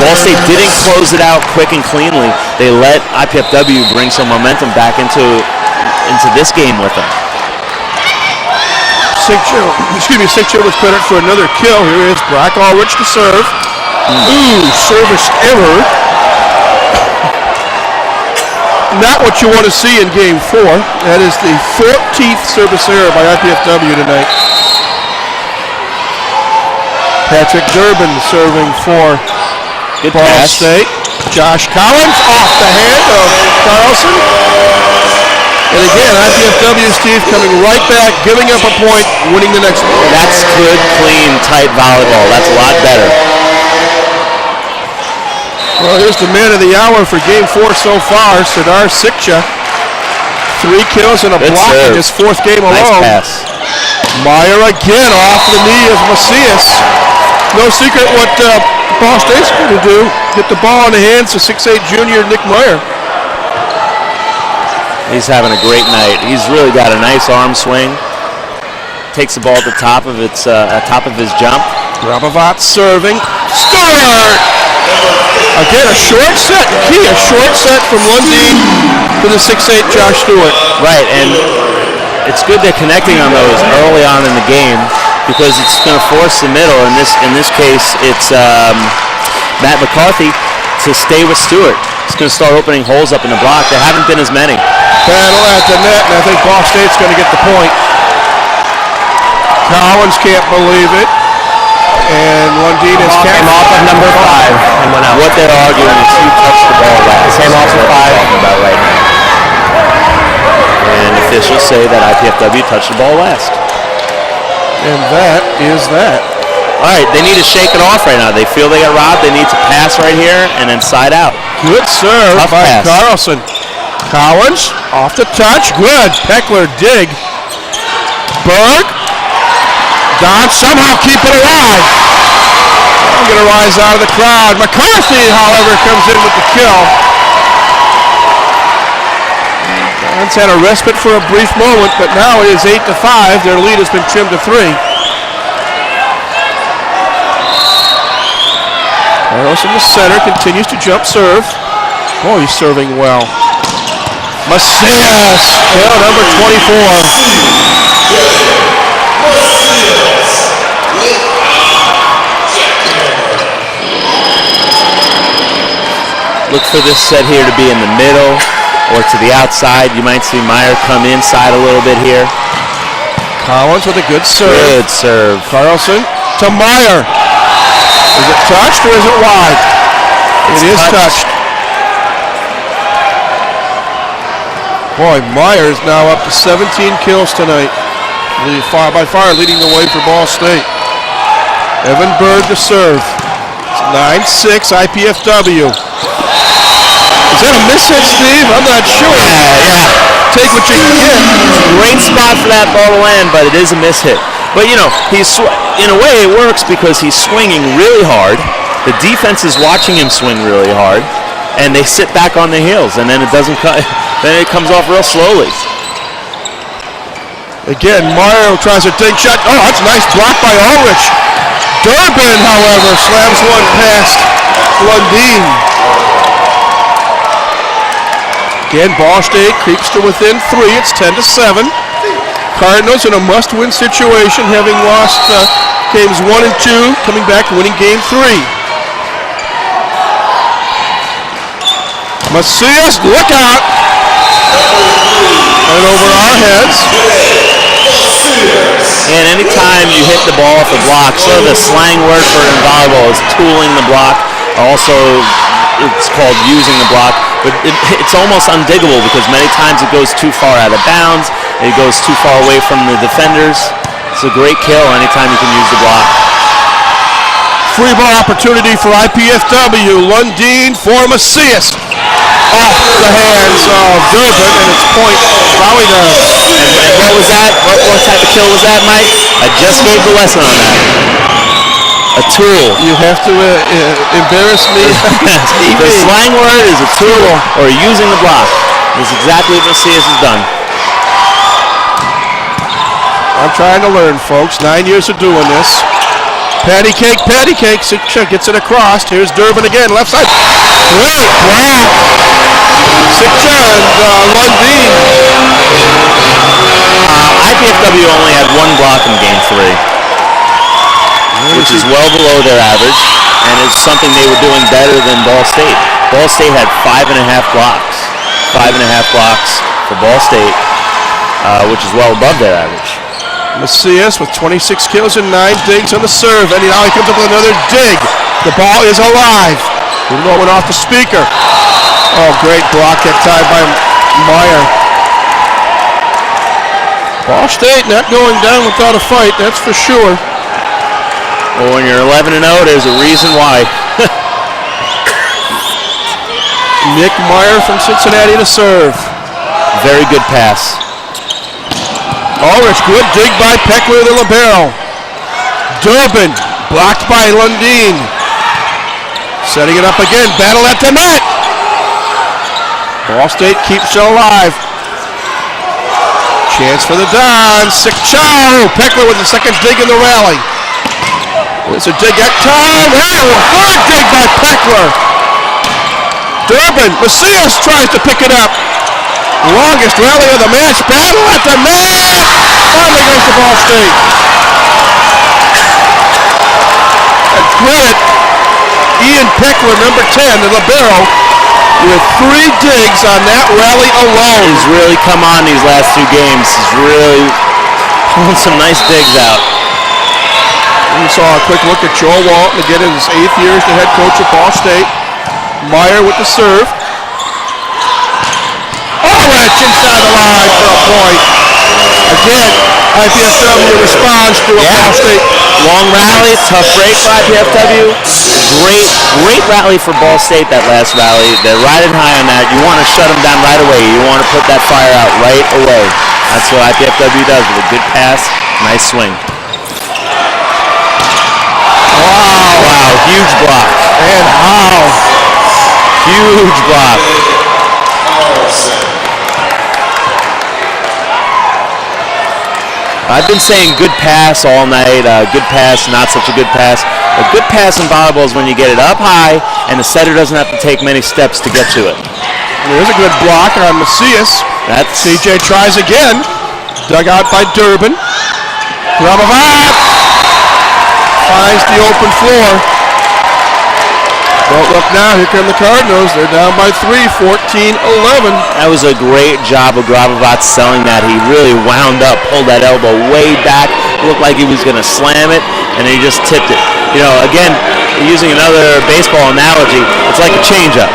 [SPEAKER 2] Ball State didn't close it out quick and cleanly. They let IPFW bring some momentum back into this game with them.
[SPEAKER 1] Sikcha was credit for another kill. Here is Brock Ulrich to serve. Ooh, service error. Not what you want to see in game 4. That is the 14th service error by IPFW tonight. Patrick Durbin serving for
[SPEAKER 2] Good
[SPEAKER 1] Ball
[SPEAKER 2] pass.
[SPEAKER 1] State. Josh Collins off the hand of Carlson. And again, IPFW, Steve, coming right back, giving up a point, winning the next one.
[SPEAKER 2] That's good, clean, tight volleyball. That's a lot better.
[SPEAKER 1] Well, here's the man of the hour for Game 4 so far, Sardar Sikcha. 3 kills and a
[SPEAKER 2] Good
[SPEAKER 1] block in
[SPEAKER 2] serve.
[SPEAKER 1] his 4th game
[SPEAKER 2] Nice
[SPEAKER 1] alone.
[SPEAKER 2] pass.
[SPEAKER 1] Meyer again off the knee of Macias. No secret what Ball State's going to do. Get the ball in the hands of 6'8 junior Nick Meyer.
[SPEAKER 2] He's having a great night. He's really got a nice arm swing. Takes the ball at the top of his jump.
[SPEAKER 1] Grabovat serving. Stewart! Again, a short set. Key, a short set from Lundin to the 6'8 Josh Stewart.
[SPEAKER 2] Right, and it's good they're connecting on those early on in the game because it's going to force the middle. In this case, it's Matt McCarthy to stay with Stewart. It's going to start opening holes up in the block. There haven't been as many.
[SPEAKER 1] Battle at the net, and I think Ball State's going to get the point. Collins can't believe it. And Lundin is
[SPEAKER 3] Came off of number 5 and went out.
[SPEAKER 2] What they're arguing is who touched the ball last.
[SPEAKER 3] Came off of 5.
[SPEAKER 2] Talking about right now. And officials say that IPFW touched the ball last.
[SPEAKER 1] And that is that.
[SPEAKER 2] All right, they need to shake it off right now. They feel they got robbed. They need to pass right here and then side out.
[SPEAKER 1] Good serve
[SPEAKER 2] Tough
[SPEAKER 1] by
[SPEAKER 2] pass.
[SPEAKER 1] Carlson. Collins off the touch. Good. Peckler dig. Berg. Don somehow keep it alive. I'm going to rise out of the crowd. McCarthy, however, comes in with the kill. Don's had a respite for a brief moment, but now it is 8-5. Their lead has been trimmed to 3. Carlos in the center continues to jump serve. Boy, he's serving well. Macias, kill number 24.
[SPEAKER 2] Look for this set here to be in the middle or to the outside. You might see Meyer come inside a little bit here.
[SPEAKER 1] Collins with a good serve.
[SPEAKER 2] Good serve.
[SPEAKER 1] Carlson to Meyer. Is it touched or is it wide? It is touched. Boy, Meyer is now up to 17 kills tonight. By far leading the way for Ball State. Evan Berg to serve. It's 9-6 IPFW. Is that a miss hit, Steve? I'm not sure.
[SPEAKER 2] Yeah.
[SPEAKER 1] Take what you can get.
[SPEAKER 2] Great spot for that ball to land, but it is a miss hit. But you know, in a way it works because he's swinging really hard. The defense is watching him swing really hard, and they sit back on their heels, and then it doesn't. Then it comes off real slowly.
[SPEAKER 1] Again, Mario tries a dig shot. Oh, that's a nice block by Ulrich. Durbin, however, slams one past Lundin. Again, Ball State creeps to within 3. It's 10-7. Cardinals in a must-win situation, having lost games 1 and 2, coming back winning game 3. Macias, look out! Right over our heads.
[SPEAKER 2] And anytime you hit the ball off the block, sort of the slang word for it in volleyball is tooling the block. Also, it's called using the block. But it's almost undiggable because many times it goes too far out of bounds. It goes too far away from the defenders. It's a great kill anytime you can use the block.
[SPEAKER 1] Free ball opportunity for IPFW. Lundin for Macias. Off the hands of Durbin, and it's point Volleyball.
[SPEAKER 2] And what was that? What type of kill was that, Mike? I just gave the lesson on that. A tool.
[SPEAKER 1] You have to embarrass me.
[SPEAKER 2] The slang word is a tool or using the block. That's exactly what Macias has done.
[SPEAKER 1] I'm trying to learn, folks. 9 years of doing this. Patty cake. Sikcha gets it across. Here's Durbin again, left side. Great block. Sikcha and Lundin.
[SPEAKER 2] IPFW only had 1 block in game 3. Which is well below their average, and it's something they were doing better than Ball State. Ball State had 5.5 blocks. 5.5 blocks for Ball State, which is well above their average.
[SPEAKER 1] Macias with 26 kills and 9 digs on the serve, and now he comes up with another dig. The ball is alive. Even though it went off the speaker. Oh, great block that time by Meyer. Ball State not going down without a fight, that's for sure.
[SPEAKER 2] Well, when you're 11-0, there's a reason why.
[SPEAKER 1] Nick Meyer from Cincinnati to serve.
[SPEAKER 2] Very good pass.
[SPEAKER 1] Oh, it's good dig by Peckler, the libero. Durbin blocked by Lundeen. Setting it up again, battle at the net. Ball State keeps it alive. Chance for the Dons. Sikchow. Peckler with the second dig in the rally. There's a dig at time. Oh, a third dig by Peckler. Durbin. Macias tries to pick it up. Longest rally of the match. Battle at the net. Finally goes to Ball State. And credit Ian Peckler, number 10, the libero, with 3 digs on that rally alone.
[SPEAKER 2] He's really come on these last 2 games. He's really pulling some nice digs out.
[SPEAKER 1] We saw a quick look at Joe Walton again in his 8th year as the head coach at Ball State. Meyer with the serve. Oh, and it's inside the line for a point. Again, IPFW responds to a Ball State.
[SPEAKER 2] Long rally, tough break for IPFW. Great rally for Ball State, that last rally. They're riding high on that. You want to shut them down right away. You want to put that fire out right away. That's what IPFW does with a good pass, nice swing. Wow, huge block.
[SPEAKER 1] And how?
[SPEAKER 2] Huge block. I've been saying good pass all night, good pass, not such a good pass. A good pass in volleyball is when you get it up high and the setter doesn't have to take many steps to get to it.
[SPEAKER 1] There's a good block on Macias. CJ tries again. Dug out by Durbin. Grabovat finds the open floor. Don't look now, here come the Cardinals. They're down by 3, 14-11.
[SPEAKER 2] That was a great job of Grabovat selling that. He really wound up, pulled that elbow way back. Looked like he was going to slam it, and he just tipped it. You know, again, using another baseball analogy, it's like a changeup.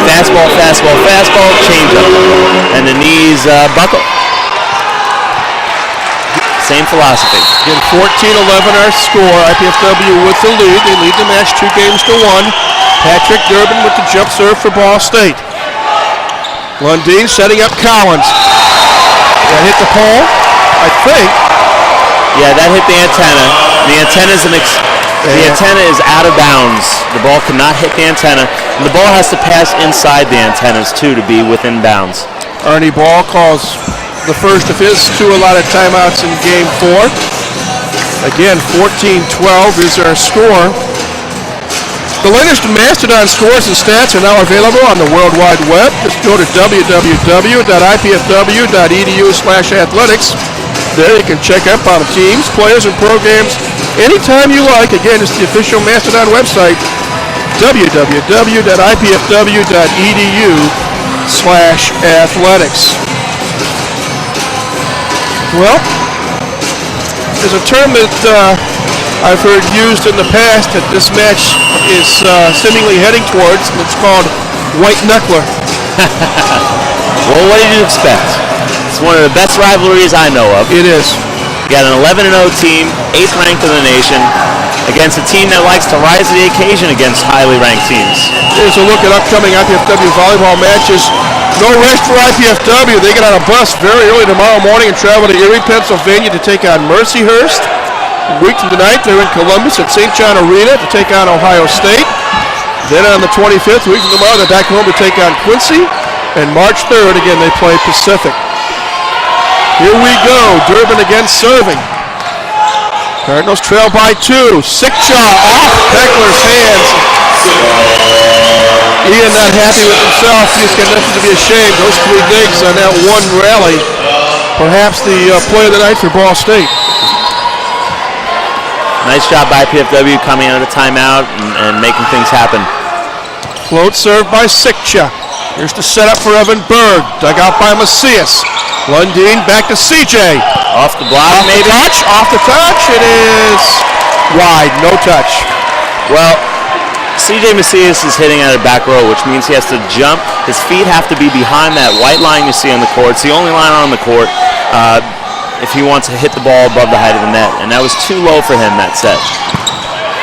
[SPEAKER 2] Fastball, fastball, fastball, changeup. And the knees buckle. Same philosophy.
[SPEAKER 1] Again, 14-11 our score. IPFW with the lead. They lead the match 2 games to 1. Patrick Durbin with the jump serve for Ball State. Lundeen setting up Collins. That hit the pole, I think.
[SPEAKER 2] Yeah, that hit the antenna. The antenna is out of bounds. The ball cannot hit the antenna. And the ball has to pass inside the antennas too to be within bounds.
[SPEAKER 1] Ernie Ball calls the first of his 2 allotted timeouts in game 4. Again, 14-12 is our score. The latest Mastodon scores and stats are now available on the World Wide Web. Just go to www.ipfw.edu/athletics. There you can check up on teams, players, and programs anytime you like. Again, it's the official Mastodon website, www.ipfw.edu/athletics. Well, there's a term that I've heard used in the past that this match is seemingly heading towards, and it's called white knuckler.
[SPEAKER 2] Well, what did you expect? It's one of the best rivalries I know of.
[SPEAKER 1] It is.
[SPEAKER 2] You got an 11-0 team, 8th ranked in the nation, against a team that likes to rise to the occasion against highly ranked teams.
[SPEAKER 1] Here's a look at upcoming IPFW volleyball matches. No rest for IPFW. They get on a bus very early tomorrow morning and travel to Erie, Pennsylvania to take on Mercyhurst. A week from tonight, they're in Columbus at St. John Arena to take on Ohio State. Then on the 25th, a week from tomorrow, they're back home to take on Quincy. And March 3rd, again, they play Pacific. Here we go. Durbin again serving. Cardinals trail by 2. Sikchow off Peckler's hands. Ian not happy with himself. He's got nothing to be ashamed. Those 3 digs on that one rally. Perhaps the play of the night for Ball State.
[SPEAKER 2] Nice job by IPFW coming out of the timeout and making things happen.
[SPEAKER 1] Float served by Sikchow. Here's the setup for Evan Berg. Dug out by Macias. Lundeen back to CJ.
[SPEAKER 2] Off the block, maybe?
[SPEAKER 1] Off the touch. It is wide. No touch.
[SPEAKER 2] Well, C.J. Macias is hitting at a back row, which means he has to jump. His feet have to be behind that white line you see on the court. It's the only line on the court if he wants to hit the ball above the height of the net. And that was too low for him that set.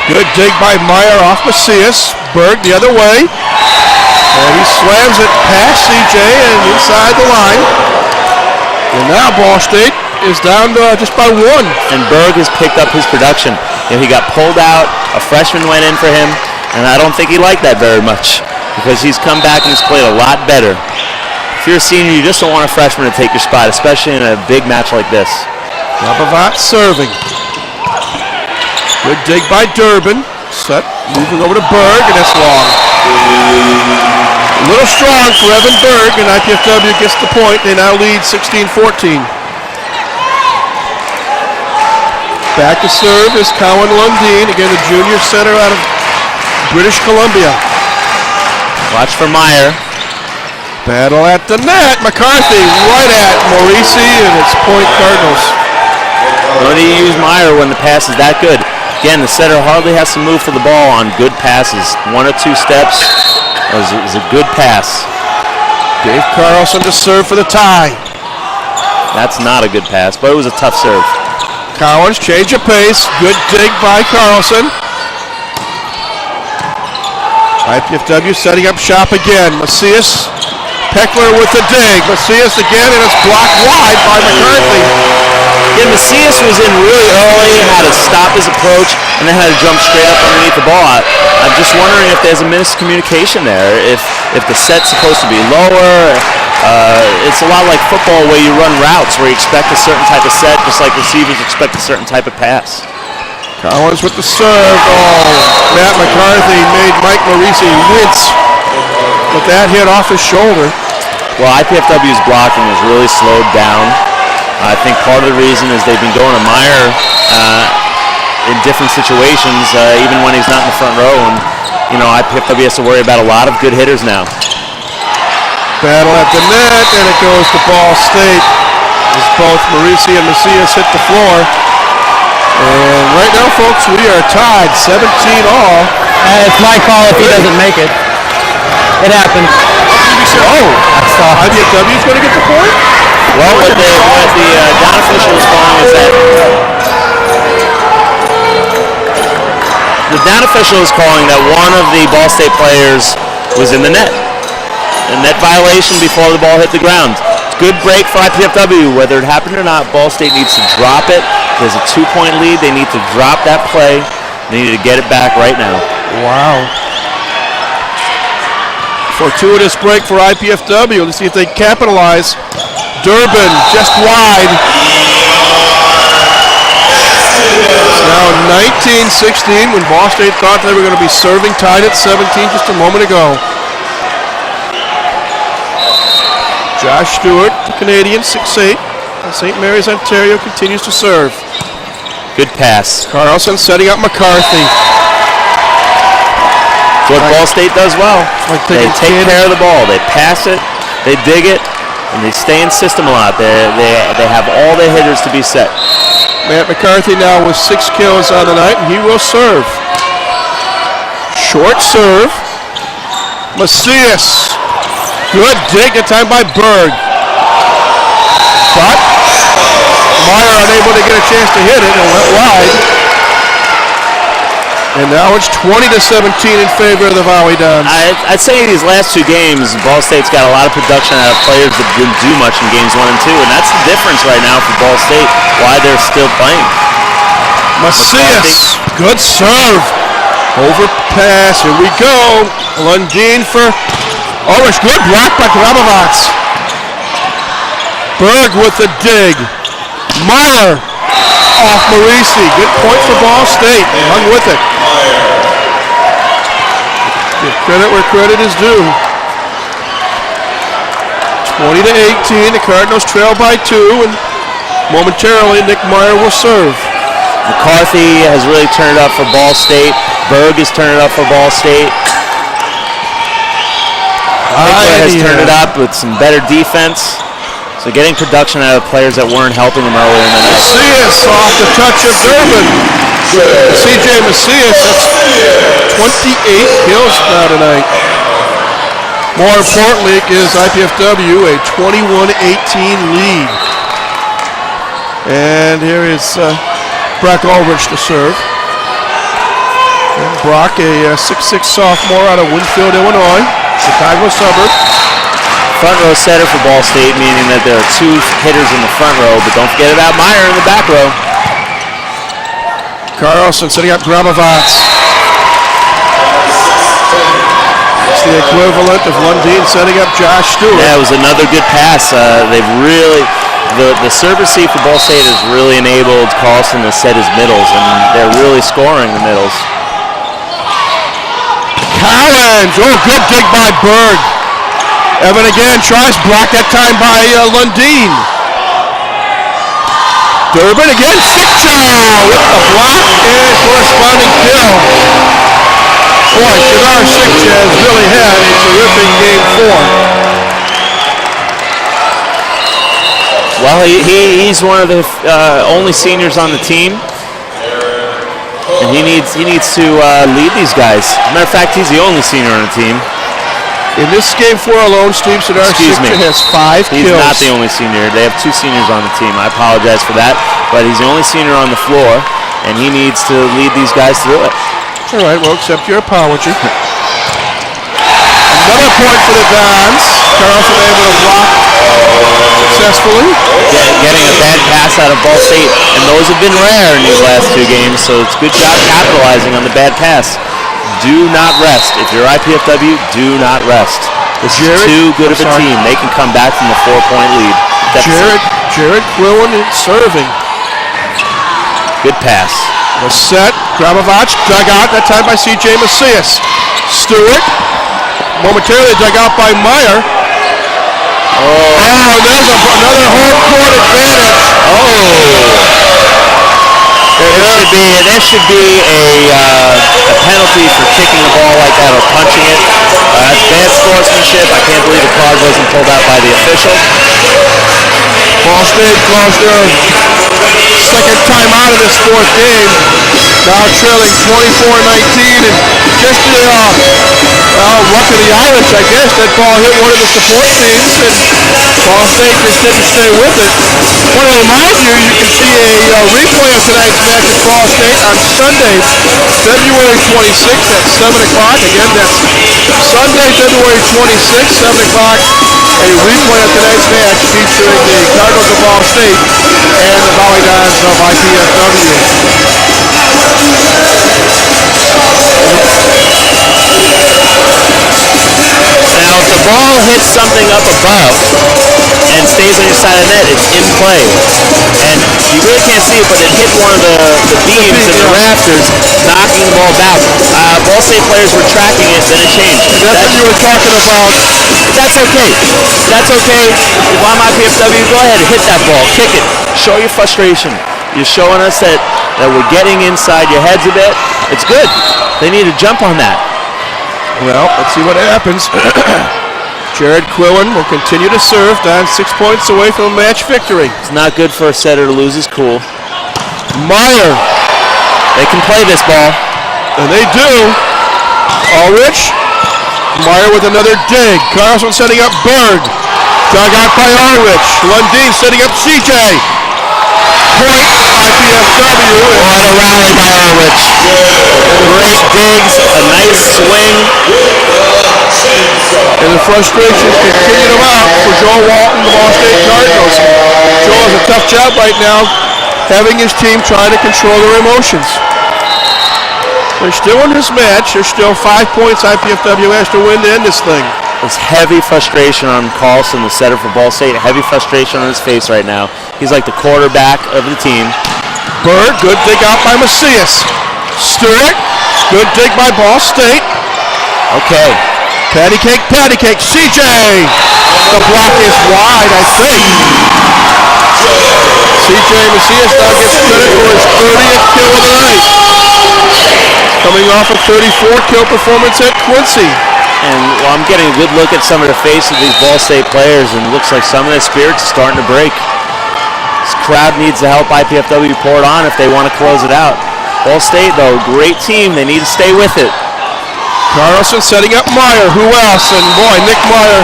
[SPEAKER 1] Good dig by Meyer off Macias. Berg the other way. And he slams it past C.J. and inside the line. And now Ball State is down to just by one.
[SPEAKER 2] And Berg has picked up his production. You know, he got pulled out. A freshman went in for him. And I don't think he liked that very much because he's come back and he's played a lot better. If you're a senior, you just don't want a freshman to take your spot, especially in a big match like this.
[SPEAKER 1] Grabovac serving. Good dig by Durbin. Set, moving over to Berg, and it's long. A little strong for Evan Berg, and IPFW gets the point. They now lead 16-14. Back to serve is Cowan Lundeen, again the junior center out of British Columbia.
[SPEAKER 2] Watch for Meyer.
[SPEAKER 1] Battle at the net. McCarthy right at Morisi, and it's point Cardinals.
[SPEAKER 2] Don't need to use Meyer when the pass is that good. Again, the setter hardly has to move for the ball on good passes. 1 or 2 steps is a good pass.
[SPEAKER 1] Dave Carlson to serve for the tie.
[SPEAKER 2] That's not a good pass, but it was a tough serve.
[SPEAKER 1] Collins change of pace. Good dig by Carlson. IPFW setting up shop again. Macias, Peckler with the dig. Macias again, and it's blocked wide by McCarthy.
[SPEAKER 2] Yeah, Macias was in really early, had to stop his approach, and then had to jump straight up underneath the ball. I'm just wondering if there's a miscommunication there. If the set's supposed to be lower. It's a lot like football where you run routes where you expect a certain type of set, just like receivers expect a certain type of pass.
[SPEAKER 1] Collins with the serve. Oh, Matt McCarthy made Mike Morisi wince with that hit off his shoulder.
[SPEAKER 2] Well, IPFW's blocking is really slowed down. I think part of the reason is they've been going to Meyer in different situations, even when he's not in the front row. And, you know, IPFW has to worry about a lot of good hitters now.
[SPEAKER 1] Battle at the net, and it goes to Ball State as both Morisi and Macias hit the floor. And right now, folks, we are tied 17 all.
[SPEAKER 8] It's my call if he doesn't make it. It happened.
[SPEAKER 1] Oh, IPFW is going to get the point?
[SPEAKER 2] Well, what the down official is calling is that the down official is calling that one of the Ball State players was in the net. A net violation before the ball hit the ground. Good break for IPFW. Whether it happened or not, Ball State needs to drop it. There's a 2-point lead. They need to drop that play. They need to get it back right now.
[SPEAKER 1] Wow. Fortuitous break for IPFW. Let's see if they capitalize. Durbin just wide. It's now 19-16 when Ball State thought they were going to be serving, tied at 17 just a moment ago. Josh Stewart, the Canadian, 6'8", St. Mary's, Ontario, continues to serve.
[SPEAKER 2] Good pass.
[SPEAKER 1] Carlson setting up McCarthy.
[SPEAKER 2] It's what Ball State does well.
[SPEAKER 1] Like
[SPEAKER 2] they take care of the ball. They pass it, they dig it, and they stay in system a lot. They have all their hitters to be set.
[SPEAKER 1] Matt McCarthy now with 6 kills on the night, and he will serve. Short serve. Macias. Good dig, that time by Berg. But Meyer unable to get a chance to hit it and went wide. And now it's 20-17 in favor of the Volleyball.
[SPEAKER 2] I'd say these last 2 games, Ball State's got a lot of production out of players that didn't do much in games 1 and 2, and that's the difference right now for Ball State, why they're still playing.
[SPEAKER 1] Macias, good serve. Overpass, here we go. Lundeen for it's good block by Grabovac. Berg with the dig. Meyer off Morisi. Good point for Ball State. They hung with it. Give credit where credit is due. 20-18. The Cardinals trail by 2, and momentarily Nick Meyer will serve.
[SPEAKER 2] McCarthy has really turned it up for Ball State. Berg has turned it up for Ball State. Peckler has turned it up with some better defense. So getting production out of players that weren't helping them earlier in the night.
[SPEAKER 1] Macias off the touch of Durbin. C.J. Macias, that's 28 kills now tonight. More importantly, it gives IPFW a 21-18 lead. And here is Brock Ulrich to serve. And Brock, a 6'6 sophomore out of Winfield, Illinois, Chicago suburb.
[SPEAKER 2] Front row setter for Ball State, meaning that there are two hitters in the front row, but don't forget about Meyer in the back row.
[SPEAKER 1] Carlson setting up Grabovac. It's the equivalent of Lundin setting up Josh Stewart.
[SPEAKER 2] Yeah, it was another good pass. They've really, the service seat for Ball State has really enabled Carlson to set his middles, and they're really scoring the middles.
[SPEAKER 1] Collins, good dig by Berg. Evan again tries, blocked that time by Lundin. Durbin again, Sikchow with the block and corresponding kill. Boy, Shadar Sikchow has really had a terrific game 4.
[SPEAKER 2] Well, he's one of the only seniors on the team, and he needs to lead these guys. As a matter of fact, he's the only senior on the team.
[SPEAKER 1] In this game 4 alone, Steve Shadar Sikchow has 5 kills.
[SPEAKER 2] He's not the only senior. They have 2 seniors on the team. I apologize for that, but he's the only senior on the floor, and he needs to lead these guys through it.
[SPEAKER 1] All right, we'll accept your apology. Another point for the Dons. Carlson able to block successfully.
[SPEAKER 2] Getting a bad pass out of Ball State, and those have been rare in these last 2 games, so it's good job capitalizing on the bad pass. Do not rest. If you're IPFW, do not rest. This is too good of a team. They can come back from the 4-point lead.
[SPEAKER 1] Jared Quillen serving.
[SPEAKER 2] Good pass.
[SPEAKER 1] The set. Grabovac dug out that time by C.J. Macias. Stewart momentarily dug out by Meyer. Oh, there's another home court advantage.
[SPEAKER 2] There should be a penalty for kicking the ball like that or punching it. That's bad sportsmanship. I can't believe the card wasn't pulled out by the official.
[SPEAKER 1] Ball State calls their second time out of this 4th game. Now trailing 24-19, and just the luck of the Irish, I guess. That ball hit one of the support teams, and Ball State just didn't stay with it. I want to remind you, you can see a replay of tonight's match at Ball State on Sunday, February 26th at 7 o'clock. Again, that's Sunday, February 26th, 7 o'clock. A replay of tonight's match featuring the Cardinals of Ball State and the Volleyball of IPFW.
[SPEAKER 2] Now, if the ball hits something up above and stays on your side of the net, it's in play. And you really can't see it, but it hit one of the beams in the rafters, knocking the ball back. Ball State players were tracking it, then it changed.
[SPEAKER 1] That's what you were talking about.
[SPEAKER 2] That's okay. That's okay. If I'm IPFW, go ahead and hit that ball. Kick it. Show your frustration. You're showing us that we're getting inside your heads a bit. It's good. They need to jump on that.
[SPEAKER 1] Well, let's see what happens. Jared Quillen will continue to serve, down 6 points away from a match victory.
[SPEAKER 2] It's not good for a setter to lose his cool.
[SPEAKER 1] Meyer.
[SPEAKER 2] They can play this ball.
[SPEAKER 1] And they do. Ulrich. Meyer with another dig. Carlson setting up Berg. Dug out by Ulrich. Lundin setting up CJ. Point IPFW.
[SPEAKER 2] What a rally by Ulrich. Great digs, a nice swing.
[SPEAKER 1] And the frustrations continue to mount for Joel Walton, the Ball State Cardinals. Joel has a tough job right now, having his team try to control their emotions. They're still in this match. There's still 5 points IPFW has to win to end this thing.
[SPEAKER 2] There's heavy frustration on Carlson, the setter for Ball State. Heavy frustration on his face right now. He's like the quarterback of the team.
[SPEAKER 1] Bird, good dig out by Macias. Stewart, good dig by Ball State.
[SPEAKER 2] Okay.
[SPEAKER 1] Patty cake, CJ! The block is wide, I think. CJ Macias now gets credit for his 30th kill of the night. Coming off a 34 kill performance at Quincy.
[SPEAKER 2] And well, I'm getting a good look at some of the faces of these Ball State players, and it looks like some of their spirits are starting to break. This crowd needs to help IPFW pour it on if they want to close it out. Ball State, though, great team. They need to stay with it.
[SPEAKER 1] Carlson setting up Meyer. Who else? And boy, Nick Meyer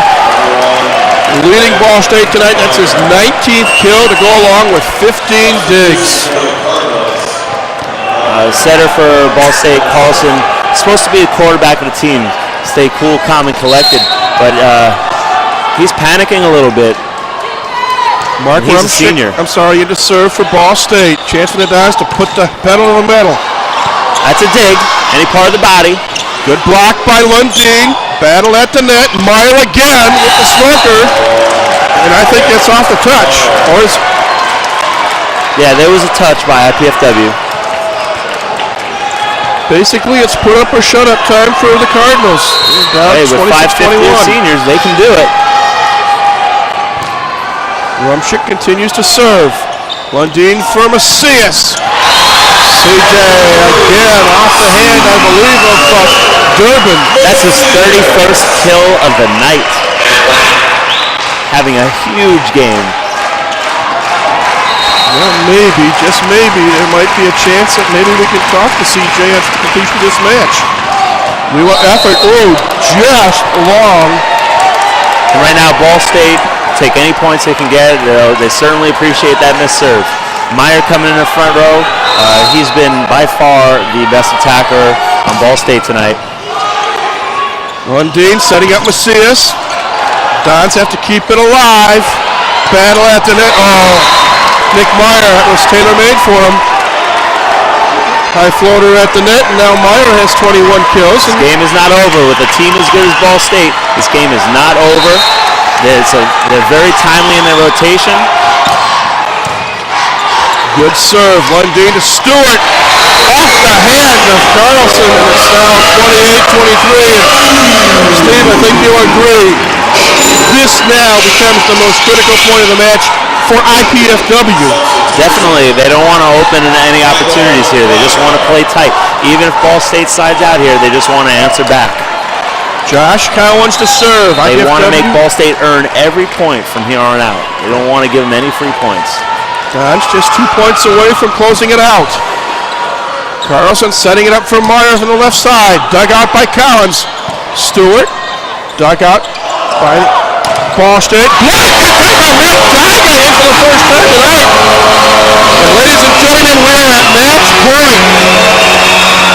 [SPEAKER 1] leading Ball State tonight. That's his 19th kill to go along with 15 digs.
[SPEAKER 2] Setter for Ball State, Carlson, supposed to be the quarterback of the team. Stay cool, calm, and collected. But he's panicking a little bit.
[SPEAKER 1] Mark
[SPEAKER 2] He's a senior.
[SPEAKER 1] I'm sorry, you just served for Ball State. Chance for the Dons to put the pedal to the metal.
[SPEAKER 2] That's a dig. Any part of the body.
[SPEAKER 1] Good block by Lundeen. Battle at the net. Meyer again with the smoker. And I think it's off the touch. Or is...
[SPEAKER 2] Yeah, there was a touch by IPFW.
[SPEAKER 1] Basically, it's put up or shut up time for the Cardinals.
[SPEAKER 2] Hey, with 5 fifth-year seniors, they can do it.
[SPEAKER 1] Rumschick continues to serve. Lundeen for Macias. CJ again off the hand, I believe, of Durbin.
[SPEAKER 2] That's his 31st kill of the night. Having a huge game.
[SPEAKER 1] Well, maybe, just maybe, there might be a chance that maybe we can talk to CJ after the completion of this match. We want effort. Oh, just long.
[SPEAKER 2] And right now, Ball State take any points they can get. They certainly appreciate that missed serve. Meyer coming in the front row. He's been by far the best attacker on Ball State tonight.
[SPEAKER 1] Lundeen setting up Macias. Dons have to keep it alive. Battle at the net. Oh, Nick Meyer, that was tailor-made for him. High floater at the net, and now Meyer has 21 kills.
[SPEAKER 2] This game is not over. With a team as good as Ball State, this game is not over. They're very timely in their rotation.
[SPEAKER 1] Good serve. Lundeen to Stewart. Off the hand of Carlson, and it's now 28-23. Steve, I think you'll agree. This now becomes the most critical point of the match for IPFW.
[SPEAKER 2] Definitely. They don't want to open any opportunities here. They just want to play tight. Even if Ball State sides out here, they just want to answer back.
[SPEAKER 1] Josh Collins to serve.
[SPEAKER 2] They want to make Ball State earn every point from here on out. They don't want to give them any free points.
[SPEAKER 1] Dons just 2 points away from closing it out. Carlson setting it up for Meyer from the left side. Dug out by Collins. Stewart. Dug out by Ball State. Blocked by Rick Dyga in for the first time tonight. And ladies and gentlemen, we are at match point.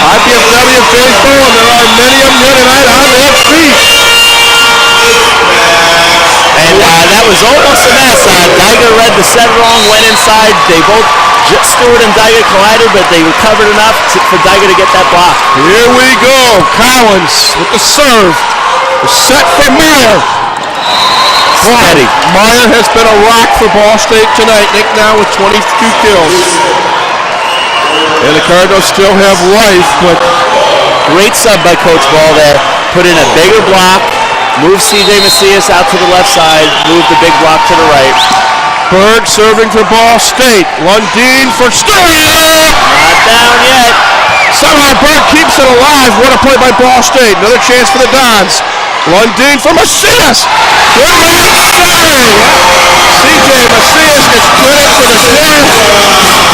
[SPEAKER 1] IPFW faithful, and there are many of them here tonight on their feet.
[SPEAKER 2] And that was almost a mess. Dyga read the set wrong, went inside. They both, Stewart and Dyga collided, but they recovered enough for Dyga to get that block.
[SPEAKER 1] Here we go. Collins with the serve. The set for Meyer.
[SPEAKER 2] Steady.
[SPEAKER 1] Meyer has been a rock for Ball State tonight. Nick now with 22 kills. And the Cardinals still have life, but
[SPEAKER 2] great sub by Coach Ball there. Put in a bigger block. Move C.J. Macias out to the left side. Move the big block to the right.
[SPEAKER 1] Berg serving for Ball State. Lundeen for Stewart.
[SPEAKER 2] Not down yet.
[SPEAKER 1] Somehow Berg keeps it alive. What a play by Ball State. Another chance for the Dons. Lundeen for Macias. Good man, sorry. C.J. Macias gets credit for the save.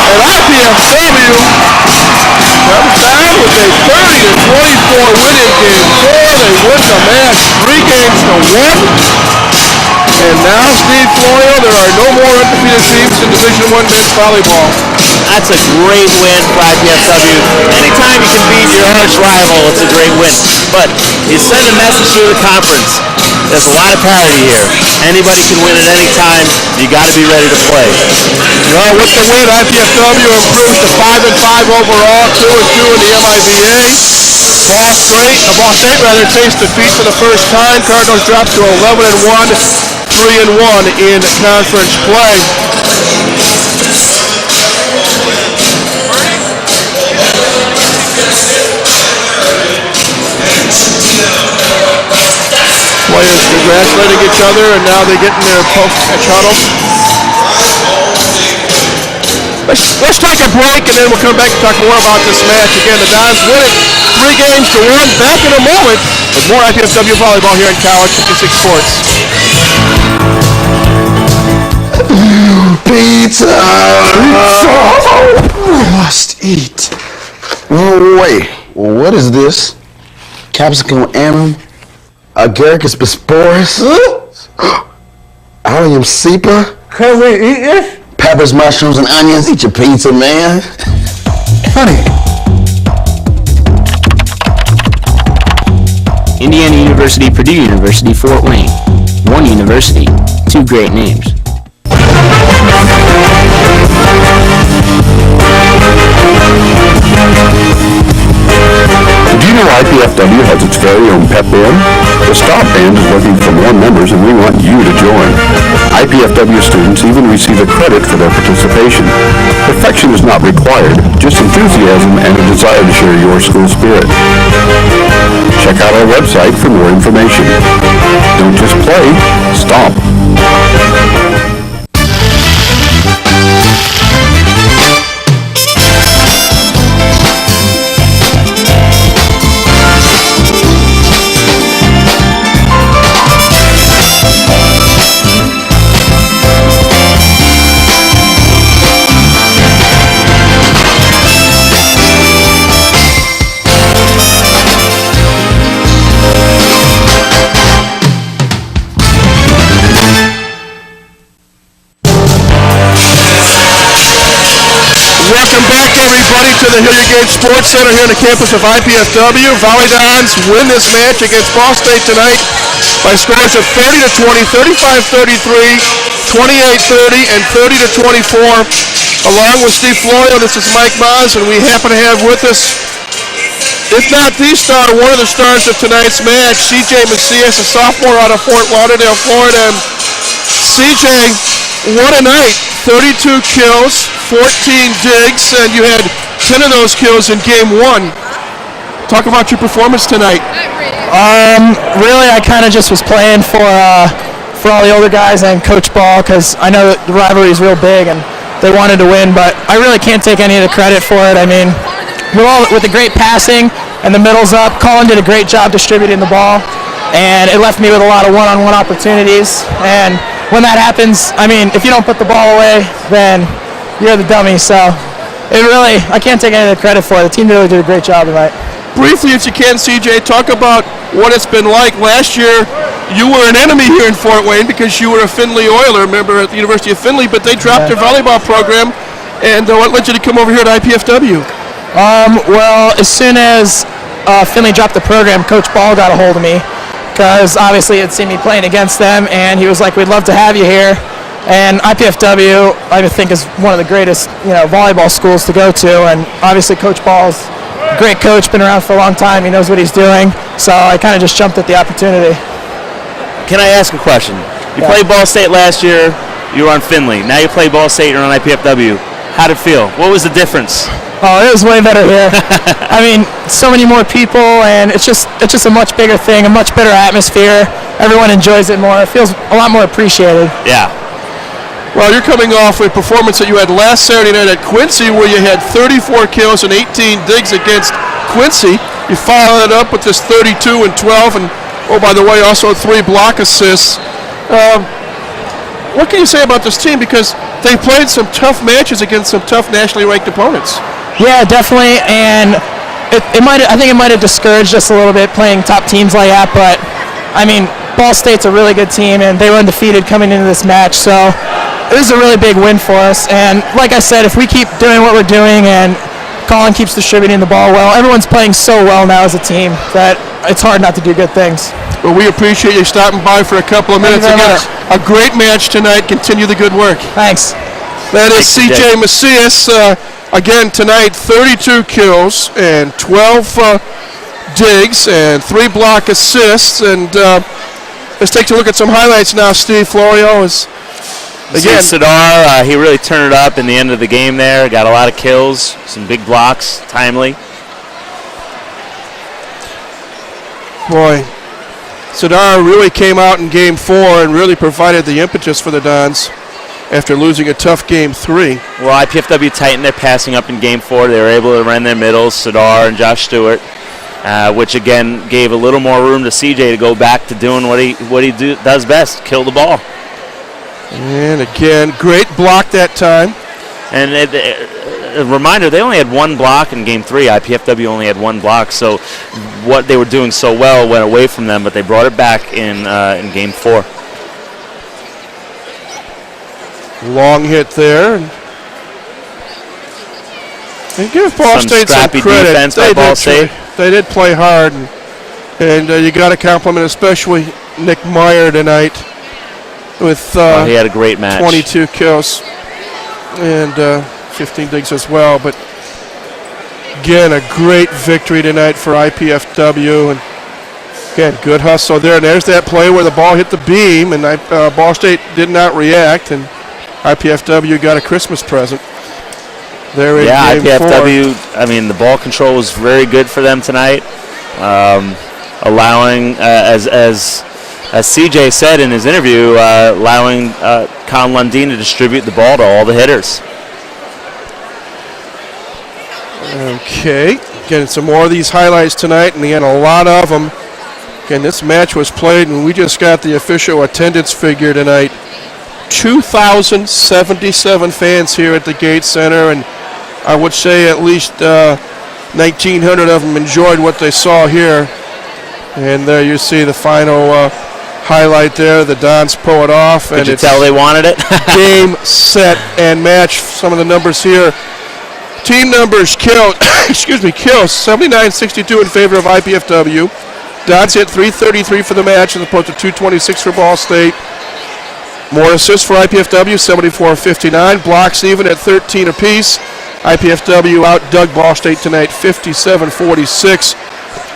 [SPEAKER 1] And IPFW comes down with a 30-24 win in Game 4. They win the match 3 games to 1. And now, Steve Florio, there are no more undefeated teams in Division I men's volleyball.
[SPEAKER 2] That's a great win for IPFW. Anytime you can beat your arch rival, it's a great win. But you send a message through the conference. There's a lot of parity here. Anybody can win at any time. You got to be ready to play.
[SPEAKER 1] Well, with the win, IPFW improves to 5-5 overall, 2-2 in the MIVA. Ball State takes defeat for the first time. Cardinals drop to 11-1, 3-1 in conference play. Players congratulating each other, and now they get in their post-match huddle. Let's take a break, and then we'll come back and talk more about this match. Again, the Dons winning 3 games to 1. Back in a moment with more IPFW volleyball here in College 56 Sports.
[SPEAKER 10] Pizza! Must eat. Oh, wait. What is this? Capsicum ammon? Agaricus bisporus? Allium cepa?
[SPEAKER 8] Can we eat this?
[SPEAKER 10] Peppers, mushrooms, and onions. Eat your pizza, man. Honey.
[SPEAKER 3] Indiana University, Purdue University, Fort Wayne. One university, 2 great names.
[SPEAKER 5] Did you know IPFW has its very own pep band? The Stop Band is looking for more members, and we want you to join. IPFW students even receive a credit for their participation. Perfection is not required, just enthusiasm and a desire to share your school spirit. Check out our website for more information. Don't just play, stomp.
[SPEAKER 1] Welcome back, everybody, to the Hilliard Gate Sports Center here on the campus of IPFW. Volleyball win this match against Ball State tonight by scores of 30-20, 35-33, 28-30, and 30-24. Along with Steve Florio, this is Mike Maz, and we happen to have with us, if not the star, one of the stars of tonight's match, C.J. Macias, a sophomore out of Fort Lauderdale, Florida. And C.J., what a night. 32 kills, 14 digs, and you had 10 of those kills in game 1. Talk about your performance tonight.
[SPEAKER 11] Really, I kind of just was playing for all the older guys and Coach Ball, because I know that the rivalry is real big and they wanted to win, but I really can't take any of the credit for it. I mean, with the great passing and the middles up, Colin did a great job distributing the ball, and it left me with a lot of one-on-one opportunities. And when that happens, I mean, if you don't put the ball away, then you're the dummy. So I can't take any of the credit for it. The team really did a great job tonight.
[SPEAKER 1] Briefly, if you can, CJ, talk about what it's been like. Last year, you were an enemy here in Fort Wayne because you were a Findlay Oiler member at the University of Findlay, but they dropped their volleyball program. And what led you to come over here to IPFW?
[SPEAKER 11] Well, as soon as Findlay dropped the program, Coach Ball got a hold of me, because obviously he had seen me playing against them, and he was like, "We'd love to have you here." And IPFW, I think, is one of the greatest, volleyball schools to go to. And obviously, Coach Ball's a great coach, been around for a long time. He knows what he's doing. So I kind of just jumped at the opportunity.
[SPEAKER 2] Can I ask a question? You played Ball State last year. You were on Findlay. Now you play Ball State. You're on IPFW. How'd it feel? What was the difference?
[SPEAKER 11] Oh, it was way better here. I mean, so many more people, and it's just a much bigger thing, a much better atmosphere. Everyone enjoys it more. It feels a lot more appreciated.
[SPEAKER 2] Yeah.
[SPEAKER 1] Well, you're coming off a performance that you had last Saturday night at Quincy, where you had 34 kills and 18 digs against Quincy. You followed it up with this 32 and 12, and oh, by the way, also 3 block assists. What can you say about this team? Because they played some tough matches against some tough nationally ranked opponents.
[SPEAKER 11] Yeah, definitely, and I think it might have discouraged us a little bit playing top teams like that, but I mean, Ball State's a really good team, and they were undefeated coming into this match, so it was a really big win for us. And like I said, if we keep doing what we're doing and Colin keeps distributing the ball well, everyone's playing so well now as a team that it's hard not to do good things.
[SPEAKER 1] Well, we appreciate you stopping by for a couple of minutes. Again, a great match tonight. Continue the good work.
[SPEAKER 11] Thanks.
[SPEAKER 1] That is C.J. Macias. Again, tonight, 32 kills and 12 digs and 3 block assists. And let's take a look at some highlights now. Steve Florio is, again,
[SPEAKER 2] Sadar, he really turned it up in the end of the game there. Got a lot of kills, some big blocks, timely.
[SPEAKER 1] Boy, Sadar really came out in game 4 and really provided the impetus for the Dons. after losing a tough Game 3.
[SPEAKER 2] Well, IPFW tightened their passing up in Game 4. They were able to run their middles, Sadar and Josh Stewart, which again gave a little more room to CJ to go back to doing what he does best, kill the ball.
[SPEAKER 1] And again, great block that time.
[SPEAKER 2] And a reminder, they only had one block in Game 3. IPFW only had one block, so what they were doing so well went away from them, but they brought it back in Game 4.
[SPEAKER 1] Long hit there. And give Ball State some credit.
[SPEAKER 2] Defense by Ball State.
[SPEAKER 1] They did play hard, and you got to compliment especially Nick Meyer tonight with
[SPEAKER 2] he had a great match.
[SPEAKER 1] 22 kills and 15 digs as well. But again, a great victory tonight for IPFW, and again, good hustle there. And there's that play where the ball hit the beam, and Ball State did not react, and IPFW got a Christmas present. There in Game
[SPEAKER 2] IPFW,
[SPEAKER 1] 4.
[SPEAKER 2] I mean, the ball control was very good for them tonight, allowing, as CJ said in his interview, allowing Colin Lundeen to distribute the ball to all the hitters.
[SPEAKER 1] Okay, getting some more of these highlights tonight, and again, a lot of them. Again, this match was played, and we just got the official attendance figure tonight. 2,077 fans here at the Gates Center, and I would say at least 1,900 of them enjoyed what they saw here. And there you see the final highlight there. The Dons pull it off.
[SPEAKER 2] Could you tell they wanted it?
[SPEAKER 1] Game, set, and match. Some of the numbers here. Team numbers kill 79-62 in favor of IPFW. Dons hit 333 for the match as opposed to 226 for Ball State. More assists for IPFW, 74-59. Blocks even at 13 apiece. IPFW outdug Ball State tonight, 57-46.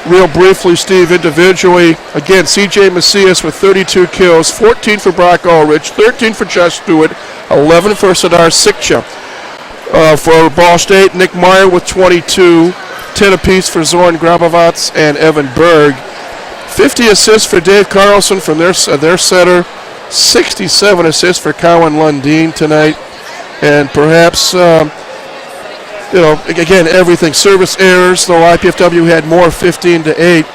[SPEAKER 1] Real briefly, Steve, individually, again, C.J. Macias with 32 kills, 14 for Brock Ulrich, 13 for Josh Stewart, 11 for Sadar Sikcha. For Ball State, Nick Meyer with 22, 10 apiece for Zoran Grabovats and Evan Berg. 50 assists for Dave Carlson from their setter. 67 assists for Colin Lundeen tonight. And perhaps, again, everything. Service errors, though IPFW had more, 15-8.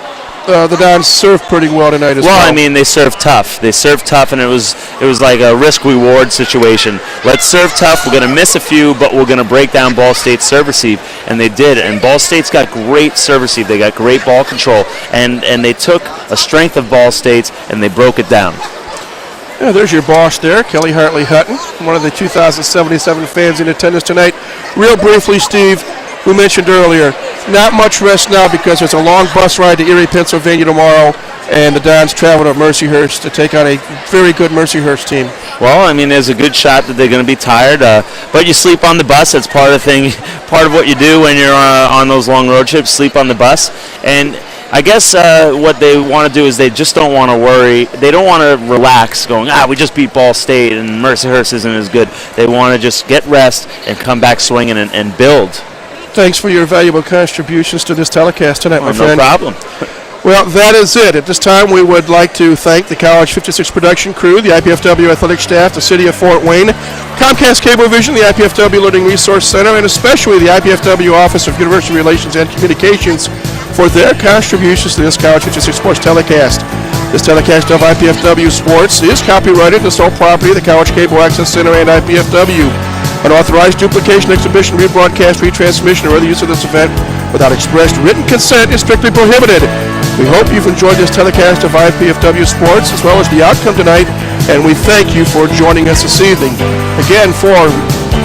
[SPEAKER 1] The Dons served pretty well tonight as well.
[SPEAKER 2] Well, I mean, they served tough. They served tough, and it was like a risk-reward situation. Let's serve tough. We're going to miss a few, but we're going to break down Ball State's serve receive, and they did. And Ball State's got great serve receive. They got great ball control, and they took a strength of Ball State's, and they broke it down.
[SPEAKER 1] Yeah, there's your boss there, Kelly Hartley Hutton, one of the 2,077 fans in attendance tonight. Real briefly, Steve, we mentioned earlier, not much rest now because there's a long bus ride to Erie, Pennsylvania tomorrow, and the Dons travel to Mercyhurst to take on a very good Mercyhurst team.
[SPEAKER 2] Well, I mean, there's a good shot that they're going to be tired, but you sleep on the bus. That's part of what you do when you're on those long road trips, sleep on the bus. And I guess what they want to do is they just don't want to worry. They don't want to relax going, we just beat Ball State and Mercyhurst isn't as good. They want to just get rest and come back swinging and build.
[SPEAKER 1] Thanks for your valuable contributions to this telecast tonight, my friend.
[SPEAKER 2] No problem.
[SPEAKER 1] Well, that is it. At this time, we would like to thank the College 56 production crew, the IPFW athletic staff, the City of Fort Wayne, Comcast Cablevision, the IPFW Learning Resource Center, and especially the IPFW Office of University Relations and Communications for their contributions to this College 56 Sports telecast. This telecast of IPFW Sports is copyrighted, the sole property of the College Cable Access Center and IPFW. Unauthorized duplication, exhibition, rebroadcast, retransmission, or other use of this event without expressed written consent is strictly prohibited. We hope you've enjoyed this telecast of IPFW Sports as well as the outcome tonight, and we thank you for joining us this evening. Again, for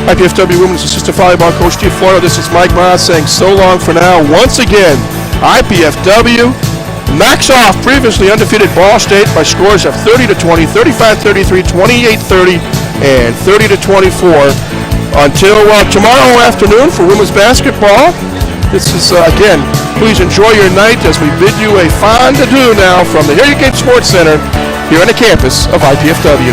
[SPEAKER 1] IPFW Women's Assistant Volleyball Coach Steve Florida, this is Mike Moss saying so long for now. Once again, IPFW knocks off previously undefeated Ball State by scores of 30-20, 35-33, 28-30, and 30-24. Until tomorrow afternoon for women's basketball. This is, again, please enjoy your night as we bid you a fond adieu now from the Heritage Sports Center here on the campus of IPFW.